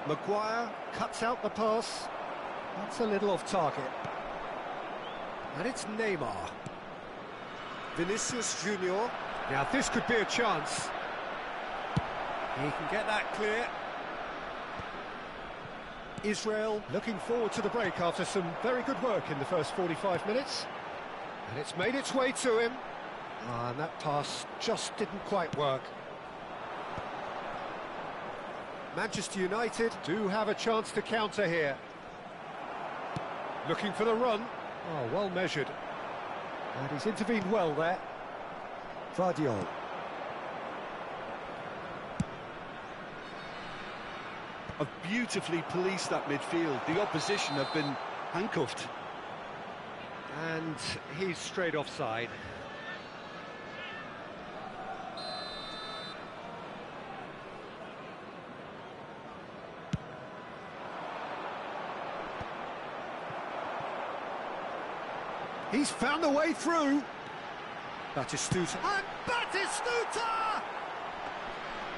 Maguire cuts out the pass. That's a little off target. And it's Neymar. Vinicius Junior. Now this could be a chance. He can get that clear. Israel looking forward to the break after some very good work in the first 45 minutes. And it's made its way to him. And that pass just didn't quite work.
Manchester United do have a chance to counter here. Looking for the run. Oh, well measured. And he's intervened well there. Vardiol.
Have beautifully policed that midfield. The opposition have been handcuffed.
And he's straight offside. He's found a way through. Batistuta. And Batistuta!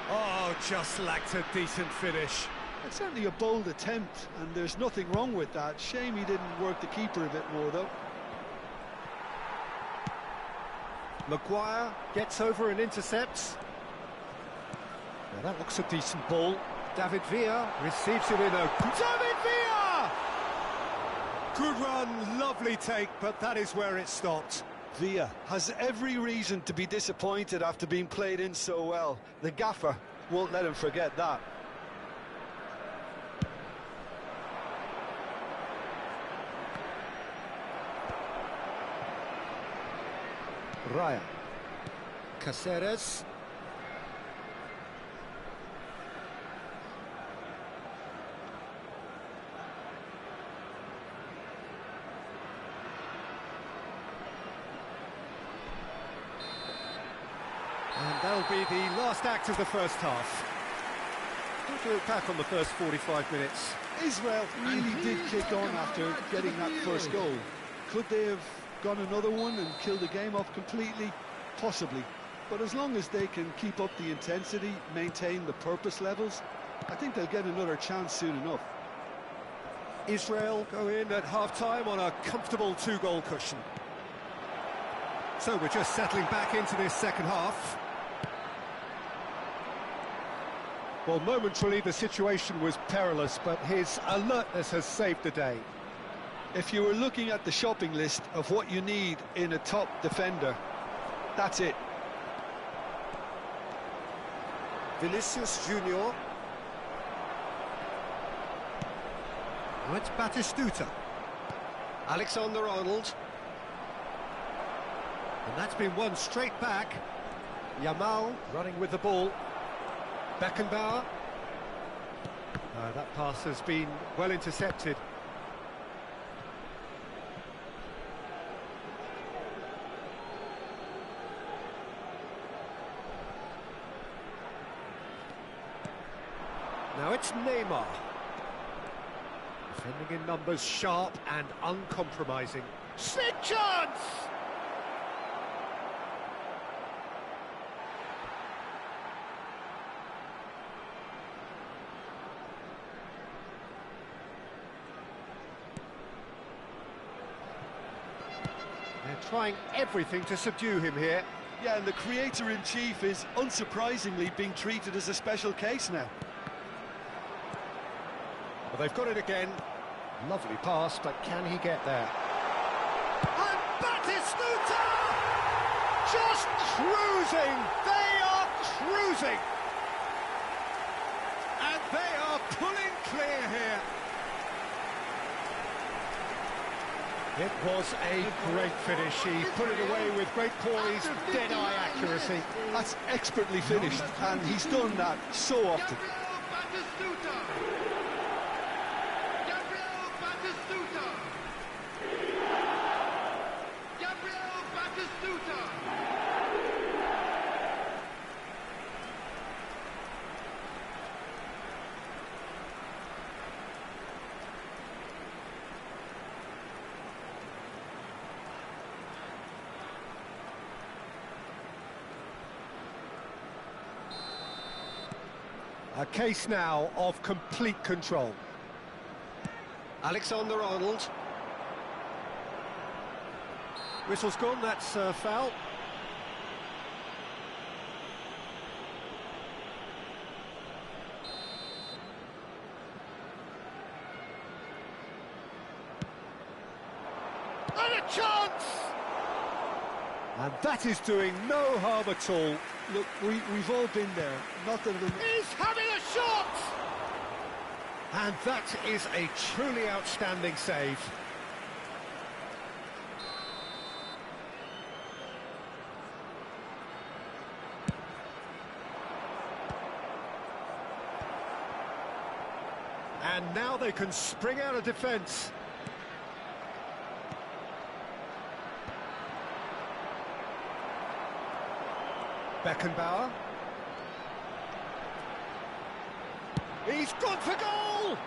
Oh, just lacked a decent finish.
It's certainly a bold attempt, and there's nothing wrong with that. Shame he didn't work the keeper a bit more, though.
Maguire gets over and intercepts. Now that looks a decent ball. David Villa receives it in a... David Villa! Good run, lovely take, but that is where it stopped.
Villa has every reason to be disappointed after being played in so well. The gaffer won't let him forget that.
Raya. Caceres. And that'll be the last act of the first half. Good look back on the first 45 minutes.
Israel really did kick on after getting that first goal. Could they have gone another one and killed the game off completely? Possibly. But as long as they can keep up the intensity, maintain the purpose levels, I think they'll get another chance soon enough.
Israel go in at half-time on a comfortable two-goal cushion. So we're just settling back into this second half. Well, momentarily the situation was perilous, but his alertness has saved the day.
If you were looking at the shopping list of what you need in a top defender, that's it.
Vinicius Junior. Now it's Batistuta. Alexander-Arnold. And that's been won straight back. Yamal running with the ball. Beckenbauer. That pass has been well intercepted. Now it's Neymar. Defending in numbers, sharp and uncompromising. Slick chance! They're trying everything to subdue him here.
Yeah, and the creator-in-chief is unsurprisingly being treated as a special case now.
Well, they've got it again. Lovely pass, but can he get there? And Batistuta! Just cruising! They are cruising! And they are pulling clear here. It was a great finish. He put it away with great poise, dead-eye accuracy.
That's expertly finished, and he's done that so often.
A case now of complete control. Alexander-Arnold. Whistle's gone, that's foul. And a chance! And that is doing no harm at all.
Look, we've all been there. Not that
He's having a shot! And that is a truly outstanding save. And now they can spring out of defence. Beckenbauer. He's gone for goal!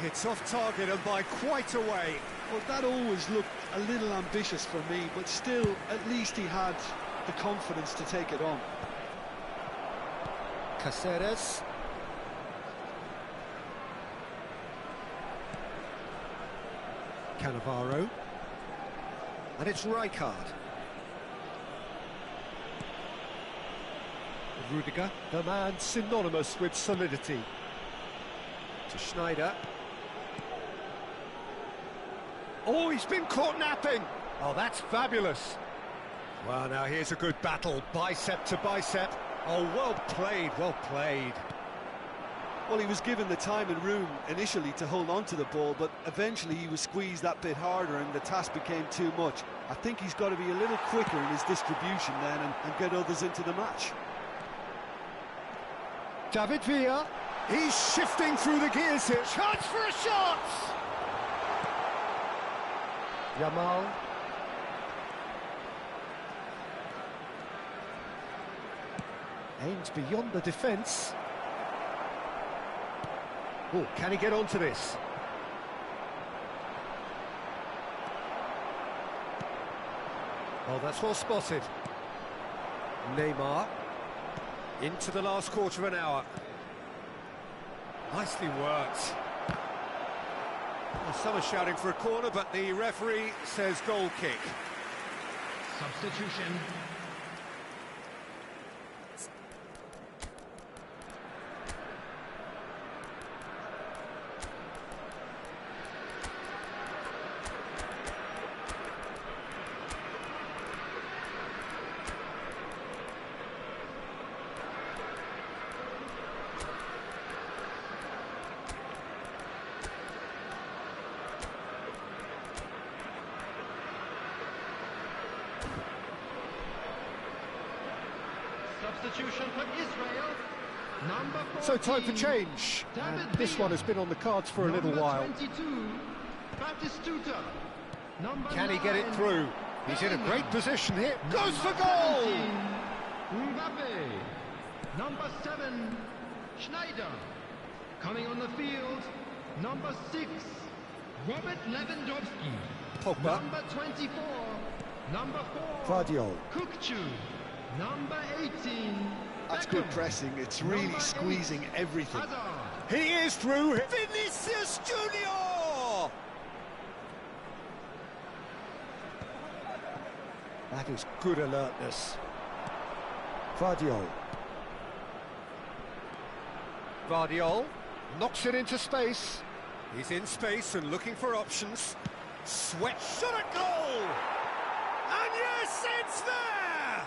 It's off target and by quite a way.
well, that always looked a little ambitious for me, but still, at least he had the confidence to take it on.
Caceres. Cannavaro. And it's Rijkaard. Rudiger, the man synonymous with solidity. To Schneider. Oh, he's been caught napping! Oh, that's fabulous. Well, now here's a good battle, bicep to bicep. Oh, well played, well played.
Well, he was given the time and room initially to hold on to the ball, but eventually he was squeezed that bit harder and the task became too much. I think he's got to be a little quicker in his distribution then and get others into the match.
David Villa, he's shifting through the gears here. Chance for a shot! Yamal. Aims beyond the defence. Oh, can he get onto this? Oh, that's well spotted. Neymar. Into the last quarter of an hour. Nicely worked. Well, some are shouting for a corner, but the referee says goal kick.
Substitution.
Substitution for Israel. Number 14,
So time for change. And this one has been on the cards for a little while.
22, Batistuta. Number
Can he get it
9,
through? He's in a great
Bellingham.
position here. Goes for
Number
goal!
17, Mbappe. Number 7, Schneider. Coming on the field, number 6, Robert Lewandowski.
Pogba.
Number 24, number 4,
Guardiola.
Kukçu. Number 18,
That's
Beckham.
good pressing. It's really
Number 8,
squeezing everything.
Hazard.
He is through. Vinicius Junior! That is good alertness. Guardiola. Guardiola knocks it into space. He's in space and looking for options. Sweat shot at goal! And yes, it's there!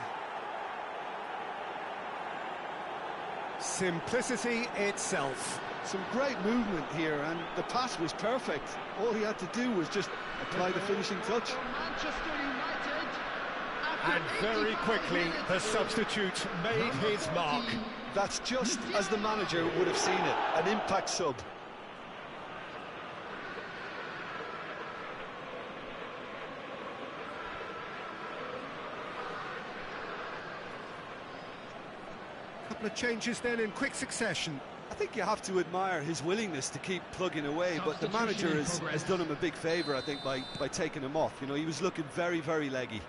Simplicity itself.
Some great movement here, and the pass was perfect. All he had to do was just apply the finishing touch.
Manchester United. After
And very
85
quickly,
minutes
the
of
substitute made
number
his mark.
14,
That's just as the manager would have seen it, an impact sub.
Couple of changes then in quick succession.
I think you have to admire his willingness to keep plugging away, but the
Substitution
manager
in
has
progress.
done him a big favour, I think, by taking him off. You know, he was looking very, very leggy.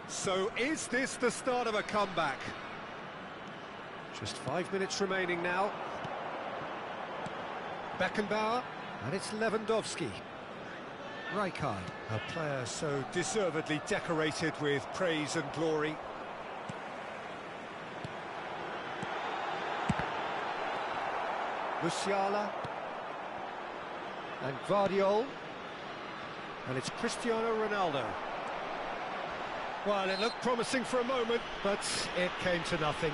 So is this the start of a comeback? Just 5 minutes remaining now. Beckenbauer, and it's Lewandowski. Rijkaard, a player so deservedly decorated with praise and glory. Musiala. And Guardiola. And it's Cristiano Ronaldo.
Well, it looked promising for a moment, but it came to nothing.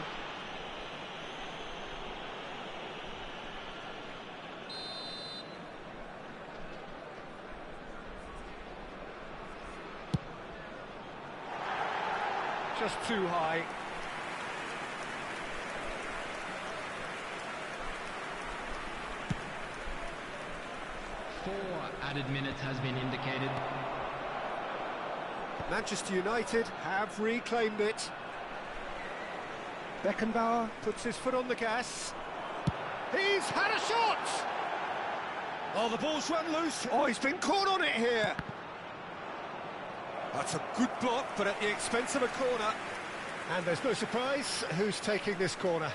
Just too high.
Four added minutes has been indicated.
Manchester United have reclaimed it. Beckenbauer puts his foot on the gas. He's had a shot!
Oh, the ball's run loose.
Oh, he's been caught on it here.
That's a good block, but at the expense of a corner.
And there's no surprise who's taking this corner.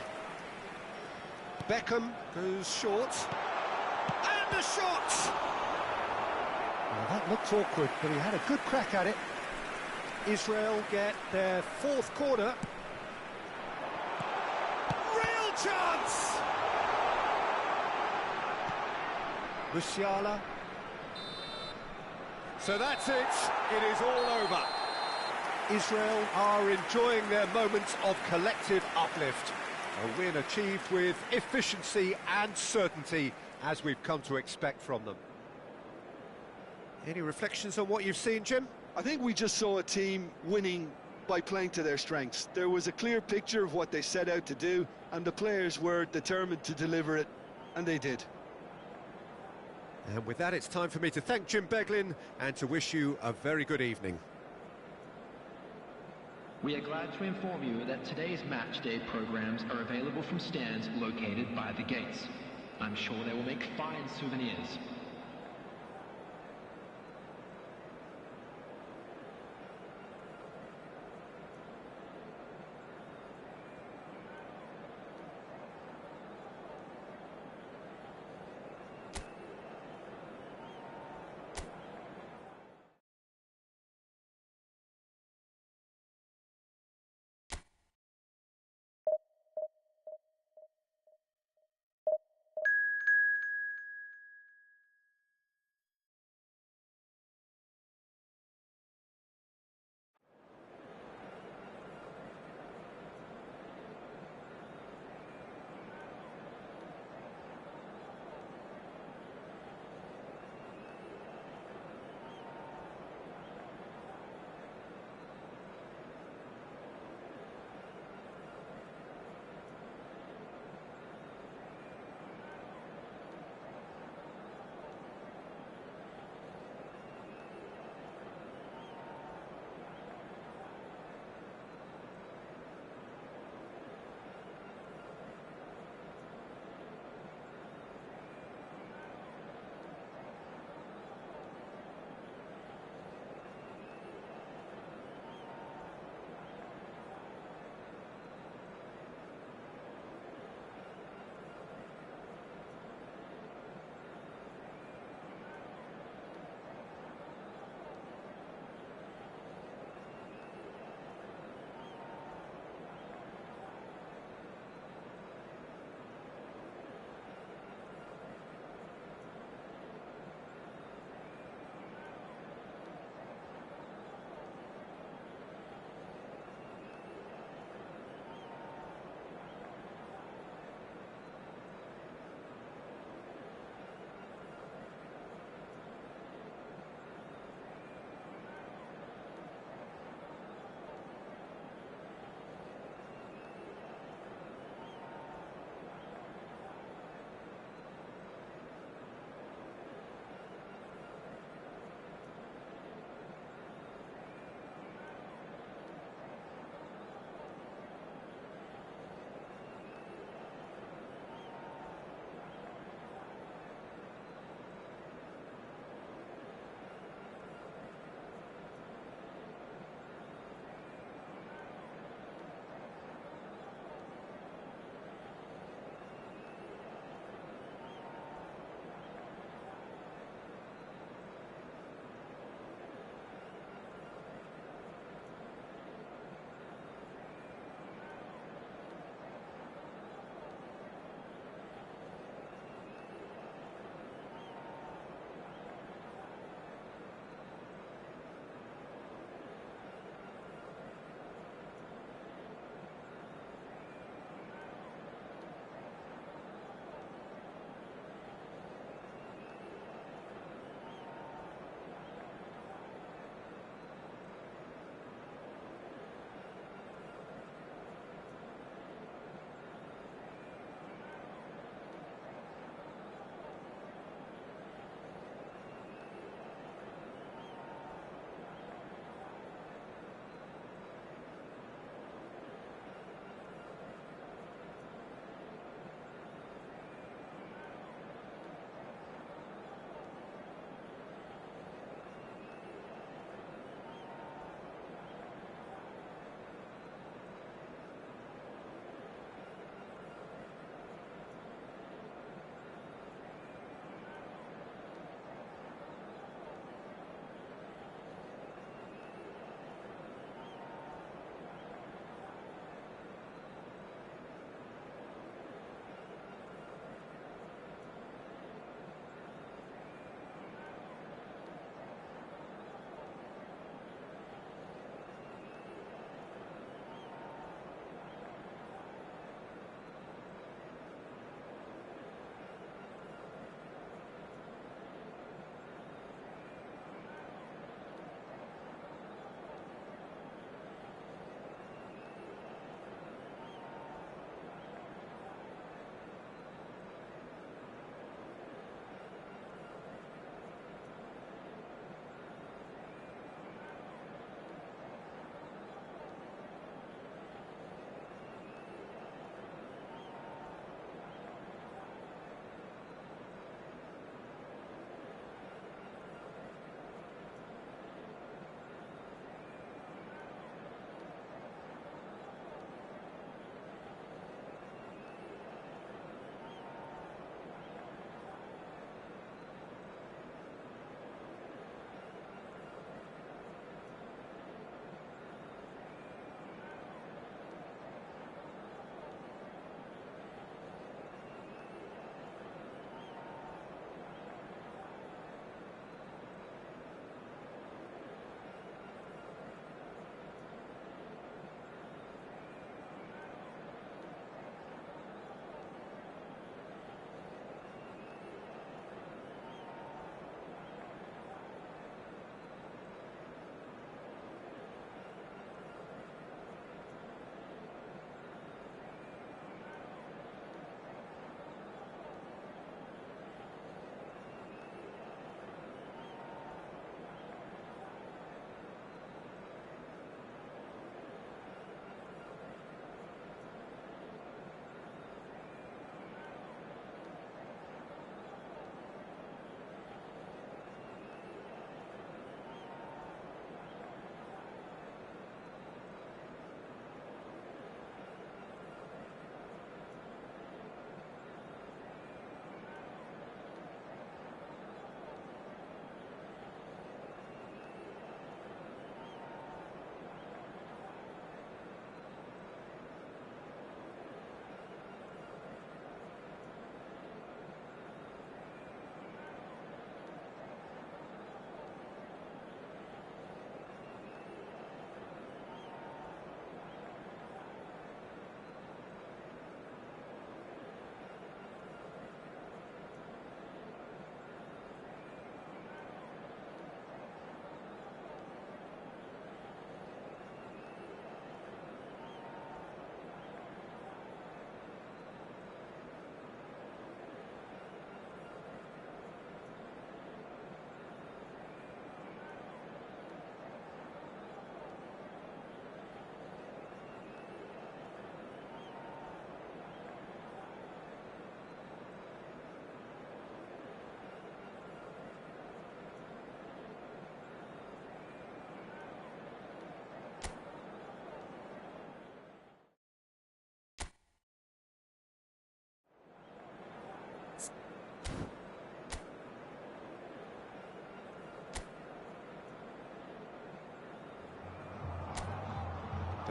Beckham goes short. And a shot! Well, that looked awkward, but he had a good crack at it. Israel get their fourth corner.
Real chance!
Musiala.
So that's it. It is all over.
Israel are enjoying their moments of collective uplift. A win achieved with efficiency and certainty, as we've come to expect from them. Any reflections on what you've seen, Jim?
I think we just saw a team winning by playing to their strengths. There was a clear picture of what they set out to do, and the players were determined to deliver it, and they did.
And with that, it's time for me to thank Jim Beglin and to wish you a very good evening.
We are glad to inform you that today's match day programs are available from stands located by the gates. I'm sure they will make fine souvenirs.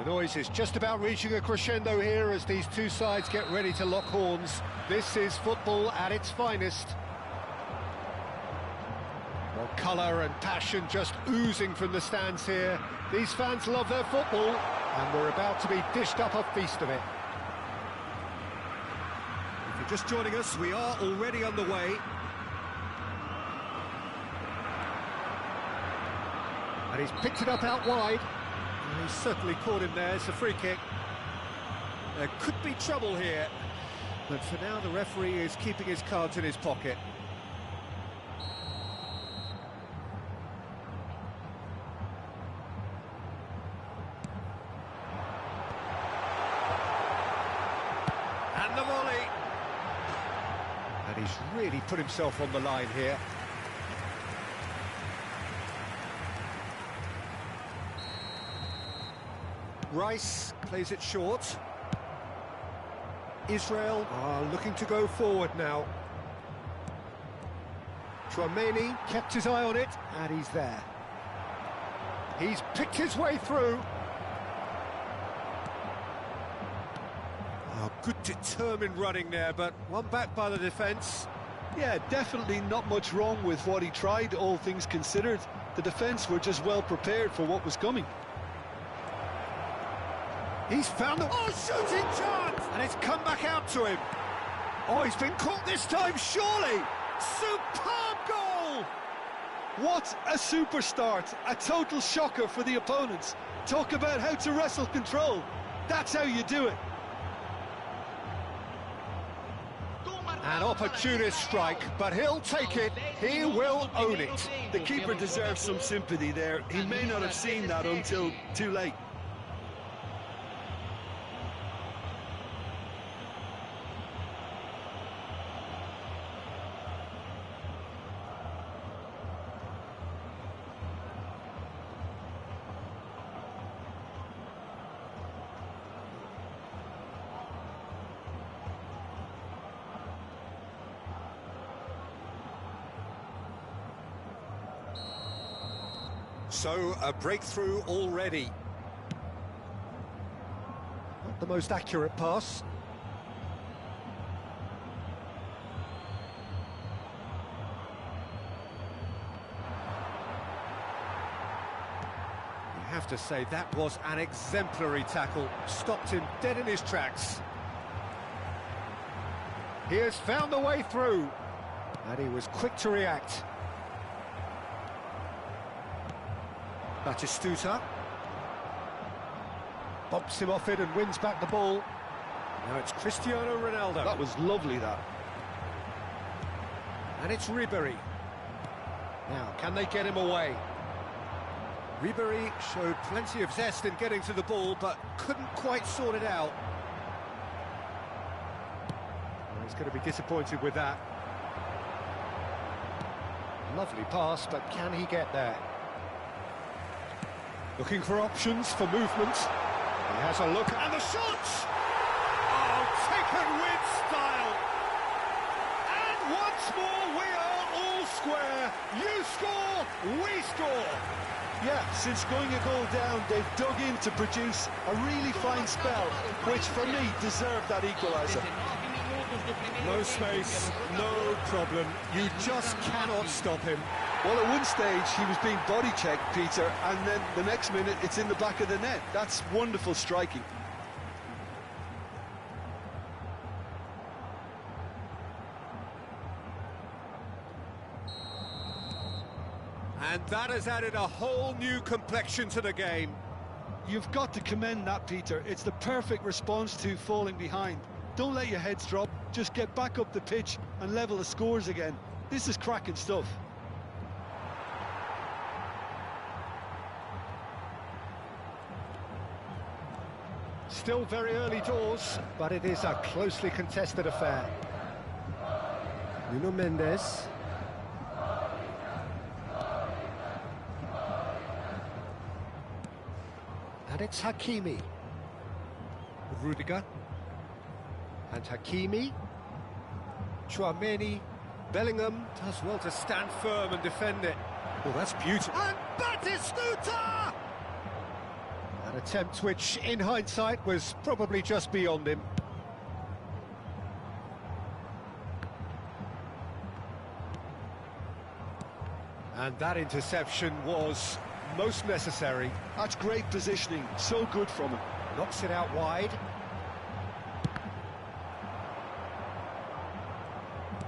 The noise is just about reaching a crescendo here as these two sides get ready to lock horns. This is football at its finest. Well, colour and passion just oozing from the stands here. These fans love their football, and we're about to be dished up a feast of it.
If you're just joining us, we are already underway.
And he's picked it up out wide.
He's certainly caught him there. It's a free kick. There could be trouble here, but for now the referee is keeping his cards in his pocket. And the volley.
And he's really put himself on the line here.
Rice plays it short. Israel are looking to go forward now.
Chouameni kept his eye on it, and he's there. He's picked his way through.
Oh, good determined running there, but one back by the defence.
Yeah, definitely not much wrong with what he tried, all things considered. The defence were just well prepared for what was coming.
He's found the shooting chance, and it's come back out to him. Oh, he's been caught this time, surely. Superb goal!
What a super start, a total shocker for the opponents. Talk about how to wrestle control. That's how you do it.
An opportunist strike, but he'll take it. He will own it.
The keeper deserves some sympathy there. He may not have seen that until too late.
So, a breakthrough already.
Not the most accurate pass.
You have to say that was an exemplary tackle. Stopped him dead in his tracks.
He has found the way through, and he was quick to react.
Batistuta.
Bumps him off it and wins back the ball.
Now it's Cristiano Ronaldo.
That was lovely, that.
And it's Ribéry.
Now, can they get him away?
Ribéry showed plenty of zest in getting to the ball, but couldn't quite sort it out.
Well, he's going to be disappointed with that. Lovely pass, but can he get there?
Looking for options for movement.
He has a look, and the shot!
Oh, taken with style. And once more, we are all square. You score, we score.
Yeah, since going a goal down, they've dug in to produce a really fine spell, which for me deserved that equaliser.
No space, no problem. You just cannot stop him.
Well, at one stage, he was being body-checked, Peter, and then the next minute, it's in the back of the net. That's wonderful striking.
And that has added a whole new complexion to the game.
You've got to commend that, Peter. It's the perfect response to falling behind. Don't let your heads drop. Just get back up the pitch and level the scores again. This is cracking stuff.
Still very early doors, but it is a closely contested affair. Nuno Mendes. And it's Hakimi.
Rudiger.
And Hakimi. Chouameni.
Bellingham does well to stand firm and defend it. Oh, that's beautiful.
And Batistuta! An attempt which, in hindsight, was probably just beyond him. And that interception was most necessary.
That's great positioning, so good from him.
Knocks it out wide.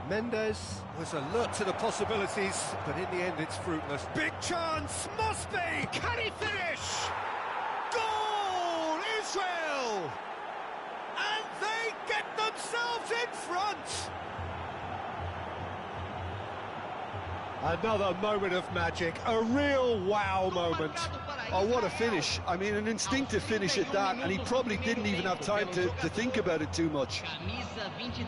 Mendes was alert to the possibilities, but in the end it's fruitless. Big chance, must be! Can he finish? Goal, Israel! And they get themselves in front! Another moment of magic, a real wow moment.
Oh, what a finish. I mean, an instinctive finish at that, and he probably didn't even have time to think about it too much.
Camisa 22.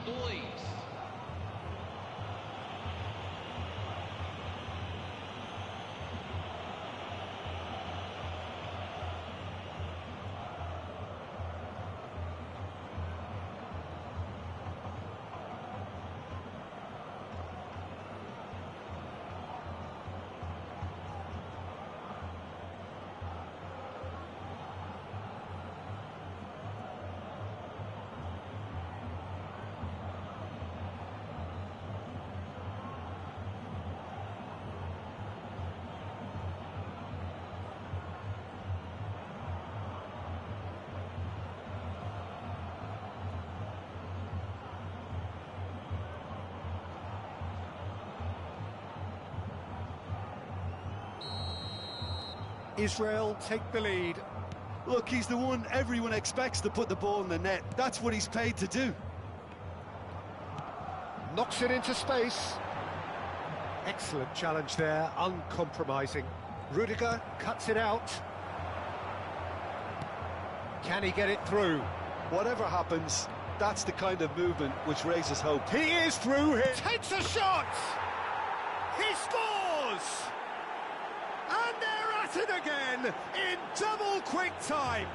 Israel take the lead.
Look, he's the one everyone expects to put the ball in the net. That's what he's paid to do.
Knocks it into space. Excellent challenge there, uncompromising. Rudiger cuts it out. Can he get it through?
Whatever happens, that's the kind of movement which raises hope.
He is through here. Takes a shot! He scores! And they're at it again in double quick time.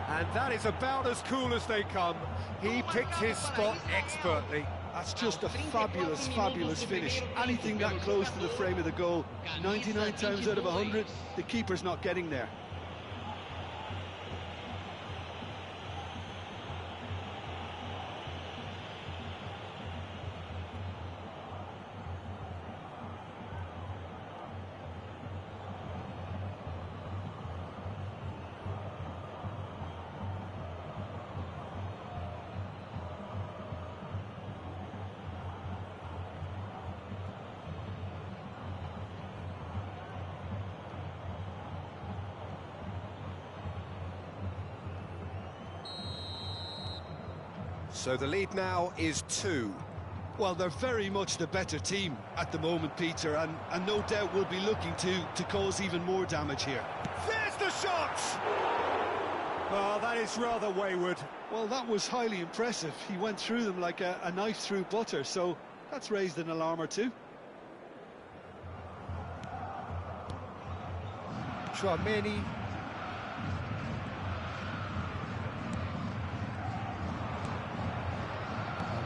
And that is about as cool as they come. He picked his spot expertly.
That's just a fabulous, fabulous finish. Anything that close to the frame of the goal, 99 times out of 100, the keeper's not getting there.
So the lead now is 2.
Well, they're very much the better team at the moment, Peter, and no doubt will be looking to cause even more damage here.
There's the shot! Oh, that is rather wayward.
Well, that was highly impressive. He went through them like a knife through butter, so that's raised an alarm or two.
Chouameni.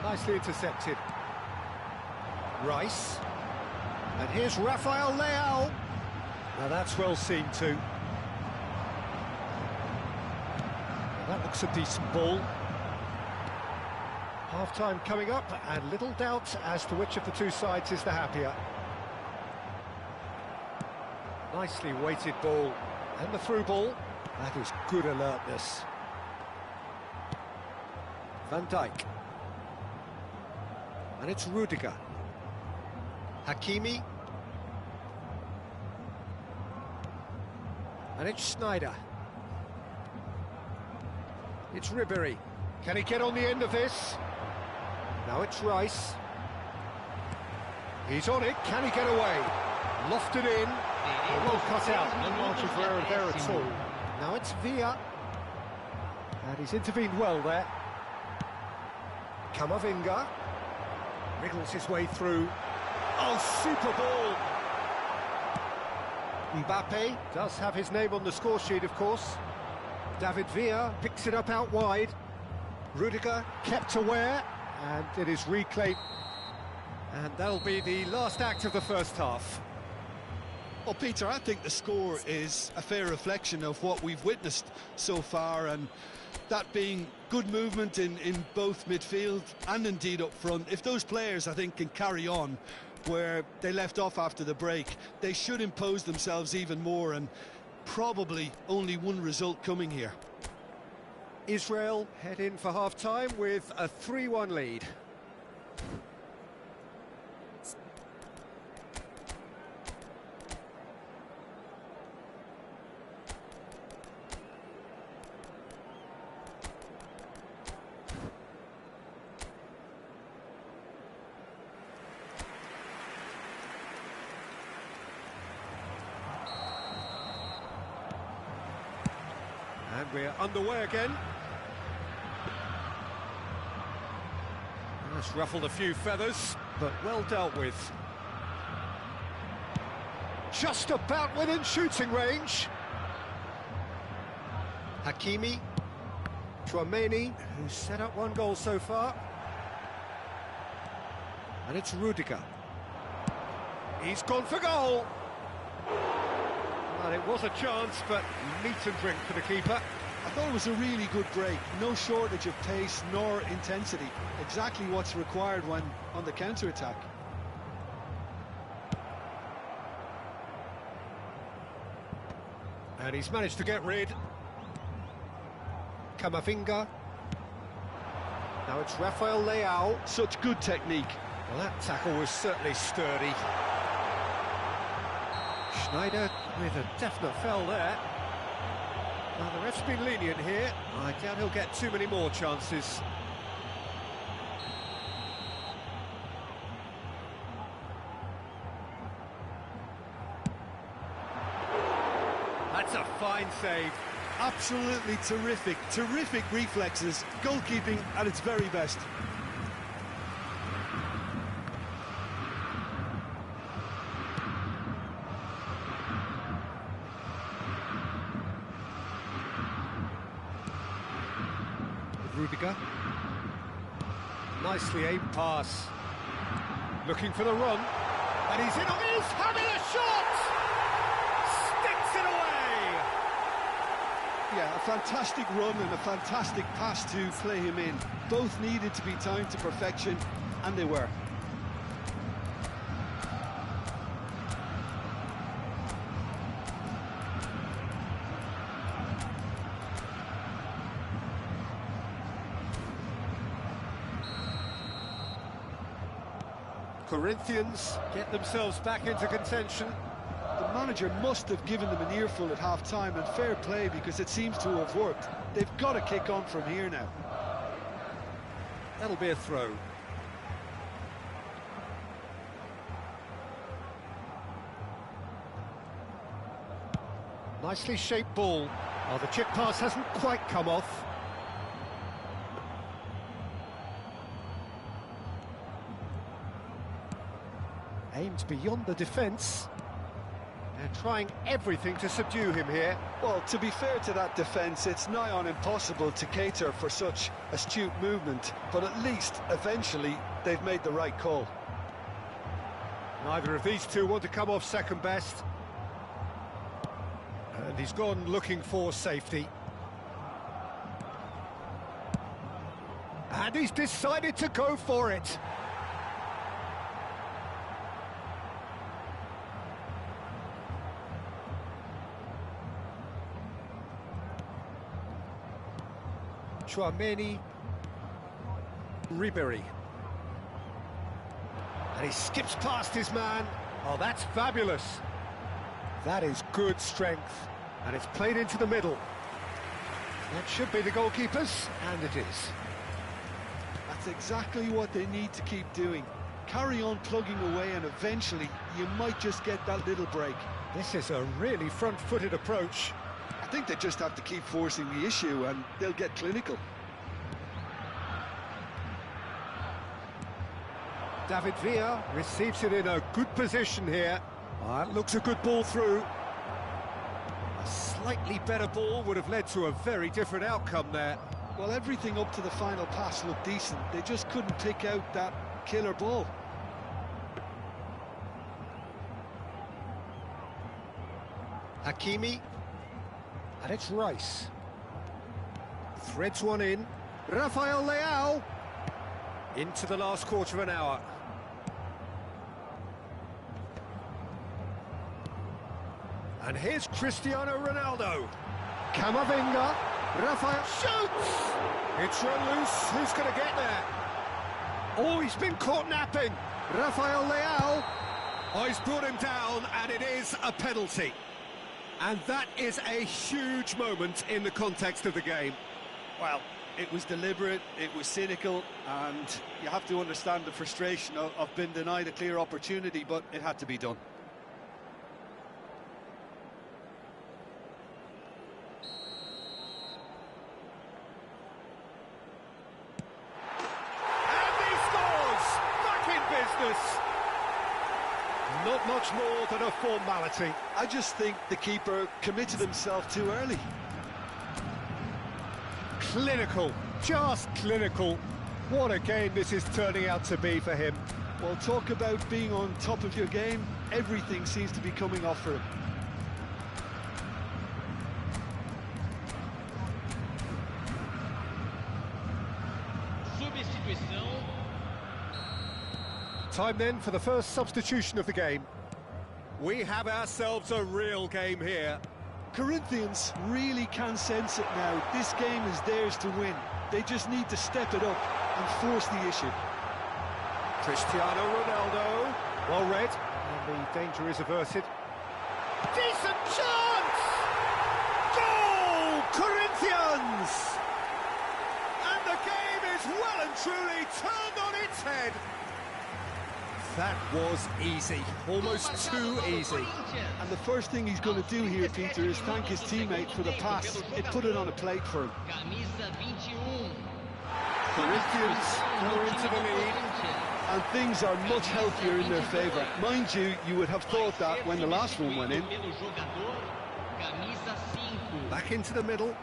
Nicely intercepted. Rice. And here's Rafael Leao. Now that's well seen too. Now that looks a decent ball. Half-time coming up, and little doubt as to which of the two sides is the happier. Nicely weighted ball. And the through ball. That is good alertness. Van Dijk. And it's Rudiger. Hakimi. And it's Sneijder. It's Ribéry. Can he get on the end of this? Now it's Rice. He's on it. Can he get away? Lofted in. Well cut out. No margin for error there at all. Now it's Villa. And he's intervened well there. Camavinga. Wriggles his way through. Oh, super ball! Mbappe does have his name on the score sheet, of course. David Villa picks it up out wide. Rudiger kept aware, and it is reclaimed. And that'll be the last act of the first half.
Well, Peter, I think the score is a fair reflection of what we've witnessed so far, and that being good movement in both midfield and indeed up front. If those players, I think, can carry on where they left off after the break, they should impose themselves even more, and probably only one result coming here.
Israel head in for half-time with a 3-1 lead. And we're underway again. That's ruffled a few feathers, but well dealt with. Just about within shooting range. Hakimi, Chouameni, who's set up one goal so far. And it's Rudiger. He's gone for goal. Well, it was a chance, but meat and drink for the keeper.
I thought it was a really good break. No shortage of pace nor intensity. Exactly what's required when on the counter-attack.
And he's managed to get rid. Camavinga. Now it's Rafael Leao.
Such good technique.
Well, that tackle was certainly sturdy. Schneider with a definite foul there. Well, the ref's been lenient here. I doubt he'll get too many more chances. That's a fine save.
Absolutely terrific. Terrific reflexes. Goalkeeping at its very best.
Rudiger. Nicely aimed pass. Looking for the run. And he's in on his having a shot! Sticks it away!
Yeah, a fantastic run and a fantastic pass to play him in. Both needed to be timed to perfection, and they were.
Corinthians get themselves back into contention.
The manager must have given them an earful at half-time, and fair play, because it seems to have worked. They've got to kick on from here now.
That'll be a throw. Nicely shaped ball. Oh, the chip pass hasn't quite come off. Aimed beyond the defence. They're trying everything to subdue him here.
Well, to be fair to that defence, it's nigh on impossible to cater for such astute movement, but at least, eventually, they've made the right call.
Neither of these two want to come off second best. And he's gone looking for safety. And he's decided to go for it. Chouameni, Ribéry, and he skips past his man. Oh, that's fabulous. That is good strength, and it's played into the middle. That should be the goalkeeper's, and it is.
That's exactly what they need to keep doing. Carry on plugging away, and eventually you might just get that little break.
This is a really front-footed approach.
I think they just have to keep forcing the issue, and they'll get clinical.
David Villa receives it in a good position here. That looks a good ball through. A slightly better ball would have led to a very different outcome there.
Well, everything up to the final pass looked decent. They just couldn't pick out that killer ball.
Hakimi. And it's Rice. Threads one in. Rafael Leao. Into the last quarter of an hour. And here's Cristiano Ronaldo. Camavinga. Rafael shoots! It's run loose. Who's going to get there? Oh, he's been caught napping. Rafael Leao.
Oh, he's brought him down, and it is a penalty. And that is a huge moment in the context of the game.
Well, it was deliberate, it was cynical, and you have to understand the frustration of being denied a clear opportunity, but it had to be done.
Not much more than a formality.
I just think the keeper committed himself too early.
Clinical, just clinical. What a game this is turning out to be for him.
Well, talk about being on top of your game. Everything seems to be coming off for him.
Substituição.
Time then for the first substitution of the game.
We have ourselves a real game here.
Corinthians really can sense it now. This game is theirs to win. They just need to step it up and force the issue.
Cristiano Ronaldo, well read, and the danger is averted. Decent chance! Goal! Corinthians!
And the game is well and truly turned on its head.
That was easy, almost too easy.
And the first thing he's going to do here, Peter, is thank his teammate for the pass. It put it on a plate for him.
Camisa 21.
Corinthians go into the lead.
And things are much healthier in their favour. Mind you, you would have thought that when the last one went in.
Back into the middle.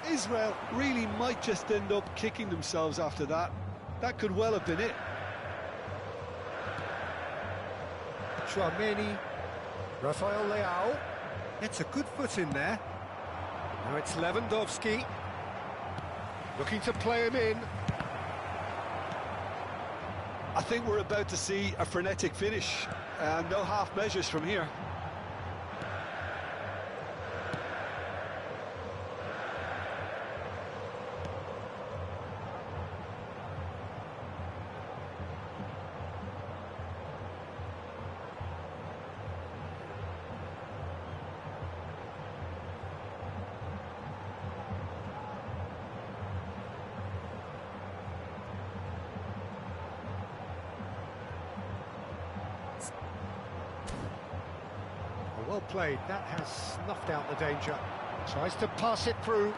Israel really might just end up kicking themselves after that. That could well have been it.
Chouameni, Rafael Leao, gets a good foot in there. Now it's Lewandowski, looking to play him in.
I think we're about to see a frenetic finish, and no half measures from here.
Well played, that has snuffed out the danger. Tries to pass it through.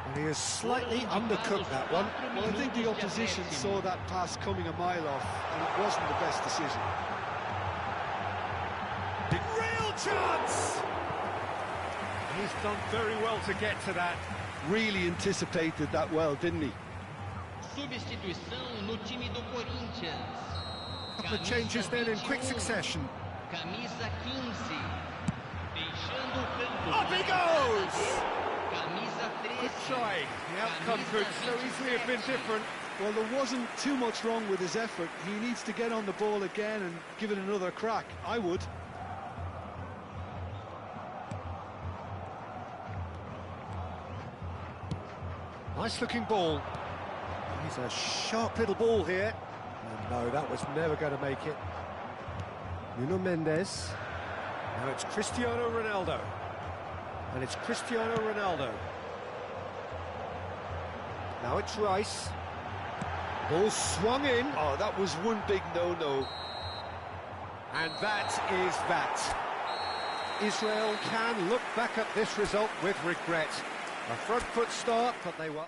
And he has slightly undercooked that one.
Well, I think the opposition saw that pass coming a mile off, and it wasn't the best decision.
Real chance!
He's done very well to get to that.
Really anticipated that well, didn't he?
Substituição no time do Corinthians.
A couple of changes then in quick succession.
Camisa 15. Deixando o campo.
Up he goes!
Camisa 13.
Good try. The outcome could so easily have been different.
Well, there wasn't too much wrong with his effort. He needs to get on the ball again and give it another crack. I would.
Nice looking ball. He's a sharp little ball here. And no, that was never going to make it. Nuno Mendes. Now it's Cristiano Ronaldo. And it's Cristiano Ronaldo. Now it's Rice. Ball swung in.
Oh, that was one big no-no.
And that is that. Israel can look back at this result with regret. A front foot start, but they were...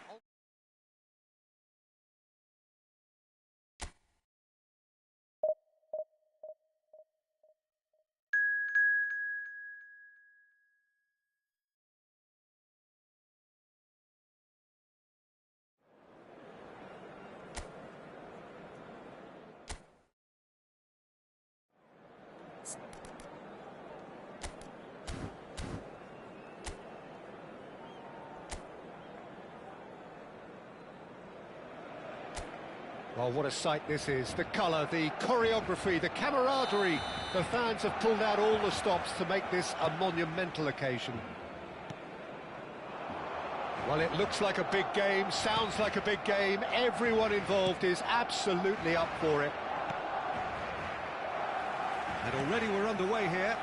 Well, what a sight this is. The colour, the choreography, the camaraderie. The fans have pulled out all the stops to make this a monumental occasion. Well, it looks like a big game, sounds like a big game. Everyone involved is absolutely up for it.
And already we're underway here.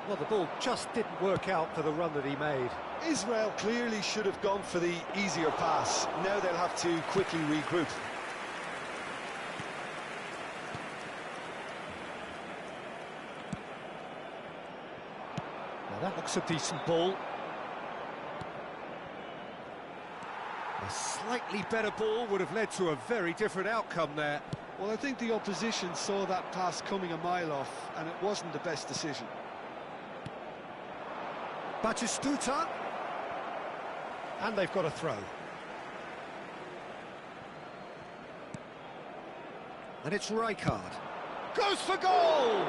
Well, the ball just didn't work out for the run that he made.
Israel clearly should have gone for the easier pass. Now they'll have to quickly regroup.
Now that looks a decent ball.
A slightly better ball would have led to a very different outcome there.
Well, I think the opposition saw that pass coming a mile off, and it wasn't the best decision.
Batistuta. And they've got a throw. And it's Rijkaard. Goes for goal!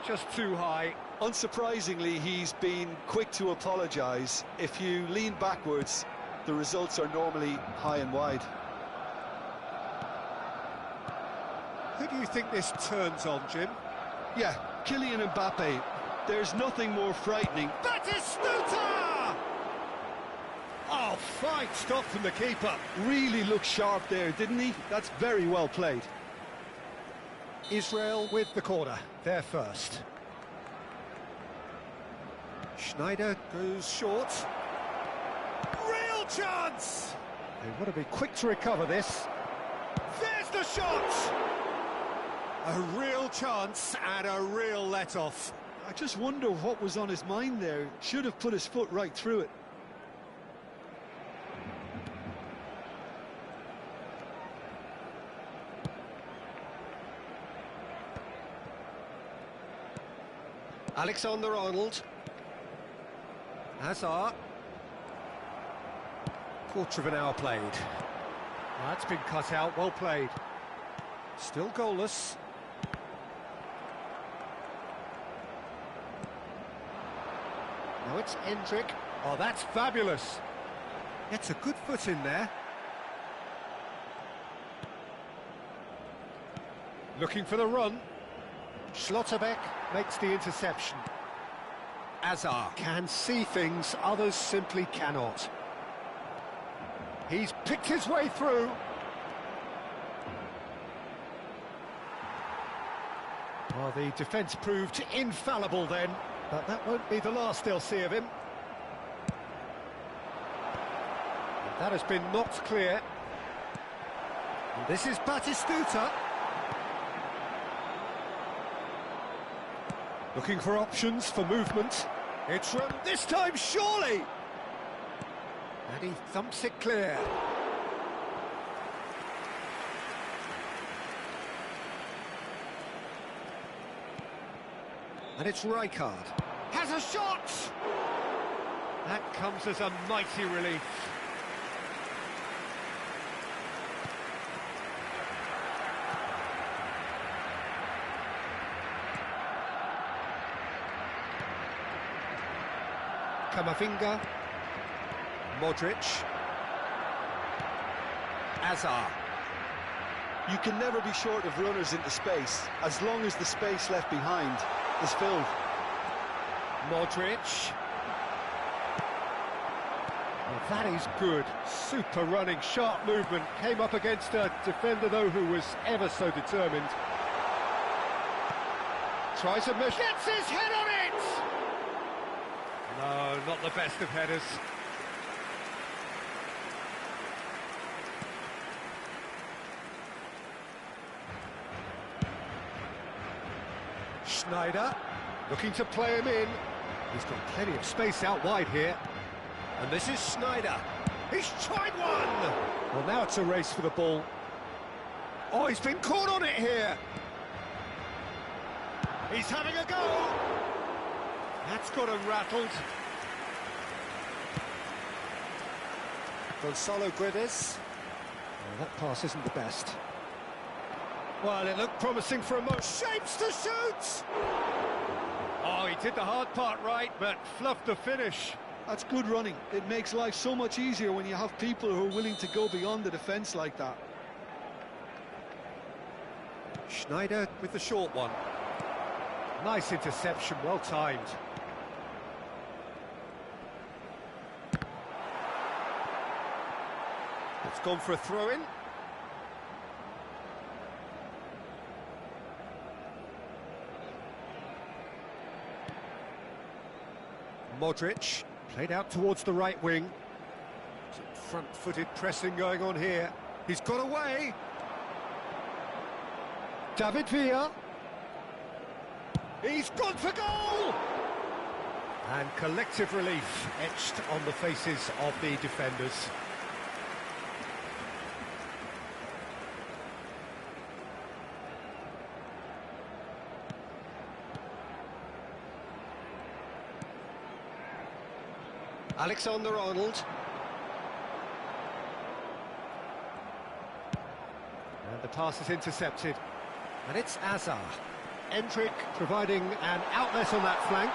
Just too high.
Unsurprisingly, he's been quick to apologise. If you lean backwards, the results are normally high and wide.
Who do you think this turns on, Jim?
Yeah, Kylian Mbappe. There's nothing more frightening.
Batistuta! Oh, fine stop from the keeper.
Really looked sharp there, didn't he? That's very well played.
Israel with the corner, they're first. Schneider goes short. Real chance! They want to be quick to recover this. There's the shot!
A real chance and a real let-off.
I just wonder what was on his mind there. Should have put his foot right through it.
Alexander-Arnold. Hazard. Quarter of an hour played. Well, that's been cut out, well played. Still goalless. Now it's Endrick. Oh, that's fabulous. Gets a good foot in there. Looking for the run. Schlotterbeck makes the interception. Hazard can see things others simply cannot. He's picked his way through. Well, the defence proved infallible then, but that won't be the last they'll see of him. And that has been knocked clear. And this is Batistuta. Looking for options for movement. It's from this time, surely! And he thumps it clear. And it's Rijkaard. Has a shot! That comes as a mighty relief. Kamavinga, Modric, Hazard.
You can never be short of runners into space, as long as the space left behind is filled.
Modric. Well, that is good. Super running, sharp movement. Came up against a defender, though, who was ever so determined. Tries a measure. Gets his head on it! No, not the best of headers. Schneider, looking to play him in. He's got plenty of space out wide here. And this is Schneider. He's tried one! Well, now it's a race for the ball. Oh, he's been caught on it here. He's having a go. That's got him rattled. Gonzalo Guedes. Oh, that pass isn't the best. Well, it looked promising for a moment. Shapes to shoot! Oh, he did the hard part right, but fluffed the finish.
That's good running. It makes life so much easier when you have people who are willing to go beyond the defence like that.
Schneider with the short one. Nice interception, well timed. It's gone for a throw-in. Modric, played out towards the right wing. Some front-footed pressing going on here. He's got away. David Villa. He's gone for goal! And collective relief etched on the faces of the defenders. Alexander-Arnold. And the pass is intercepted. And it's Azar. Endrick providing an outlet on that flank.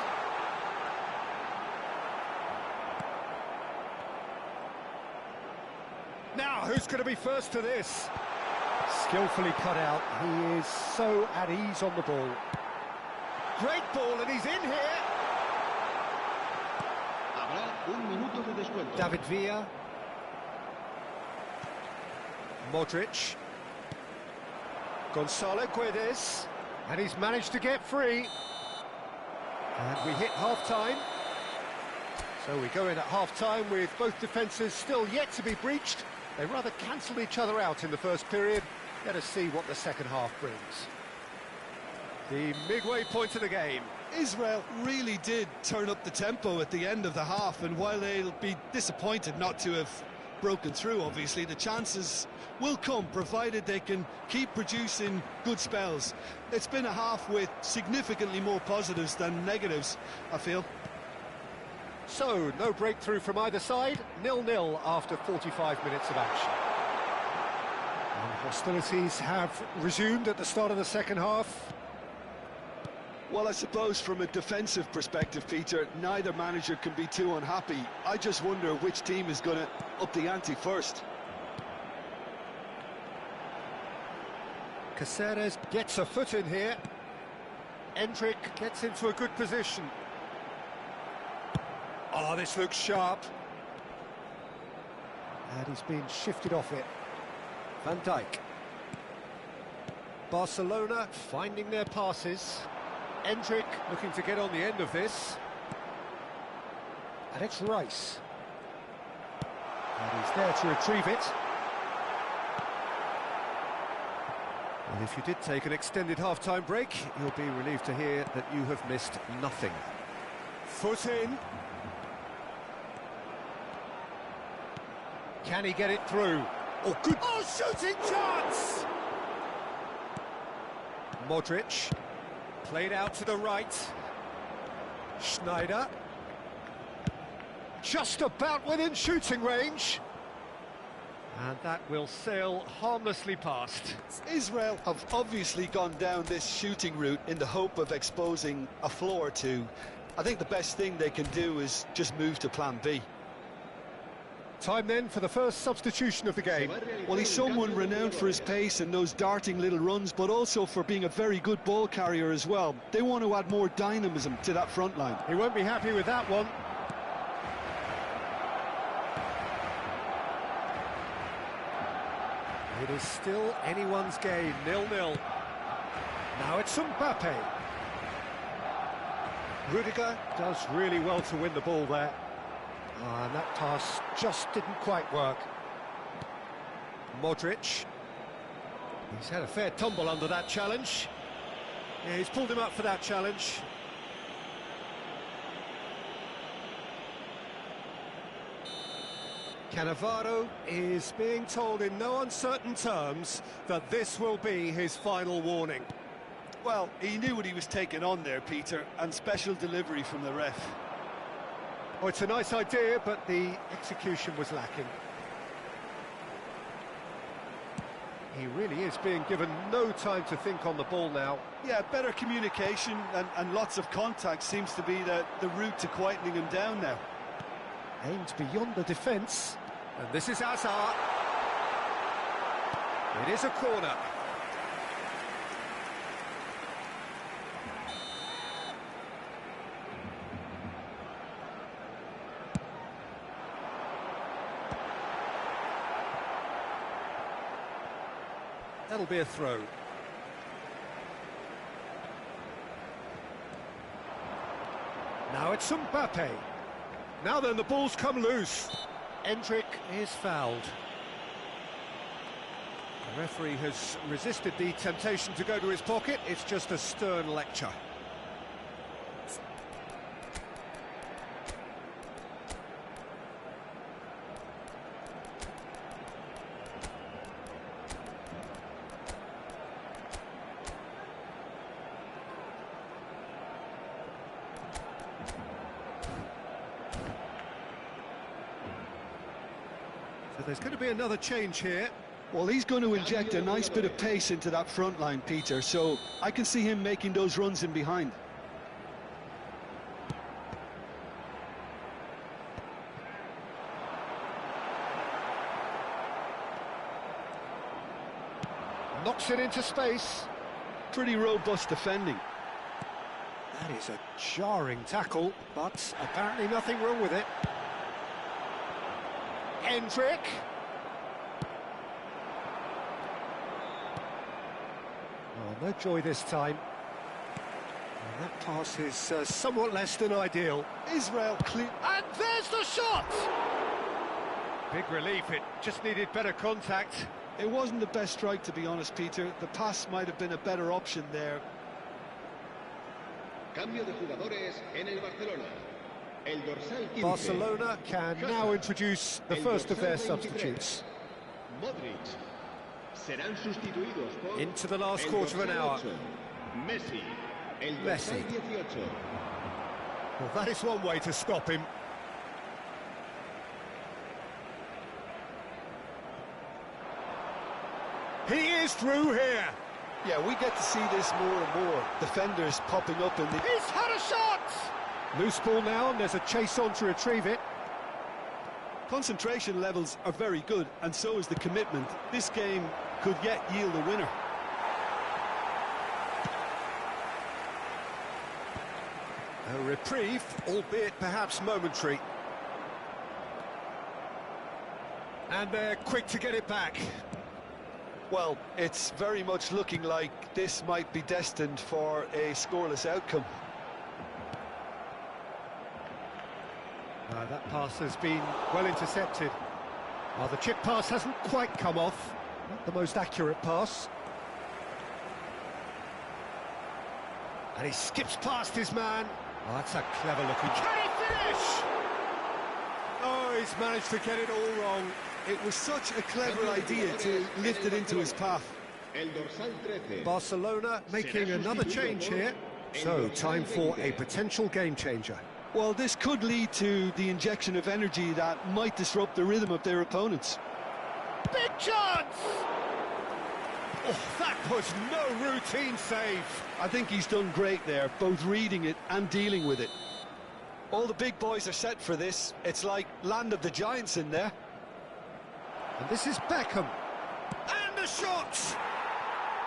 Now, who's going to be first to this? Skillfully cut out. He is so at ease on the ball. Great ball, and he's in here.
Habrá un minuto de descuento.
David Villa. Modric. Gonzalo Guedes. And he's managed to get free. And we hit half-time. So we go in at half-time with both defences still yet to be breached. They rather cancelled each other out in the first period. Let us see what the second half brings. The midway point of the game.
Israel really did turn up the tempo at the end of the half, and while they'll be disappointed not to have broken through, obviously, the chances will come, provided they can keep producing good spells. It's been a half with significantly more positives than negatives, I feel.
So, no breakthrough from either side, 0-0 after 45 minutes of action. And hostilities have resumed at the start of the second half.
Well, I suppose from a defensive perspective, Peter, neither manager can be too unhappy. I just wonder which team is going to up the ante first.
Caceres gets a foot in here. Endrick gets into a good position. Oh, this looks sharp. And he's been shifted off it. Van Dijk. Barcelona finding their passes. Endrick looking to get on the end of this. And it's Rice. And he's there to retrieve it. And if you did take an extended half-time break, you'll be relieved to hear that you have missed nothing. Foot in. Can he get it through? Oh, good. Oh, shooting chance! Modric. Played out to the right. Schneider. Just about within shooting range. And that will sail harmlessly past.
Israel have obviously gone down this shooting route in the hope of exposing a flaw or two. I think the best thing they can do is just move to plan B.
Time then for the first substitution of the game.
Well, he's someone renowned for his pace and those darting little runs, but also for being a very good ball carrier as well. They want to add more dynamism to that front line.
He won't be happy with that one. It is still anyone's game, 0-0. Now it's Mbappe. Rudiger does really well to win the ball there. And that pass just didn't quite work. Modric. He's had a fair tumble under that challenge. Yeah, he's pulled him up for that challenge. Cannavaro is being told in no uncertain terms that this will be his final warning.
Well, he knew what he was taking on there, Peter, and special delivery from the ref.
Oh, it's a nice idea, but the execution was lacking. He really is being given no time to think on the ball now.
Yeah, better communication and lots of contact seems to be the route to quietening him down now.
Aimed beyond the defence. And this is Hazard. It is a corner. That'll be a throw. Now it's Mbappe.
Now then, the ball's come loose.
Endrick is fouled. The referee has resisted the temptation to go to his pocket. It's just a stern lecture. So there's going to be another change here.
Well, he's going to inject a nice bit of pace into that front line, Peter, so I can see him making those runs in behind.
Knocks it into space.
Pretty robust defending.
That is a jarring tackle, but apparently nothing wrong with it. Endrick. Oh, no joy this time. And that pass is somewhat less than ideal.
Israel clear.
And there's the shot!
Big relief, it just needed better contact.
It wasn't the best strike, to be honest, Peter. The pass might have been a better option there.
Cambio de jugadores en el Barcelona. El dorsal 15.
Barcelona can now introduce the first of their substitutes.
Modric. Serán sustituidos por
Into the last
el
quarter of an
dorsal
hour.
8, Messi. El dorsal
Messi.
18.
Well, that is one way to stop him.
He is through here.
Yeah, we get to see this more and more. Defenders popping up in the...
He's had a shot! Loose ball now, and there's a chase on to retrieve it.
Concentration levels are very good, and so is the commitment. This game could yet yield a winner.
A reprieve, albeit perhaps momentary.
And they're quick to get it back.
Well, it's very much looking like this might be destined for a scoreless outcome.
That pass has been well intercepted. Well, the chip pass hasn't quite come off. Not the most accurate pass. And he skips past his man. Oh, that's a clever looking... Can he finish?
Oh, he's managed to get it all wrong.
It was such a clever idea to lift it into his path.
El dorsal 13.
Barcelona making another change here. So, time for a potential game changer.
Well, this could lead to the injection of energy that might disrupt the rhythm of their opponents.
Big chance!
Oh, that was no routine save.
I think he's done great there, both reading it and dealing with it. All the big boys are set for this. It's like Land of the Giants in there.
And this is Beckham.
And the shot!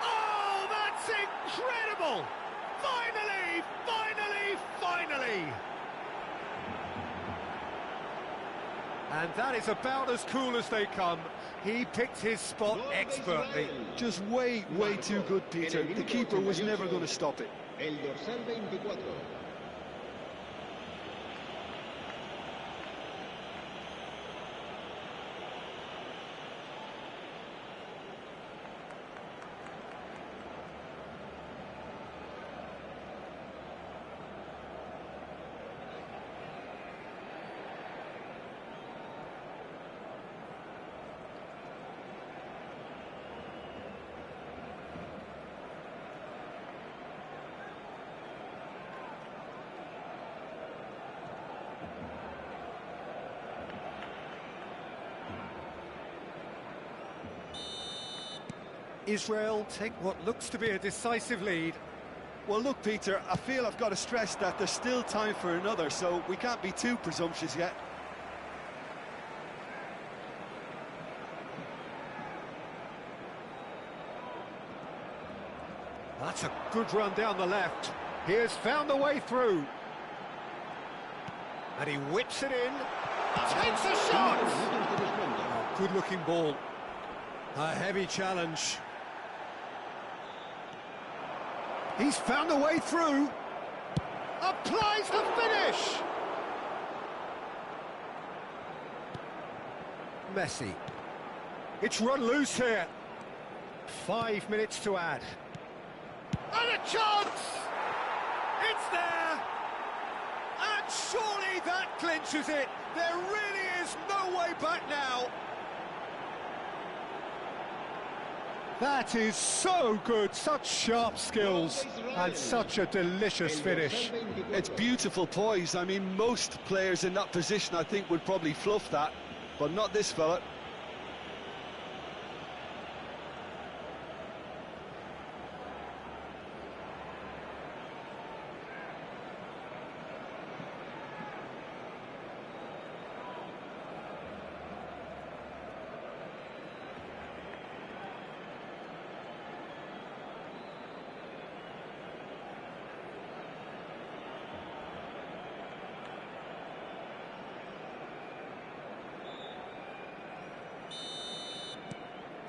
Oh, that's incredible! Finally, finally, finally!
And that is about as cool as they come. He picked his spot expertly.
Just way too good, Peter. The keeper was never going to stop it.
El dorsal 24.
Israel take what looks to be a decisive lead.
Well, look, Peter, I feel I've got to stress that there's still time for another, so we can't be too presumptuous yet.
That's a good run down the left. He has found the way through. And he whips it in. Takes a shot! Oh, good-looking ball. A heavy challenge. He's found a way through. Applies the finish! Messi. It's run loose here. 5 minutes to add. And a chance! It's there! And surely that clinches it. There really is no way back now. That is so good, such sharp skills and such a delicious finish.
It's beautiful poise. I mean, most players in that position, I think, would probably fluff that, but not this fella.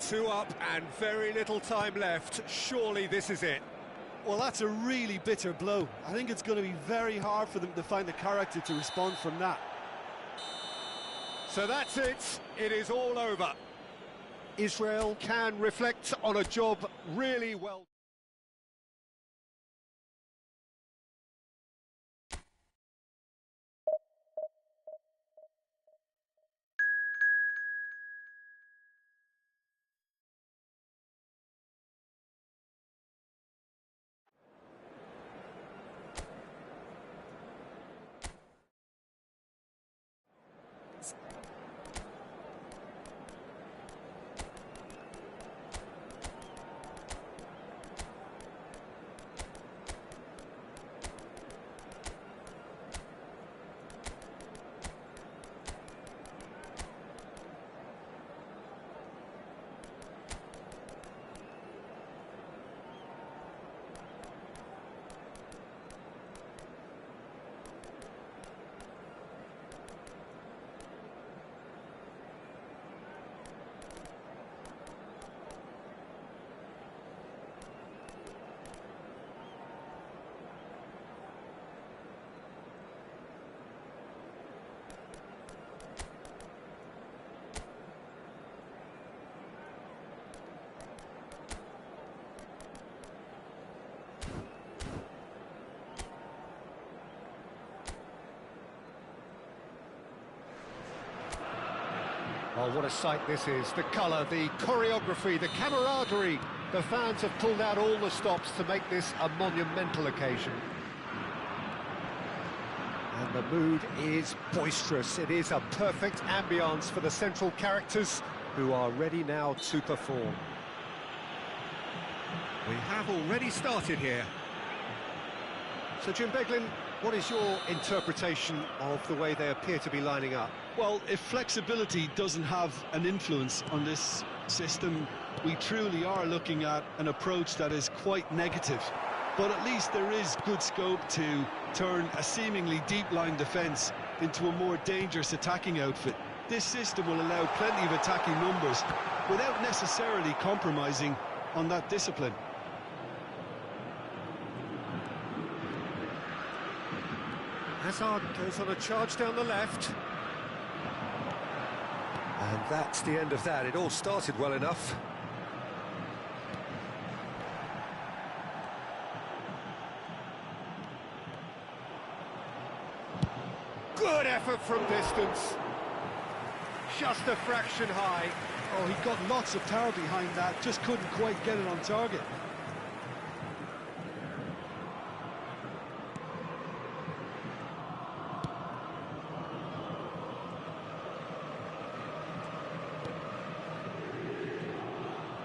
Two up and very little time left. Surely this is it.
Well, that's a really bitter blow. I think it's going to be very hard for them to find the character to respond from that.
So that's it. It is all over. Israel can reflect on a job really well. Oh, what a sight this is. The colour, the choreography, the camaraderie. The fans have pulled out all the stops to make this a monumental occasion. And the mood is boisterous. It is a perfect ambience for the central characters who are ready now to perform. We have already started here. So, Jim Beglin, what is your interpretation of the way they appear to be lining up?
Well, if flexibility doesn't have an influence on this system, we truly are looking at an approach that is quite negative. But at least there is good scope to turn a seemingly deep-line defence into a more dangerous attacking outfit. This system will allow plenty of attacking numbers without necessarily compromising on that discipline.
Hazard goes on a charge down the left. And that's the end of that. It all started well enough. Good effort from distance. Just a fraction high.
Oh, he got lots of power behind that, just couldn't quite get it on target.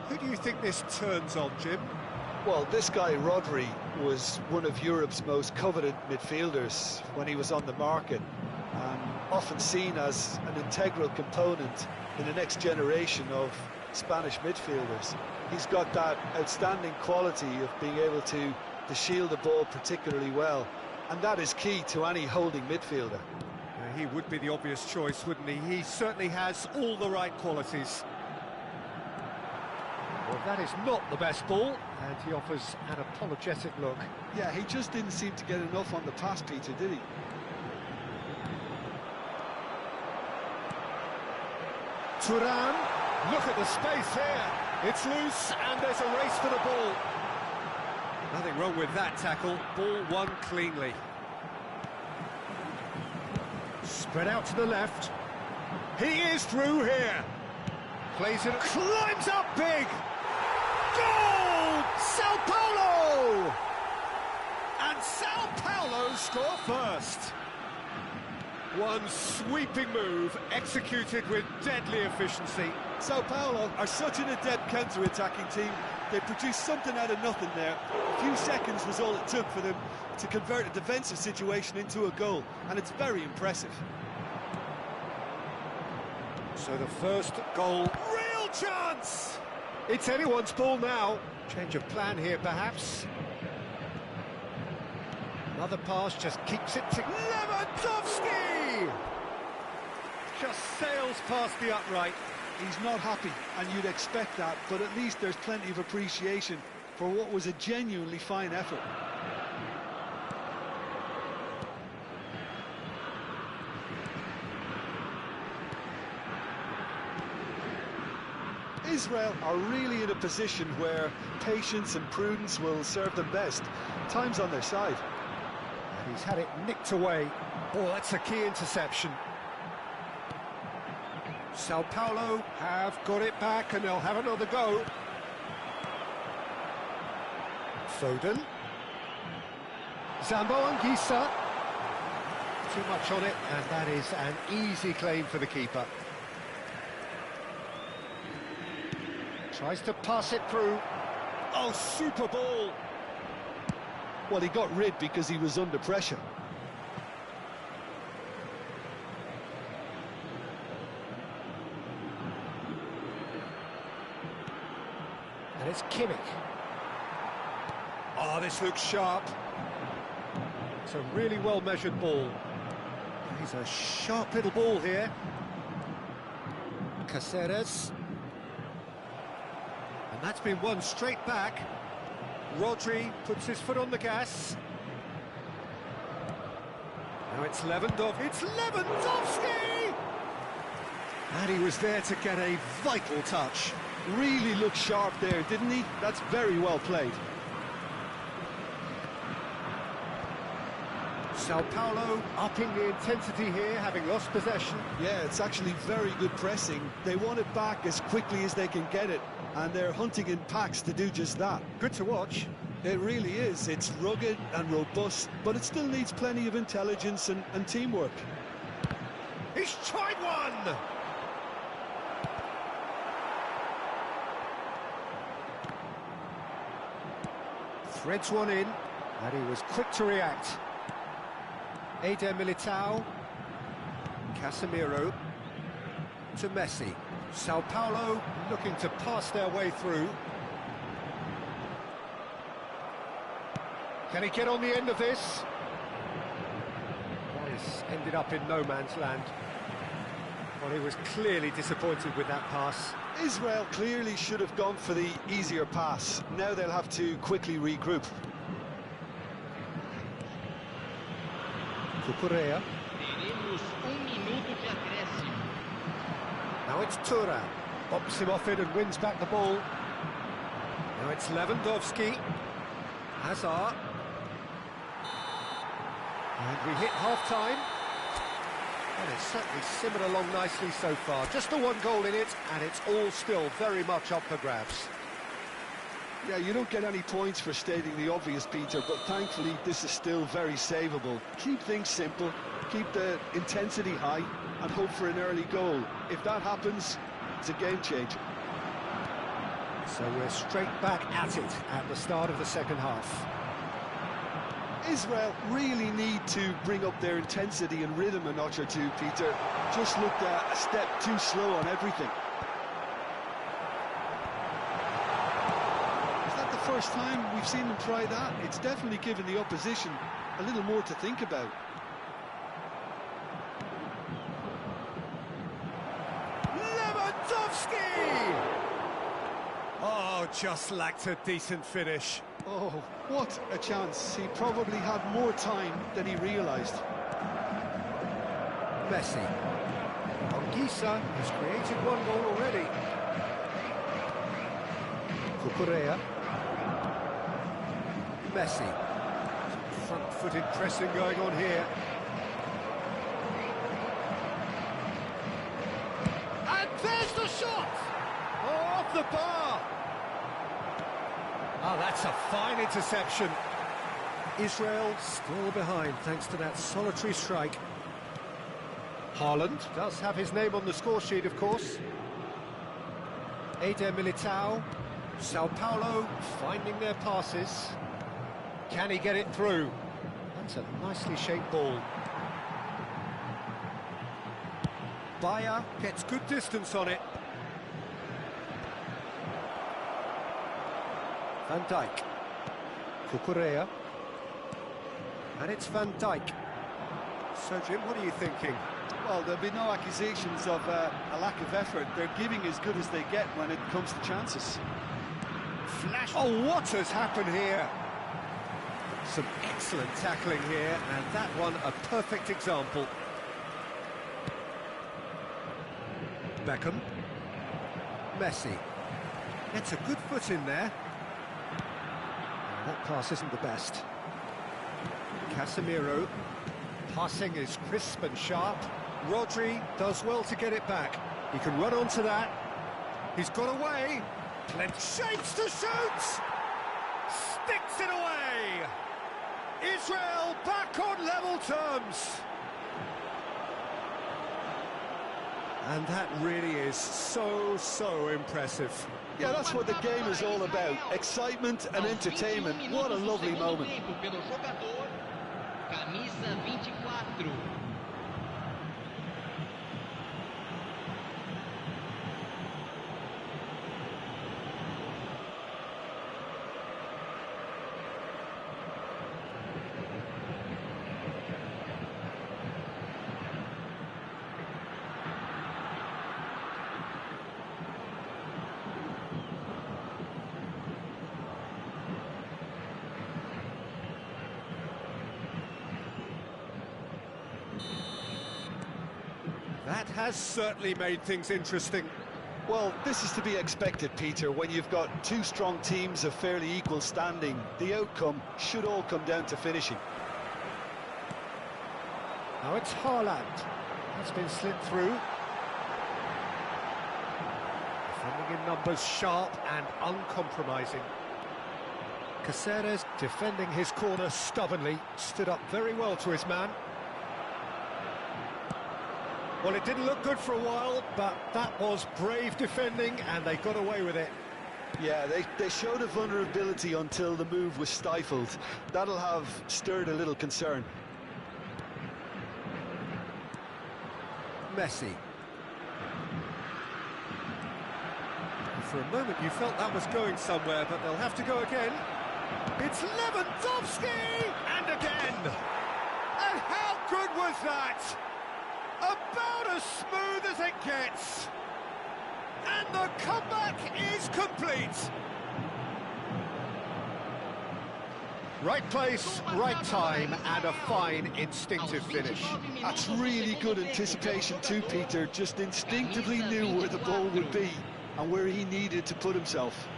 Who do you think this turns on, Jim?
Well, this guy, Rodri, was one of Europe's most coveted midfielders when he was on the market, and often seen as an integral component in the next generation of Spanish midfielders. He's got that outstanding quality of being able to shield the ball particularly well, and that is key to any holding midfielder.
He would be the obvious choice, wouldn't he? He certainly has all the right qualities. Well, that is not the best ball, and he offers an apologetic look.
Yeah, he just didn't seem to get enough on the pass, Peter, did he?
Turan, look at the space here. It's loose, and there's a race for the ball. Nothing wrong with that tackle. Ball won cleanly. Spread out to the left. He is through here. Plays it, climbs up big. Goal! Sao Paulo! And Sao Paulo score first. One sweeping move, executed with deadly efficiency.
Sao Paulo are such an adept counter-attacking team. They produced something out of nothing there. A few seconds was all it took for them to convert a defensive situation into a goal, and it's very impressive.
So the first goal, real chance! It's anyone's ball now. Change of plan here, perhaps. Another pass just keeps it to Lewandowski! Just sails past the upright.
He's not happy, and you'd expect that, but at least there's plenty of appreciation for what was a genuinely fine effort. Israel are really in a position where patience and prudence will serve them best. Time's on their side.
And he's had it nicked away. Oh, that's a key interception. Sao Paulo have got it back, and they'll have another go. Foden. Zambo Anguissa. Too much on it, and that is an easy claim for the keeper. Tries to pass it through. Oh, super ball!
Well, he got rid because he was under pressure.
And it's Kimmich. Oh, this looks sharp. It's a really well-measured ball. He's a sharp little ball here. Caceres. And that's been won straight back. Rodri puts his foot on the gas. Now it's Lewandowski. It's Lewandowski! And he was there to get a vital touch.
Really looked sharp there, didn't he? That's very well played.
Sao Paulo upping the intensity here, having lost possession.
Yeah, it's actually very good pressing. They want it back as quickly as they can get it, and they're hunting in packs to do just that.
Good to watch.
It really is. It's rugged and robust, but it still needs plenty of intelligence and teamwork.
He's tried one! Threads one in, and he was quick to react. Eder Militao, Casemiro to Messi. Sao Paulo looking to pass their way through. Can he get on the end of this? This ended up in no man's land. Well, he was clearly disappointed with that pass.
Israel clearly should have gone for the easier pass. Now they'll have to quickly regroup.
Cucurella.
Teremos minuto de acréscimo.
Now it's Turan. Bops him off it and wins back the ball. Now it's Lewandowski. Hazard. And we hit half-time. And it's certainly simmered along nicely so far. Just the one goal in it, and it's all still very much up for grabs.
Yeah, you don't get any points for stating the obvious, Peter, but thankfully this is still very savable. Keep things simple, keep the intensity high, and hope for an early goal. If that happens, it's a game changer.
So we're straight back at it at the start of the second half.
Israel really need to bring up their intensity and rhythm a notch or two, Peter. Just looked a step too slow on everything. first time we've seen them try that. It's definitely given the opposition a little more to think about.
Lewandowski! Oh, just lacked a decent finish.
Oh, what a chance. He probably had more time than he realised.
Messi. Anguissa has created one goal already. Cucurella. Messi. Some front-footed pressing going on here. And there's the shot! Oh, off the bar! Oh, that's a fine interception. Israel still behind thanks to that solitary strike. Haaland does have his name on the score sheet, of course. Eder Militao. Sao Paulo finding their passes. Can he get it through? That's a nicely shaped ball. Bayer gets good distance on it. Van Dijk. Cucurella. And it's Van Dijk. So, Jim, what are you thinking?
Well, there'll be no accusations of a lack of effort. They're giving as good as they get when it comes to chances.
Flash. Oh, what has happened here? Some excellent tackling here, and that one a perfect example. Beckham. Messi. Gets a good foot in there. That pass isn't the best. Casemiro. Passing is crisp and sharp. Rodri does well to get it back. He can run onto that. He's got away. Plenty shapes to shoot! Sticks it away! Israel back on level terms! And that really is so impressive.
Yeah, that's what the game is all about. Excitement and entertainment. What a lovely moment.
Camisa 24.
That has certainly made things interesting.
Well, this is to be expected, Peter. When you've got two strong teams of fairly equal standing, the outcome should all come down to finishing.
Now it's Haaland. That's been slipped through. Defending in numbers, sharp and uncompromising. Caceres defending his corner stubbornly, stood up very well to his man. Well, it didn't look good for a while, but that was brave defending, and they got away with it.
Yeah, they showed a vulnerability until the move was stifled. That'll have stirred a little concern.
Messi. For a moment you felt that was going somewhere, but they'll have to go again. It's Lewandowski! And again! And how good was that? About as smooth as it gets. And the comeback is complete. Right place, right time, and a fine instinctive finish.
That's really good anticipation too, Peter. Just instinctively knew where the ball would be and where he needed to put himself.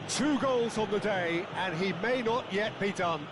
2 goals on the day, and he may not yet be done.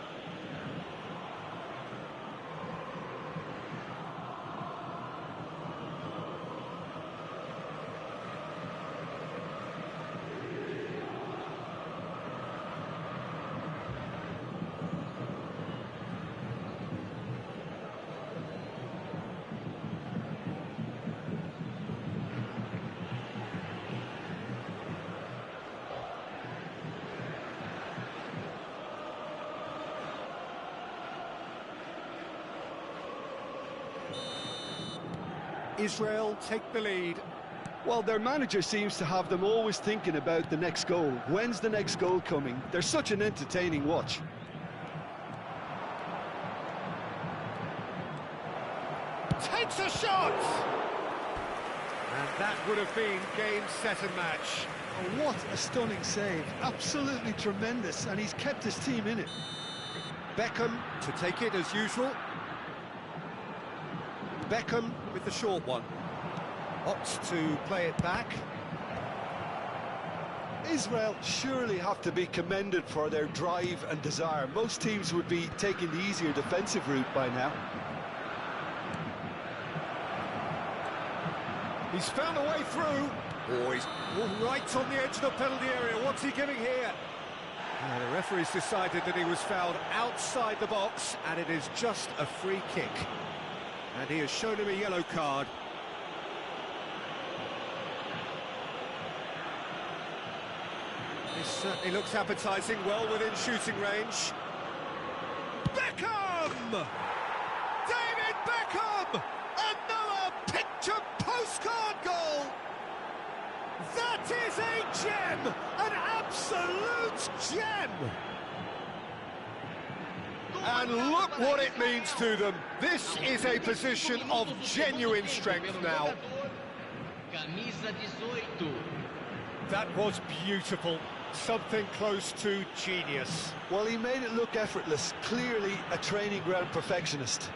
Israel take the lead.
Well, their manager seems to have them always thinking about the next goal. When's the next goal coming? They're such an entertaining watch.
Takes a shot! And that would have been game, set and match.
Oh, what a stunning save. Absolutely tremendous, and he's kept his team in it.
Beckham to take it as usual. Beckham with the short one. Opts to play it back.
Israel surely have to be commended for their drive and desire. Most teams would be taking the easier defensive route by now.
He's found a way through. Oh, he's right on the edge of the penalty area. What's he giving here? The referee's decided that he was fouled outside the box, and it is just a free kick. And he has shown him a yellow card. This certainly looks appetising, well within shooting range. Beckham! David Beckham! Another picture postcard goal! That is a gem! An absolute gem! And look what it means to them. This is a position of genuine strength now.
Camisa 18.
That was beautiful. Something close to genius.
Well, he made it look effortless. Clearly a training ground perfectionist.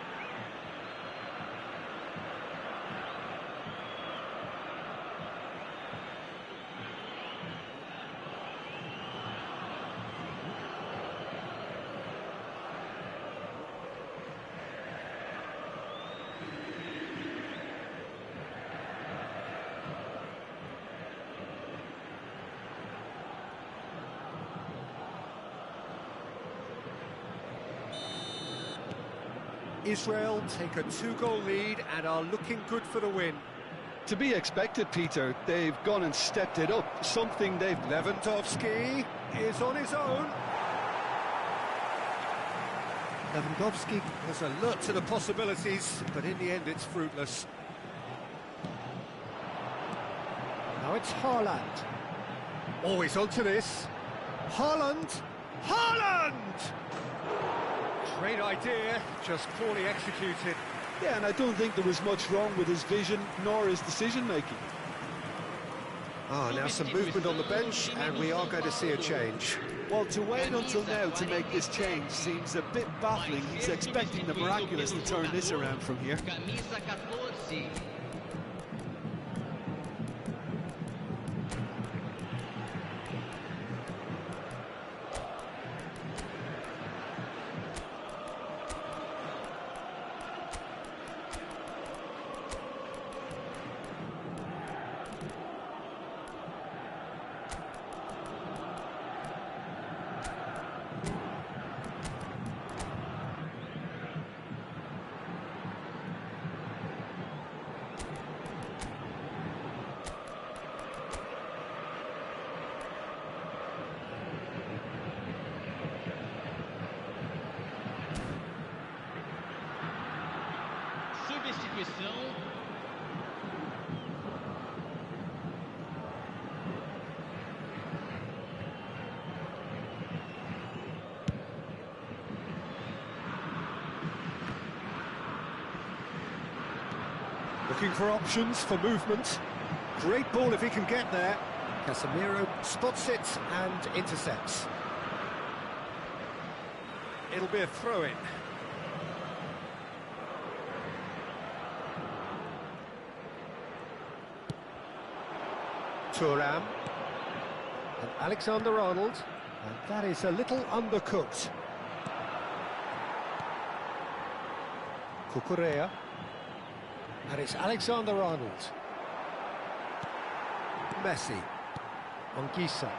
Israel take a 2-goal lead and are looking good for the win.
To be expected, Peter. They've gone and stepped it up. Something they've...
Lewandowski is on his own. Lewandowski was alert to the possibilities, but in the end it's fruitless. Now it's Haaland. Oh, he's onto this. Haaland! Haaland! Great idea, just poorly executed.
Yeah, and I don't think there was much wrong with his vision nor his decision-making.
Now some movement on the bench, and we are going to see a change.
Well, to wait until now to make this change seems a bit baffling. He's expecting the miraculous to turn this around from here.
Camisa 14.
Substituição.
Looking for options for movement. Great ball if he can get there. Casemiro spots it and intercepts. It'll be a throw-in. Thuram and Alexander-Arnold, and that is a little undercooked. Cucurella, and it's Alexander-Arnold. Messi, Anguissa.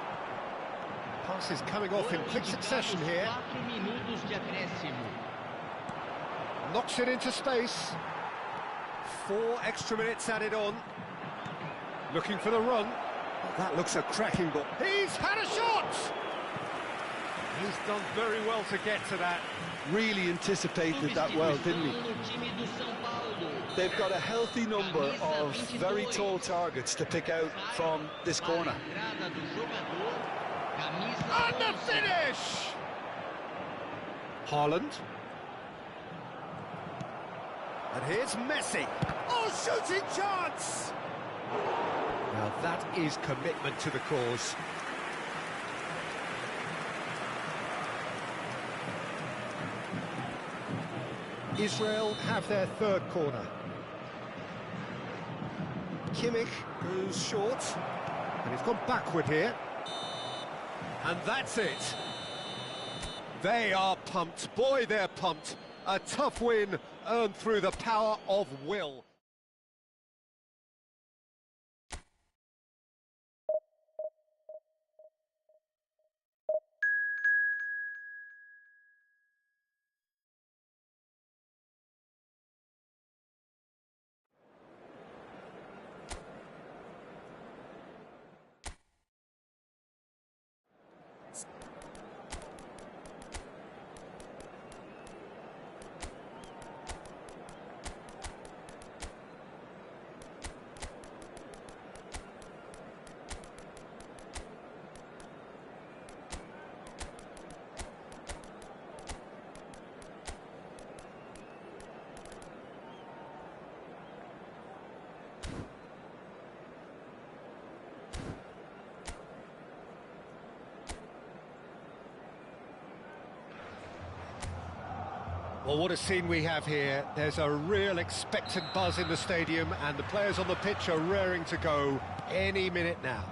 Pass is coming off in quick succession here.
4 minutos de acréscimo.
Knocks it into space. 4 extra minutes added on. Looking for the run. Oh, that looks a cracking ball. He's had a shot! He's done very well to get to that.
Really anticipated that well, didn't he? They've got a healthy number of very tall targets to pick out from this corner.
And the finish!
Haaland. And here's Messi.
Oh, shooting chance!
Now that is commitment to the cause. Israel have their third corner. Kimmich goes short, and he's gone backward here. And that's it. They are pumped. Boy, they're pumped. A tough win earned through the power of will. Well, what a scene we have here. There's a real expectant buzz in the stadium, and the players on the pitch are raring to go any minute now.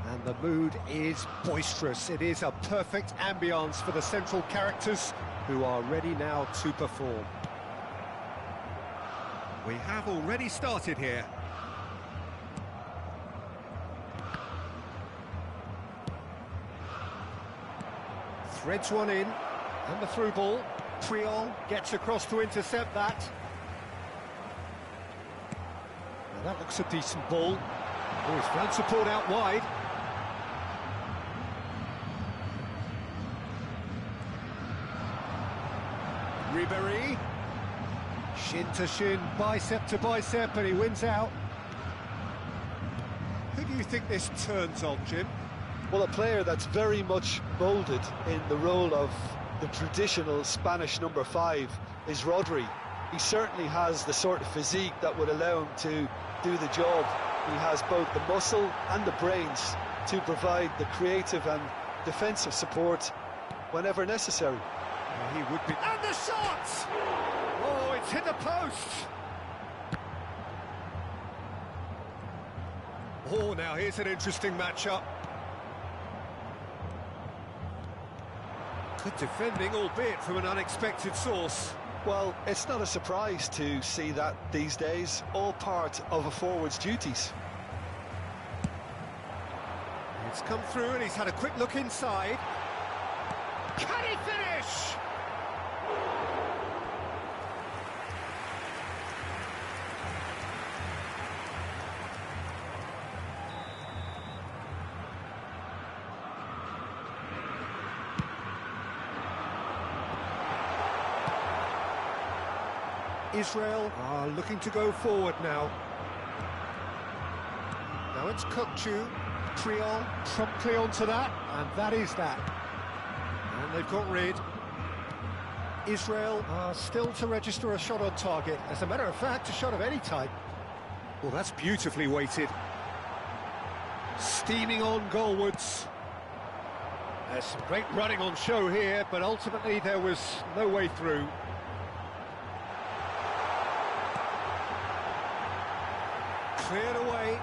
And the mood is boisterous. It is a perfect ambience for the central characters who are ready now to perform. We have already started here. Threads one in. And the through ball. Triol gets across to intercept that. Now that looks a decent ball. Oh, he's found support out wide. Ribéry. Shin to shin, bicep to bicep, and he wins out. Who do you think this turns on, Jim?
Well, a player that's very much moulded in the role of the traditional Spanish number 5 is Rodri. He certainly has the sort of physique that would allow him to do the job. He has both the muscle and the brains to provide the creative and defensive support whenever necessary.
Well, he would be...
And the shot! Oh, it's hit the post!
Oh, now here's an interesting matchup. Good defending, albeit from an unexpected source.
Well, it's not a surprise to see that these days, all part of a forward's duties.
It's come through and he's had a quick look inside.
Can he finish?
Israel are looking to go forward now. Now it's Kukcu, Triol promptly onto that, and that is that. And they've got rid. Israel are still to register a shot on target. As a matter of fact, a shot of any type. Well, that's beautifully weighted. Steaming on goalwards. There's some great running on show here, but ultimately there was no way through. Cleared away.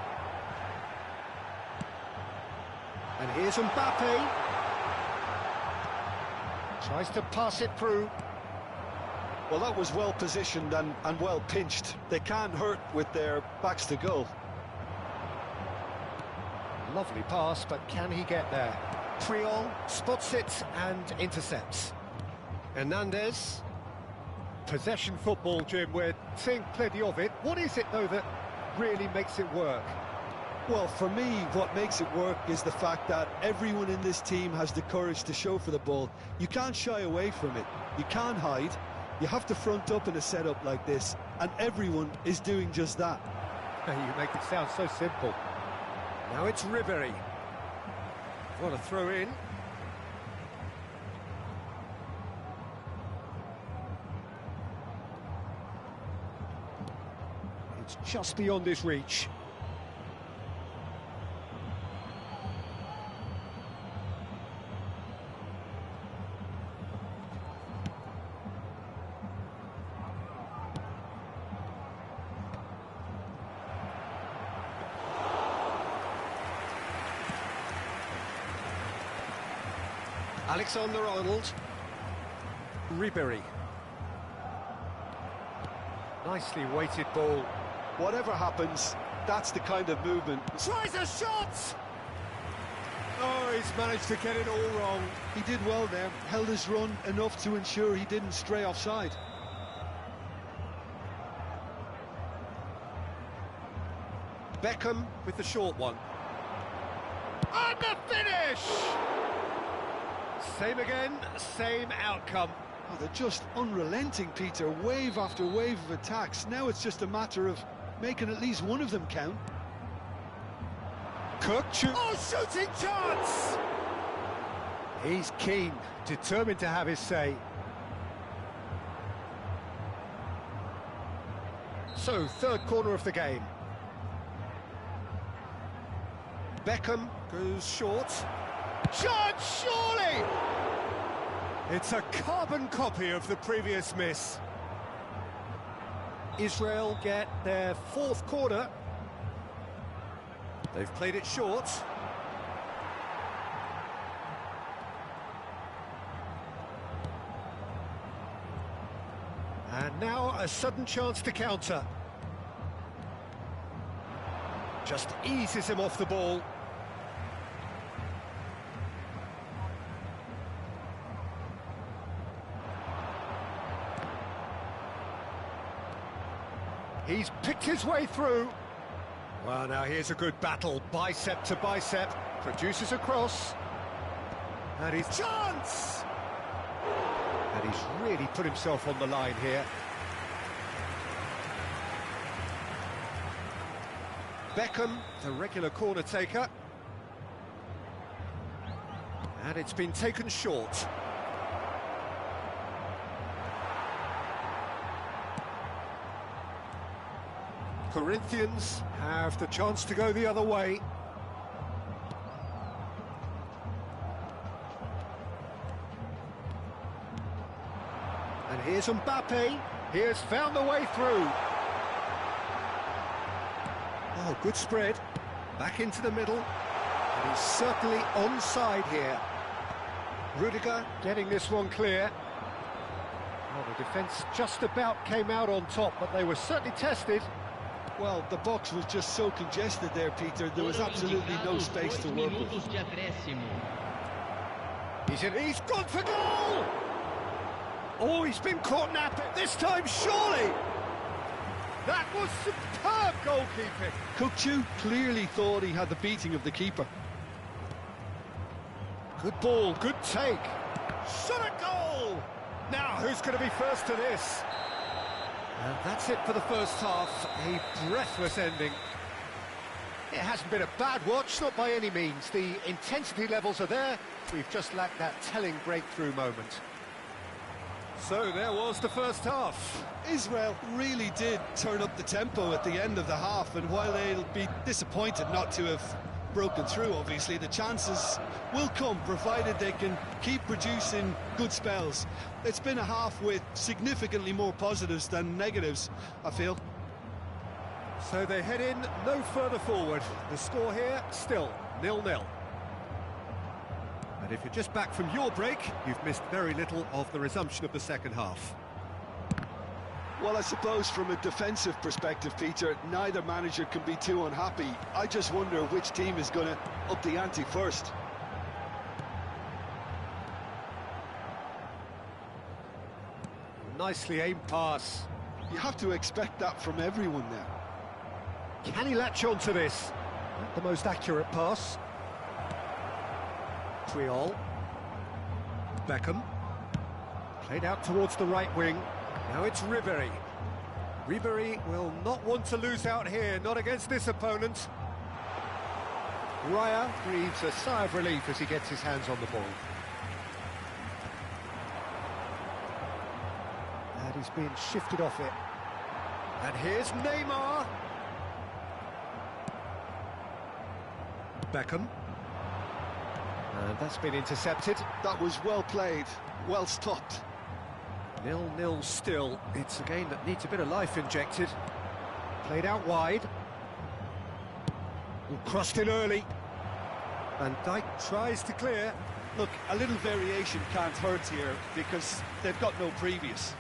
And here's Mbappe. Tries to pass it through.
Well, that was well positioned and well pinched. They can't hurt with their backs to goal.
Lovely pass, but can he get there? Triol spots it and intercepts. Hernandez. Possession football, Jim. We're seeing plenty of it. What is it, though, that really makes it work?
Well, for me, what makes it work is the fact that everyone in this team has the courage to show for the ball. You can't shy away from it. You can't hide. You have to front up in a setup like this, and everyone is doing just that.
You make it sound so simple. Now it's Ribery. What a throw in. It's just beyond his reach. Alexander-Arnold. Ribery. Nicely weighted ball.
Whatever happens, that's the kind of movement.
Tries a shot! Oh, he's managed to get it all wrong.
He did well there, held his run enough to ensure he didn't stray offside.
Beckham with the short one. And the finish! Same again, same outcome.
Oh, they're just unrelenting, Peter. Wave after wave of attacks. Now it's just a matter of making at least one of them count.
Cook shooting chance! He's keen, determined to have his say. So, third corner of the game. Beckham goes short. Chance, surely! It's a carbon copy of the previous miss. Israel get their fourth corner. They've played it short. And now a sudden chance to counter. Just eases him off the ball. He's picked his way through. Well, now here's a good battle, bicep to bicep, produces a cross. And his chance! And he's really put himself on the line here. Beckham, the regular corner taker. And it's been taken short. Corinthians have the chance to go the other way. And here's Mbappe. He has found the way through. Oh, good spread. Back into the middle. And he's certainly onside here. Rudiger getting this one clear. Well, the defence just about came out on top, but they were certainly tested.
Well, the box was just so congested there, Peter. There was absolutely no space to work with.
He's gone for goal! Oh, he's been caught napping. This time, surely! That was superb goalkeeping.
Kukçu clearly thought he had the beating of the keeper.
Good ball, good take. Shot a goal! Now, who's going to be first to this? And that's it for the first half, a breathless ending. It hasn't been a bad watch, not by any means. The intensity levels are there, we've just lacked that telling breakthrough moment. So there was the first half.
Israel really did turn up the tempo at the end of the half, and while they'll be disappointed not to have broken through, obviously, the chances will come, provided they can keep producing good spells. It's been a half with significantly more positives than negatives, I feel.
So they head in no further forward. The score here, still 0-0. And if you're just back from your break, you've missed very little of the resumption of the second half.
Well, I suppose from a defensive perspective, Peter, neither manager can be too unhappy. I just wonder which team is going to up the ante first.
Nicely aimed pass.
You have to expect that from everyone now.
Can he latch on to this? Not the most accurate pass. Triol. Beckham. Played out towards the right wing. Now it's Ribéry. Ribéry will not want to lose out here, not against this opponent. Raya breathes a sigh of relief as he gets his hands on the ball. And he's being shifted off it. And here's Neymar. Beckham. And that's been intercepted.
That was well played, well stopped.
0-0 still. It's a game that needs a bit of life injected. Played out wide. Crossed in early. Van Dijk tries to clear.
Look, a little variation can't hurt here because they've got no previous.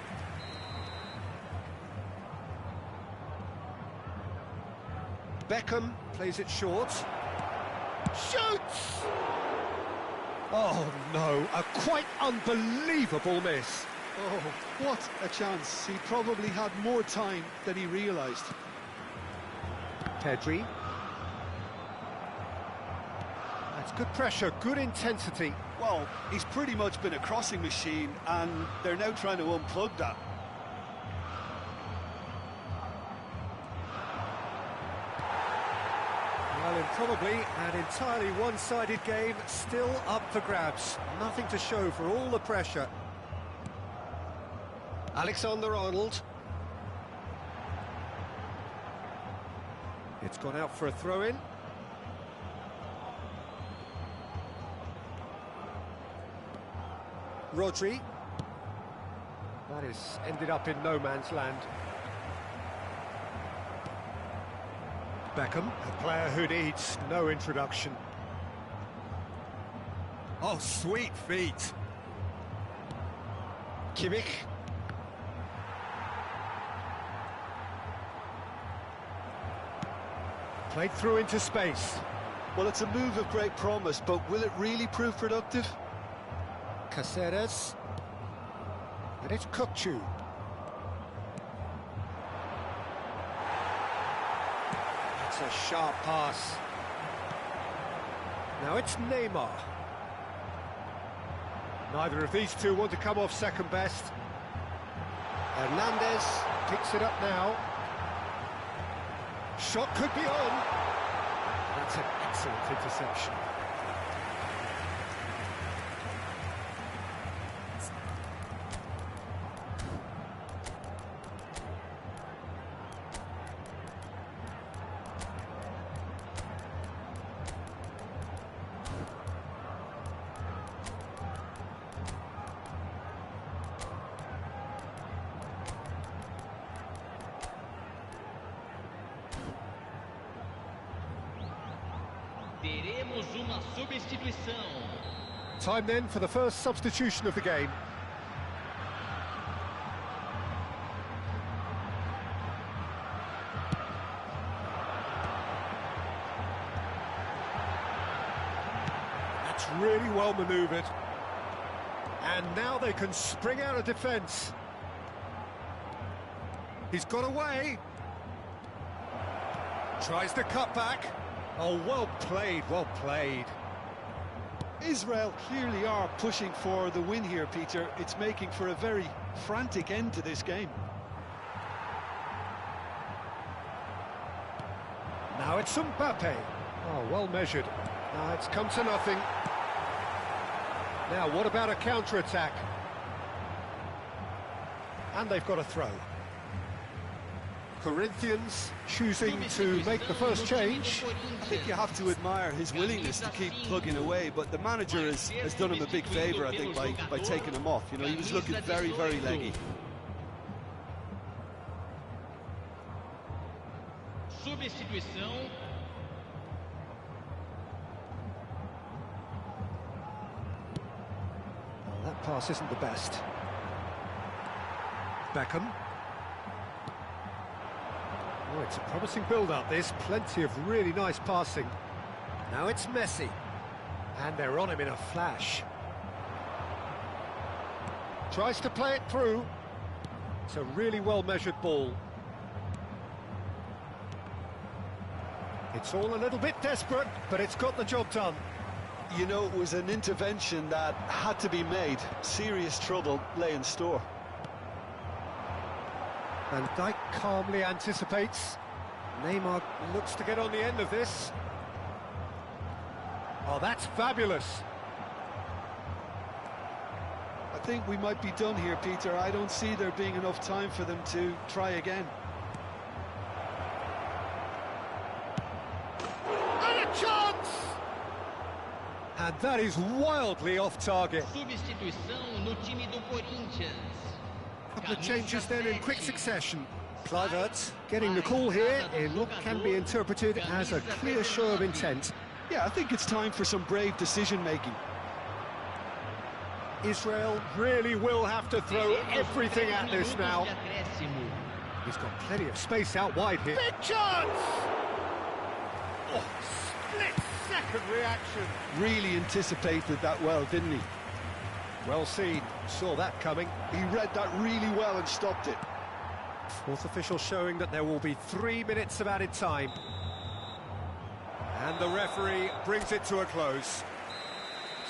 Beckham plays it short. Shoots! Oh no, a quite unbelievable miss.
Oh, what a chance. He probably had more time than he realised.
Pedri. That's good pressure, good intensity.
Well, he's pretty much been a crossing machine, and they're now trying to unplug that.
Well, in probably an entirely one-sided game, still up for grabs. Nothing to show for all the pressure. Alexander-Arnold. It's gone out for a throw-in. Rodri. That is ended up in no man's land. Beckham, a player who needs no introduction. Oh, sweet feet. Kimmich. Played through into space.
Well, it's a move of great promise, but will it really prove productive?
Caceres. And it's Kukçu. That's a sharp pass. Now it's Neymar. Neither of these two want to come off second best. Hernandez picks it up now. Shot could be on. That's an excellent interception.
Teremos uma substituição.
Time then for the first substitution of the game. That's really well manoeuvred. And now they can spring out of defence. He's got away. Tries to cut back. Oh, well played, well played.
Israel clearly are pushing for the win here, Peter. It's making for a very frantic end to this game.
Now it's Mbappe. Oh, well measured. It's come to nothing. Now, what about a counter-attack? And they've got a throw. Corinthians choosing to make the first change.
I think you have to admire his willingness to keep plugging away, but the manager has done him a big favour, I think, by taking him off. You know, he was looking very, very leggy.
Substituição.
Well, that pass isn't the best. Beckham. Oh, it's a promising build-up, this. Plenty of really nice passing. Now it's Messi. And they're on him in a flash. Tries to play it through. It's a really well-measured ball. It's all a little bit desperate, but it's got the job done.
You know, it was an intervention that had to be made. Serious trouble lay in store.
Van Dijk calmly anticipates. Neymar looks to get on the end of this. Oh, that's fabulous.
I think we might be done here, Peter. I don't see there being enough time for them to try again.
And a chance! And that is wildly off target.
Substituição no time do Corinthians.
Couple of changes then in quick succession. Kluivert getting the call here in what can be interpreted as a clear show of intent.
Yeah, I think it's time for some brave decision-making.
Israel really will have to throw everything at this now. He's got plenty of space out wide here. Big chance! Oh, split-second reaction.
Really anticipated that well, didn't he?
Well seen, saw that coming.
He read that really well and stopped it.
Fourth official showing that there will be 3 minutes of added time.
And the referee brings it to a close.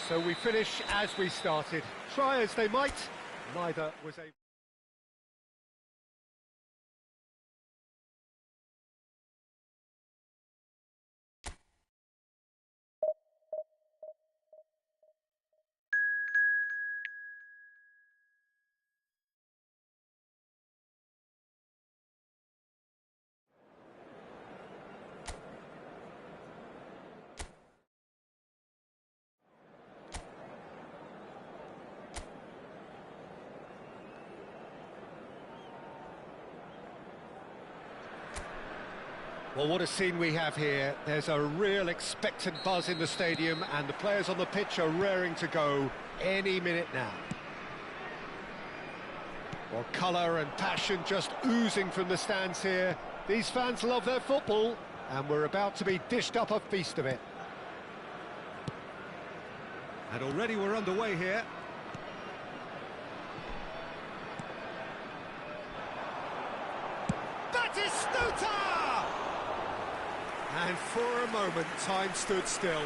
So we finish as we started. Try as they might, neither was able. Well, what a scene we have here. There's a real expectant buzz in the stadium, and the players on the pitch are raring to go any minute now. Well, colour and passion just oozing from the stands here. These fans love their football, and we're about to be dished up a feast of it.
And already we're underway here.
Batistuta! And for a moment, time stood still.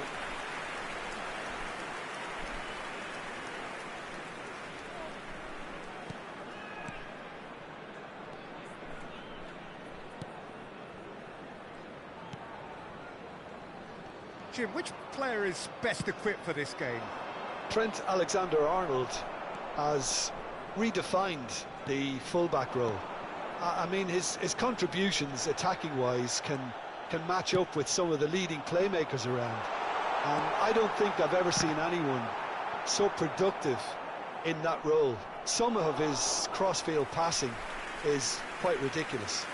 Jim, which player is best equipped for this game?
Trent Alexander-Arnold has redefined the fullback role. I mean, his contributions, attacking-wise, can match up with some of the leading playmakers around. And I don't think I've ever seen anyone so productive in that role. Some of his cross-field passing is quite ridiculous.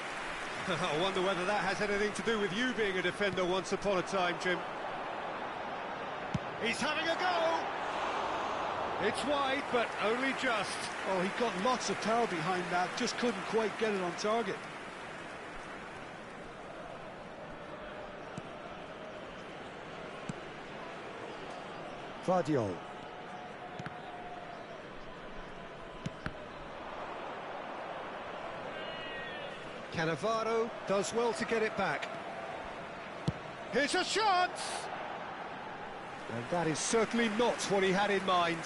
I wonder whether that has anything to do with you being a defender once upon a time, Jim. He's having a go! It's wide, but only just.
Oh, he got lots of power behind that, just couldn't quite get it on target.
Vardiol. Cannavaro does well to get it back. Here's a chance! And that is certainly not what he had in mind.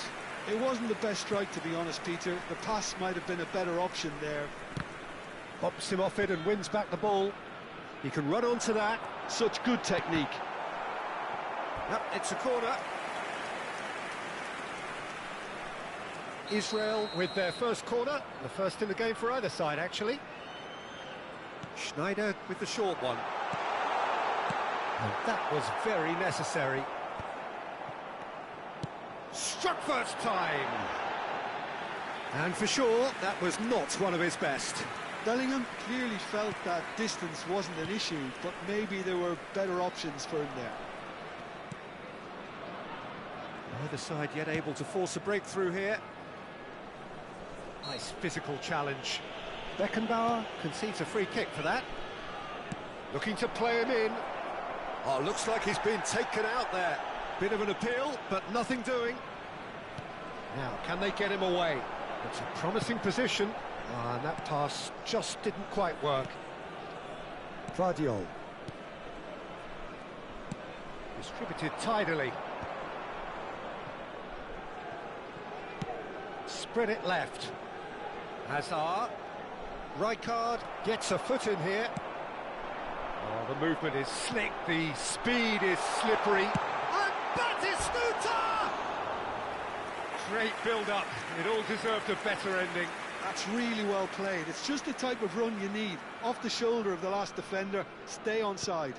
It wasn't the best strike, to be honest, Peter. The pass might have been a better option there.
Pops him off it and wins back the ball. He can run onto that.
Such good technique.
Yep, it's a corner. Israel with their first corner, the first in the game for either side, actually. Schneider with the short one. And that was very necessary. Struck first time. And for sure, that was not one of his best.
Bellingham clearly felt that distance wasn't an issue, but maybe there were better options for him there.
Neither side yet able to force a breakthrough here. Nice physical challenge. Beckenbauer concedes a free kick for that. Looking to play him in. Oh, looks like he's been taken out there. Bit of an appeal, but nothing doing. Now, can they get him away? It's a promising position. And that pass just didn't quite work. Vardiol. Distributed tidily. Spread it left. Hazard. Rijkaard gets a foot in here. Oh, the movement is slick, the speed is slippery. And Batistuta! Great build-up. It all deserved a better ending.
That's really well played. It's just the type of run you need. Off the shoulder of the last defender, stay onside.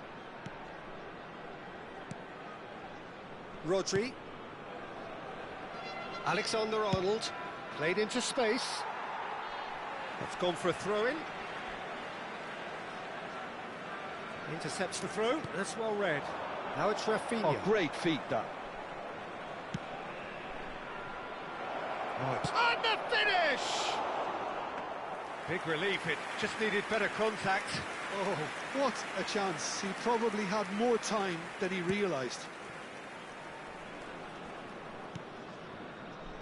Rodri. Alexander-Arnold. Played into space. That's gone for a throw-in. Intercepts the throw. That's well read. Now it's Rafinha.
Oh, great feat, that.
Right. And the finish! Big relief, it just needed better contact.
Oh, what a chance. He probably had more time than he realised.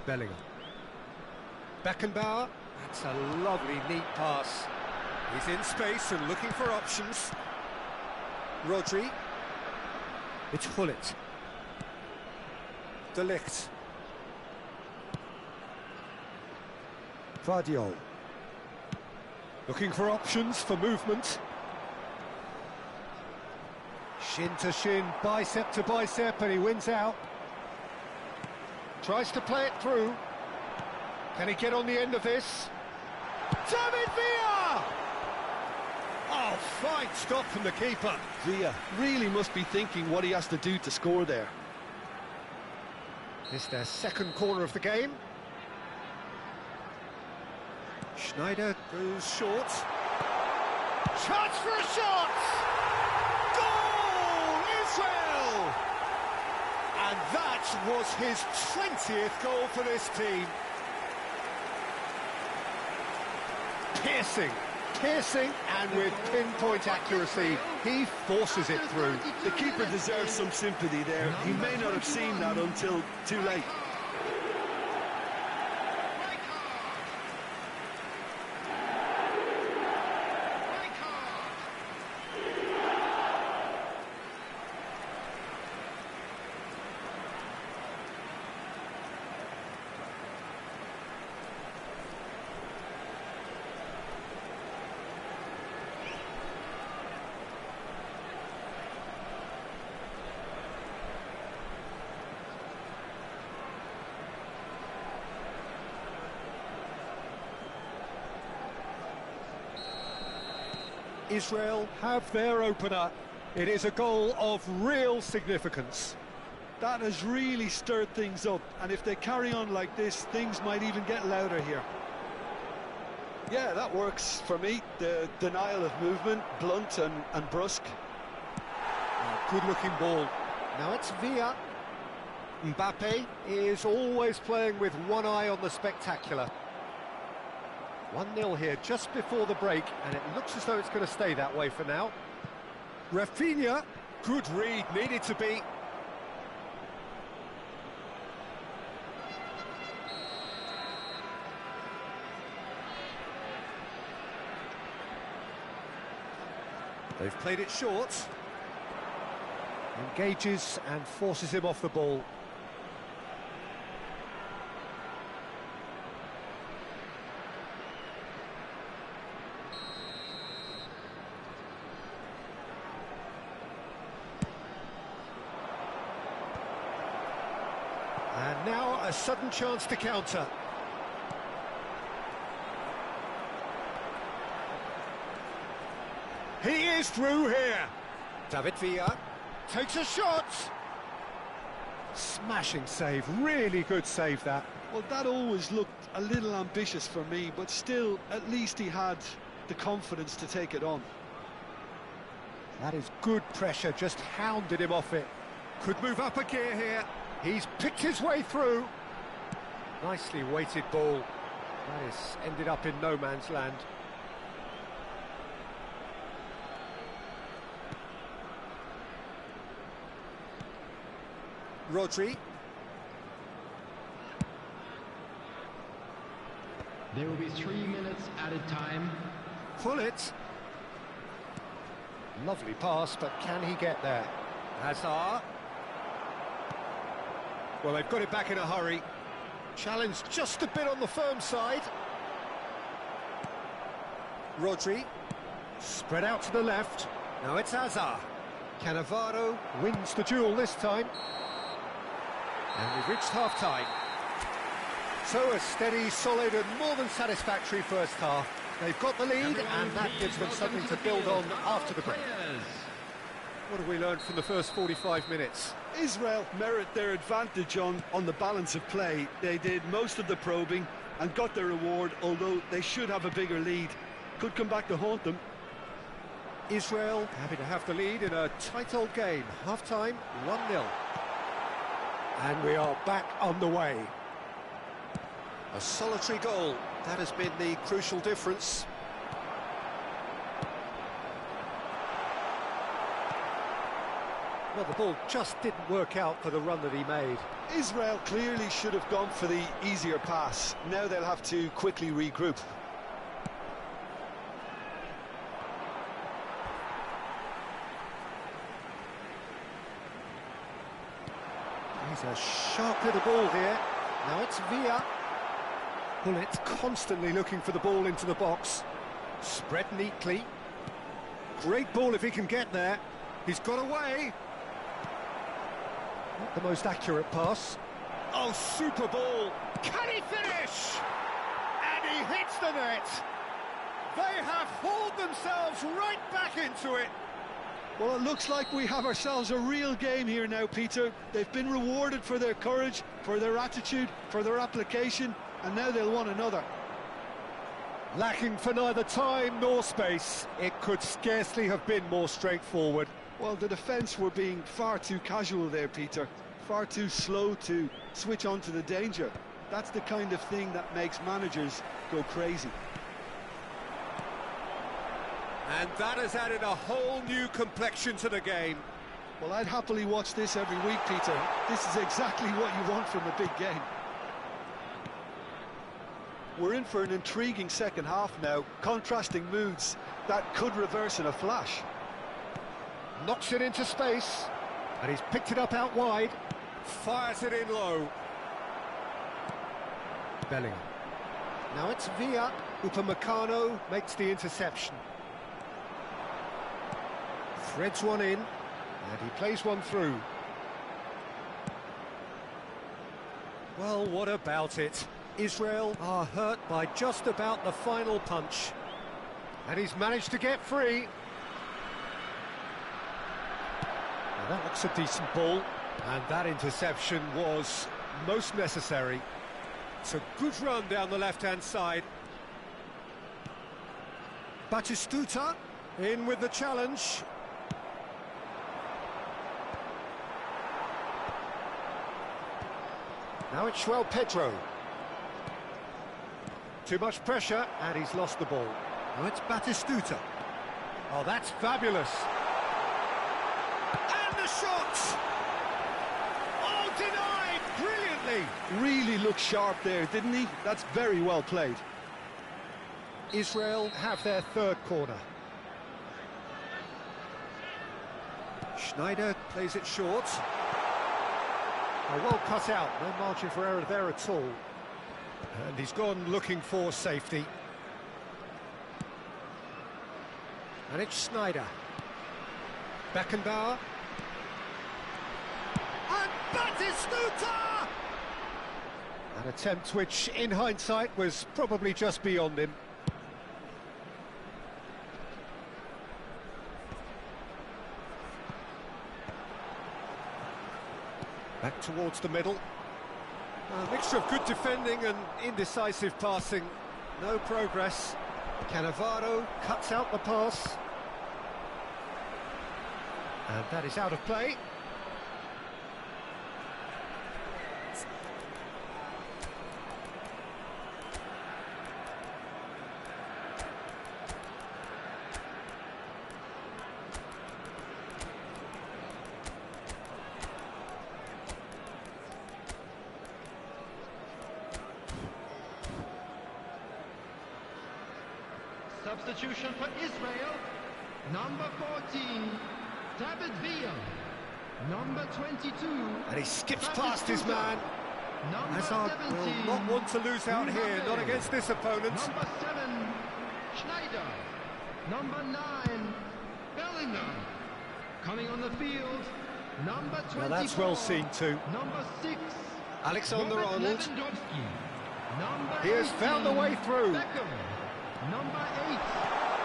Bellingham. Beckenbauer. That's a lovely, neat pass. He's in space and looking for options. Rodri. It's Hullet. De Ligt. Vardiol. Looking for options for movement. Shin to shin, bicep to bicep, and he wins out. Tries to play it through. Can he get on the end of this? David Villa! Oh, fine stop from the keeper.
Villa really must be thinking what he has to do to score there.
It's their second corner of the game. Schneider goes short. Chance for a shot! Goal! Israel! And that was his 20th goal for this team. Piercing, and with pinpoint accuracy, he forces it through.
The keeper deserves some sympathy there. He may not have seen that until too late.
Israel have their opener. It is a goal of real significance.
That has really stirred things up, and if they carry on like this, things might even get louder here. Yeah, that works for me. The denial of movement, blunt and brusque.
Good-looking ball. Now it's Villa. Mbappe is always playing with one eye on the spectacular. 1-0 here just before the break, and it looks as though it's going to stay that way for now. Rafinha, good read, needed to be. They've played it short. Engages and forces him off the ball. And now a sudden chance to counter. He is through here. David Villa takes a shot. Smashing save, really good save that.
Well, that always looked a little ambitious for me, but still, at least he had the confidence to take it on.
That is good pressure, just hounded him off it. Could move up a gear here. He's picked his way through. Nicely weighted ball. That is ended up in no man's land. Rodri.
There will be 3 minutes added time.
Pull it. Lovely pass, but can he get there? Hazard.
Well, they've got it back in a hurry. Challenge just a bit on the firm side. Rodri, spread out to the left. Now it's Hazard. Cannavaro wins the duel this time. And we've reached half-time. So a steady, solid and more than satisfactory first half. They've got the lead and that gives them something to build on after the break. What have we learned from the first 45 minutes?
Israel merit their advantage on the balance of play. They did most of the probing and got their reward, although they should have a bigger lead. Could come back to haunt them.
Israel happy to have the lead in a tight old game. Half-time, 1-0. And we are back on the way. A solitary goal, that has been the crucial difference. Well, the ball just didn't work out for the run that he made.
Israel clearly should have gone for the easier pass. Now they'll have to quickly regroup.
He's a sharp little ball here. Now it's Villa. Bullet constantly looking for the ball into the box. Spread neatly. Great ball if he can get there. He's got away. Not the most accurate pass. Oh, super ball. Can he finish? And he hits the net. They have hauled themselves right back into it.
Well, it looks like we have ourselves a real game here now, Peter. They've been rewarded for their courage, for their attitude, for their application, and now they'll want another.
Lacking for neither time nor space. It could scarcely have been more straightforward.
Well, the defence were being far too casual there, Peter. Far too slow to switch on to the danger. That's the kind of thing that makes managers go crazy.
And that has added a whole new complexion to the game.
Well, I'd happily watch this every week, Peter. This is exactly what you want from a big game. We're in for an intriguing second half now. Contrasting moods that could reverse in a flash.
Knocks it into space, and he's picked it up out wide. Fires it in low. Bellingham. Now it's Villa. Upamecano makes the interception. Threads one in, and he plays one through. Well, what about it? Israel are hurt by just about the final punch. And he's managed to get free. Now that looks a decent ball. And that interception was most necessary. It's a good run down the left-hand side. Batistuta in with the challenge. Now it's João Pedro. Too much pressure, and he's lost the ball. Now it's Batistuta. Oh, that's fabulous. And the shot! Oh, denied brilliantly.
Really looked sharp there, didn't he? That's very well played.
Israel have their third corner. Schneider plays it short. Oh, well cut out, no margin for error there at all. And he's gone looking for safety. And it's Schneider. Beckenbauer. And Batistuta! An attempt which, in hindsight, was probably just beyond him. Back towards the middle. A mixture of good defending and indecisive passing. No progress. Cannavaro cuts out the pass. And that is out of play.
Substitution for Israel, number 14, David Villa. Number 22.
And he skips past his man.
Number
Hazard will
17.
not want to lose out here, not against this opponent.
Number 7. Schneider. Number 9. Bellingham. Coming on the field. Number 24.
Now that's well seen too.
Number 6.
Alexander-Arnold.
Lewandowski. Number
He has
18,
found a way through.
Beckham. Number 8.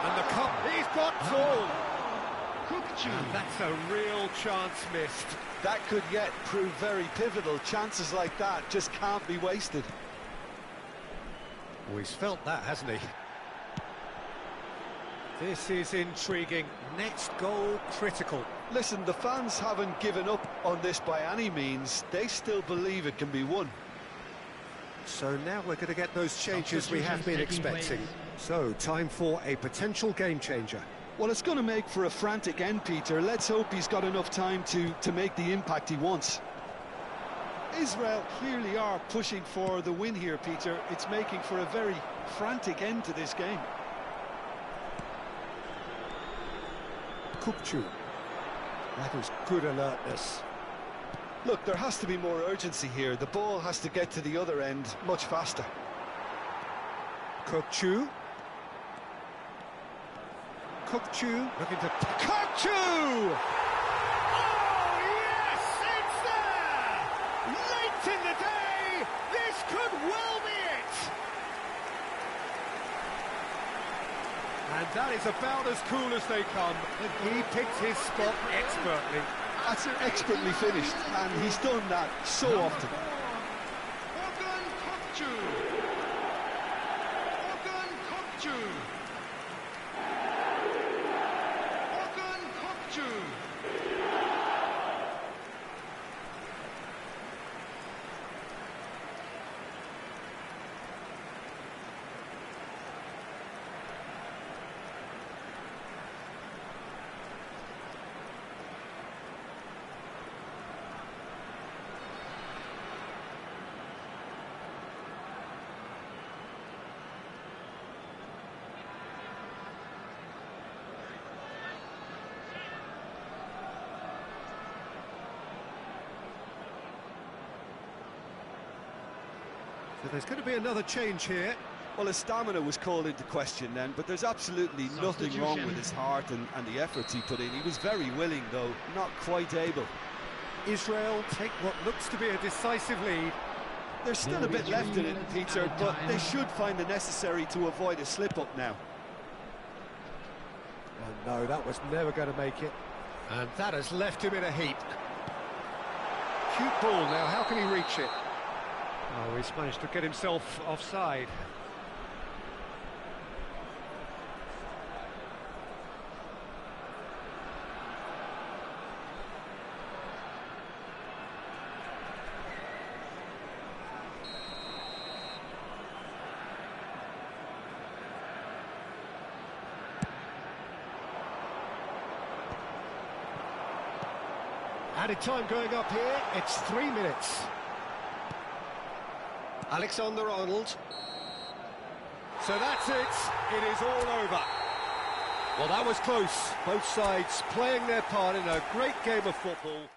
And the cup, he's got full.
Kukcu.
And that's a real chance missed.
That could yet prove very pivotal. Chances like that just can't be wasted.
Oh, he's felt that, hasn't he? This is intriguing. Next goal critical.
Listen, the fans haven't given up on this by any means. They still believe it can be won.
So now we're going to get those changes we have been expecting. So, time for a potential game changer.
Well, it's going to make for a frantic end, Peter. Let's hope he's got enough time to make the impact he wants. Israel clearly are pushing for the win here, Peter. It's making for a very frantic end to this game.
Kukcu. That is good alertness.
Look, there has to be more urgency here. The ball has to get to the other end much faster.
Kukcu. Kukcu looking to... Kukcu! Oh, yes! It's there! Late in the day! This could well be it! And that is about as cool as they come. He picked his spot expertly.
That's expertly finished, and he's done that so often.
So there's going to be another change here.
Well, his stamina was called into question then, but there's absolutely nothing wrong with his heart and the efforts he put in. He was very willing, though, not quite able.
Israel take what looks to be a decisive lead.
There's still a bit left in it, Peter, but they should find the necessary to avoid a slip-up now.
Oh no, that was never going to make it. And that has left him in a heap. Cute ball now, how can he reach it? Oh, he's managed to get himself offside. Added time going up here, it's 3 minutes. Alexander-Arnold. So that's it, it is all over. Well, that was close. Both sides playing their part in a great game of football.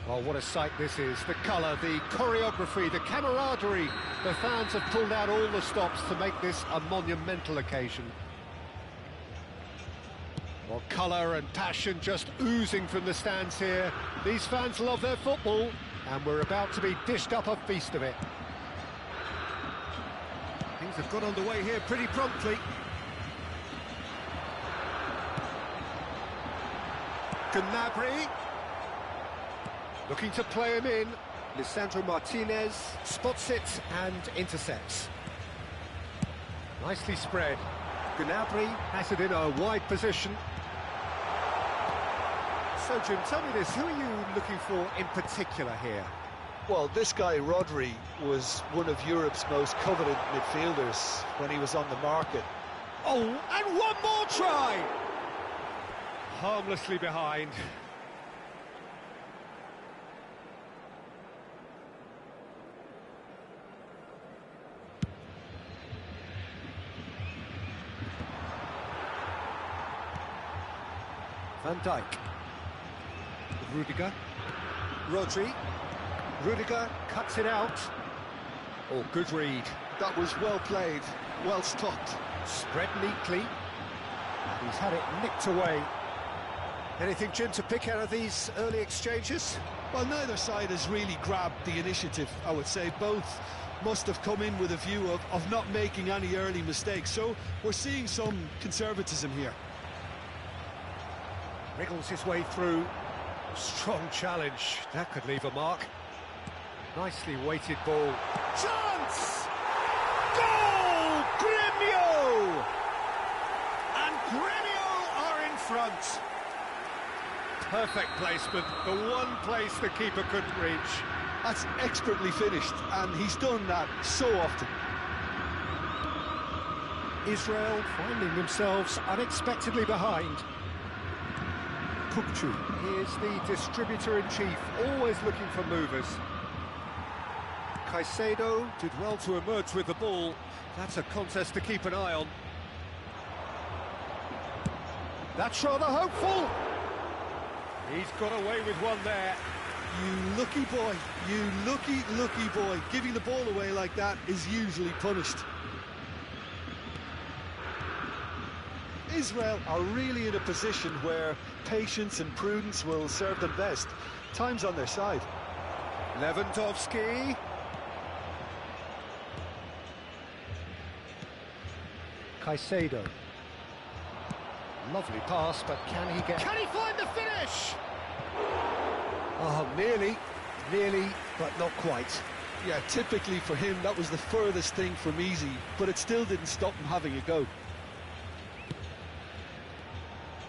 Oh, what a sight this is. The colour, the choreography, the camaraderie. The fans have pulled out all the stops to make this a monumental occasion. Well, colour and passion just oozing from the stands here. These fans love their football, and we're about to be dished up a feast of it. Things have got underway here pretty promptly. Gnabry. Looking to play him in. Lisandro Martinez spots it and intercepts. Nicely spread. Gnabry has it in a wide position. So, Jim, tell me this, who are you looking for in particular here?
Well, this guy, Rodri, was one of Europe's most coveted midfielders when he was on the market.
Oh, and one more try! Harmlessly behind. Van Dijk. Rudiger. Rodri. Rudiger cuts it out. Oh, good read.
That was well played, well stopped.
Spread neatly. He's had it nicked away. Anything, Jim, to pick out of these early exchanges?
Well, neither side has really grabbed the initiative, I would say. Both must have come in with a view of not making any early mistakes. So we're seeing some conservatism here.
Wriggles his way through. Strong challenge. That could leave a mark. Nicely weighted ball. Chance! Goal! Gremio! And Gremio are in front. Perfect placement. The one place the keeper couldn't reach.
That's expertly finished, and he's done that so often.
Israel finding themselves unexpectedly behind. Kukcu is the distributor-in-chief, always looking for movers. Caicedo did well to emerge with the ball. That's a contest to keep an eye on. That's rather hopeful. He's got away with one there.
You lucky boy, you lucky boy. Giving the ball away like that is usually punished. Israel are really in a position where patience and prudence will serve them best. Time's on their side.
Lewandowski. Caicedo. Lovely pass, but can he find the finish? Oh, nearly, but not quite.
Yeah, typically for him, that was the furthest thing from easy, but it still didn't stop him having a go.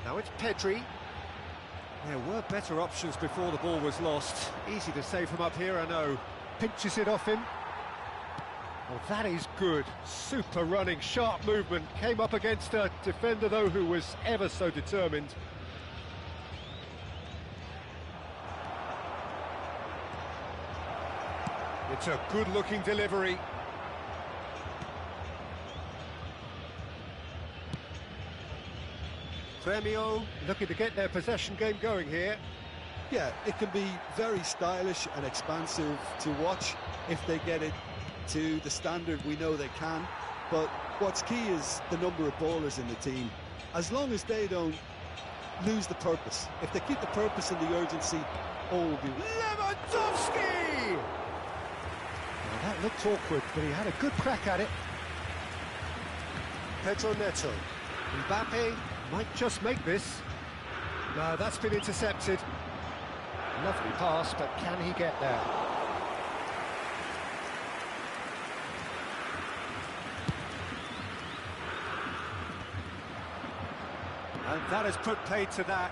Now it's Pedri. There were better options before the ball was lost. Easy to save from up here, I know. Pinches it off him. Oh, that is good. Super running, sharp movement. Came up against a defender, though, who was ever so determined. It's a good-looking delivery. Gremio looking to get their possession game going here.
Yeah, it can be very stylish and expansive to watch if they get it to the standard we know they can. But what's key is the number of ballers in the team. As long as they don't lose the purpose. If they keep the purpose and the urgency, all will be...
Lewandowski! Now that looked awkward, but he had a good crack at it. Pedro Neto. Mbappe might just make this. No, that's been intercepted. Lovely pass, but can he get there? And that has put paid to that.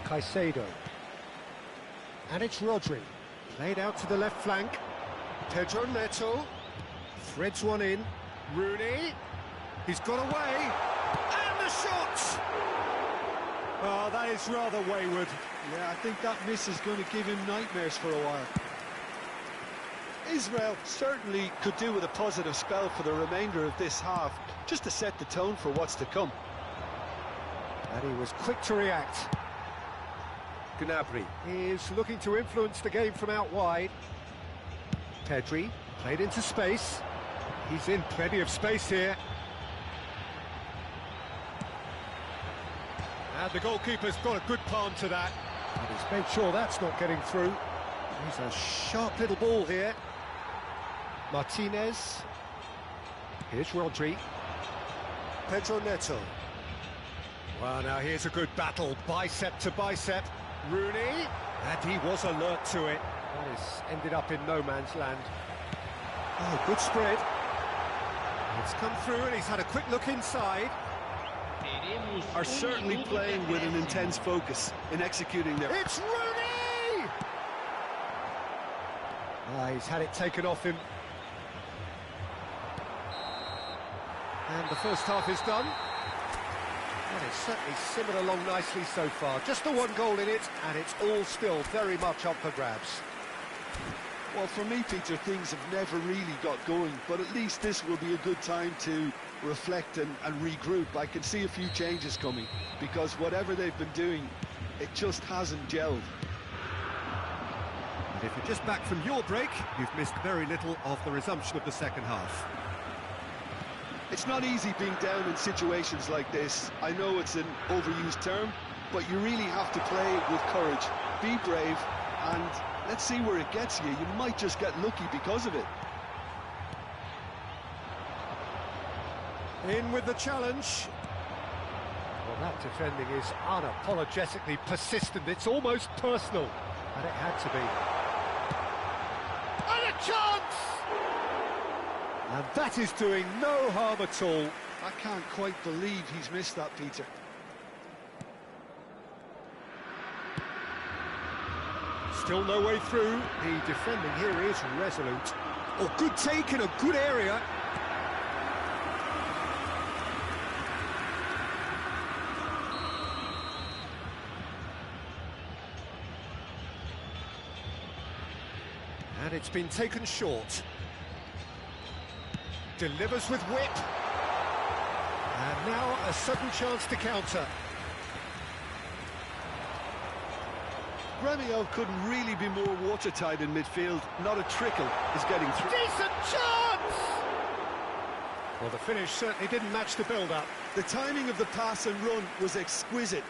Caicedo. And it's Rodri. Played out to the left flank. Pedro Neto. Threads one in. Rooney. He's got away. And the shot! Oh, that is rather wayward.
Yeah, I think that miss is going to give him nightmares for a while. Israel certainly could do with a positive spell for the remainder of this half, just to set the tone for what's to come.
And he was quick to react. Gnabry is looking to influence the game from out wide. Pedri played into space. He's in plenty of space here. And the goalkeeper's got a good palm to that. And he's made sure that's not getting through. He's a sharp little ball here. Martinez. Here's Rodri. Pedro Neto. Well, now here's a good battle, bicep to bicep. Rooney, and he was alert to it. That is ended up in no man's land. Oh, good spread. It's come through and he's had a quick look inside.
Are certainly playing with an intense focus in executing their...
It's Rooney! He's had it taken off him. And the first half is done. Well, it's certainly simmered along nicely so far. Just the one goal in it, and it's all still very much up for grabs.
Well, for me, Peter, things have never really got going, but at least this will be a good time to reflect and regroup. I can see a few changes coming, because whatever they've been doing, it just hasn't gelled.
And if you're just back from your break, you've missed very little of the resumption of the second half.
It's not easy being down in situations like this. I know it's an overused term, but you really have to play with courage. Be brave, and let's see where it gets you. You might just get lucky because of it.
In with the challenge. Well, that defending is unapologetically persistent. It's almost personal, and it had to be. And a chance! And that is doing no harm at all.
I can't quite believe he's missed that, Peter.
Still no way through. The defending here is resolute. Oh, good take in a good area. And it's been taken short. Delivers with whip. And now a sudden chance to counter.
Gremio couldn't really be more watertight in midfield. Not a trickle is getting through.
Decent chance! Well, the finish certainly didn't match the build-up.
The timing of the pass and run was exquisite.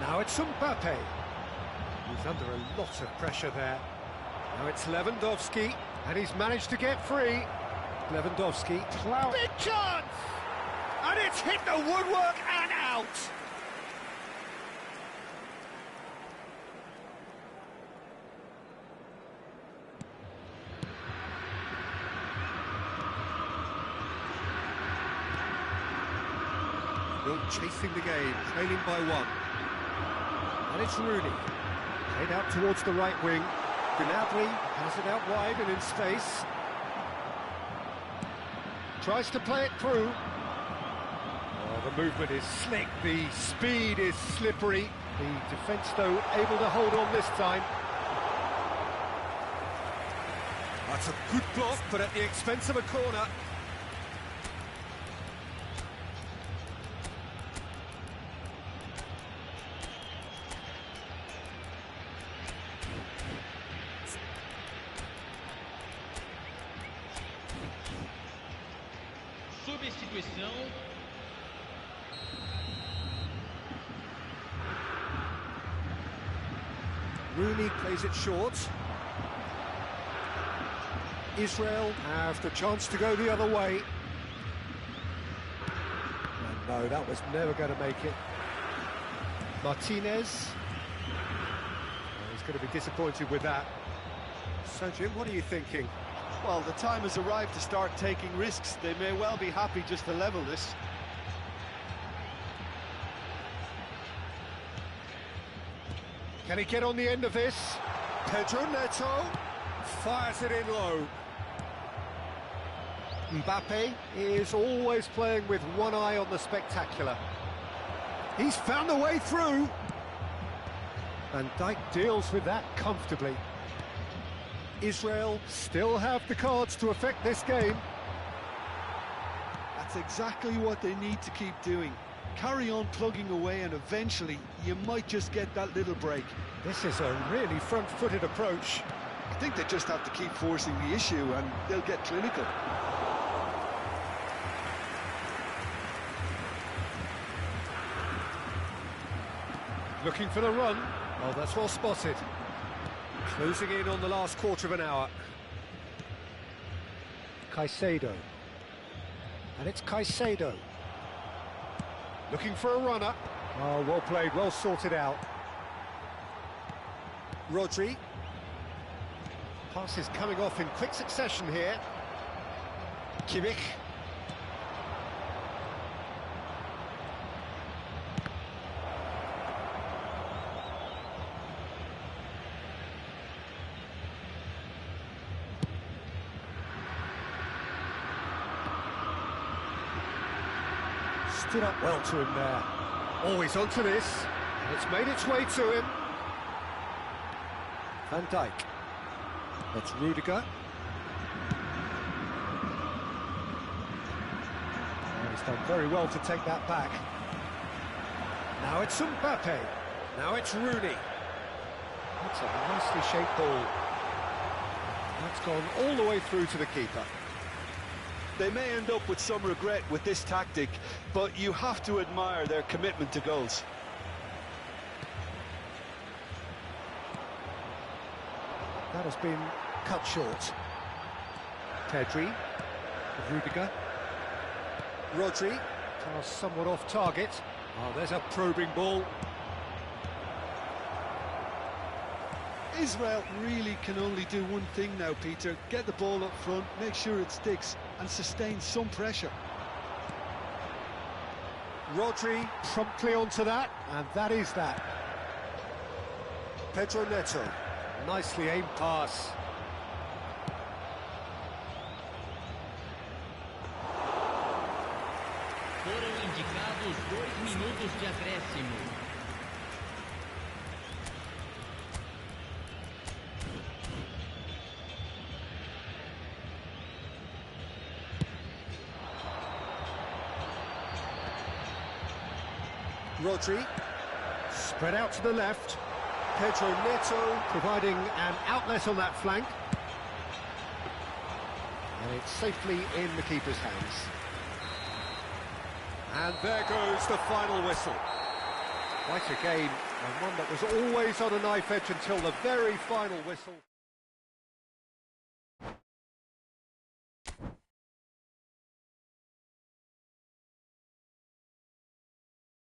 Now it's Mbappe. He's under a lot of pressure there. Now it's Lewandowski, and he's managed to get free. Lewandowski, big chance! And it's hit the woodwork and out! Still chasing the game, trailing by one. And it's Rooney. Played out towards the right wing. Gnabry has it out wide and in space. Tries to play it through. Oh, the movement is slick, the speed is slippery. The defence, though, able to hold on this time. That's a good block, but at the expense of a corner.
Substituição.
Rooney plays it short. Israel have the chance to go the other way. And no, that was never going to make it. Martinez. Oh, he's going to be disappointed with that. So, Jim, what are you thinking?
Well, the time has arrived to start taking risks. They may well be happy just to level this.
Can he get on the end of this? Pedro Neto fires it in low. Mbappe is always playing with one eye on the spectacular. He's found a way through. And Dijk deals with that comfortably. Israel still have the cards to affect this game.
That's exactly what they need to keep doing. Carry on plugging away and eventually you might just get that little break.
This is a really front-footed approach.
I think they just have to keep forcing the issue and they'll get clinical.
Looking for the run. Oh, that's well spotted. Closing in on the last quarter of an hour. Caicedo. And it's Caicedo. Looking for a runner. Oh, well played, well sorted out. Rodri. Passes coming off in quick succession here. Kimmich. Stood up well to him there. Always onto this, and it's made its way to him. Van Dijk. That's Rudiger. Oh, he's done very well to take that back. Now it's Mbappe. Now it's Rooney. That's a nicely shaped ball. That's gone all the way through to the keeper.
They may end up with some regret with this tactic, but you have to admire their commitment to goals.
That has been cut short. Pedri, Rudiger, Rodri, pass somewhat off target. Oh, there's a probing ball.
Israel really can only do one thing now, Peter. Get the ball up front, make sure it sticks, and sustain some pressure.
Rodri promptly onto that, and that is that. Pedro Neto, nicely aimed pass.
Foram indicados 2 minutos de acréscimo.
Rodri, spread out to the left. Pedro Neto providing an outlet on that flank. And it's safely in the keeper's hands. And there goes the final whistle. Quite a game, and one that was always on a knife edge until the very final whistle.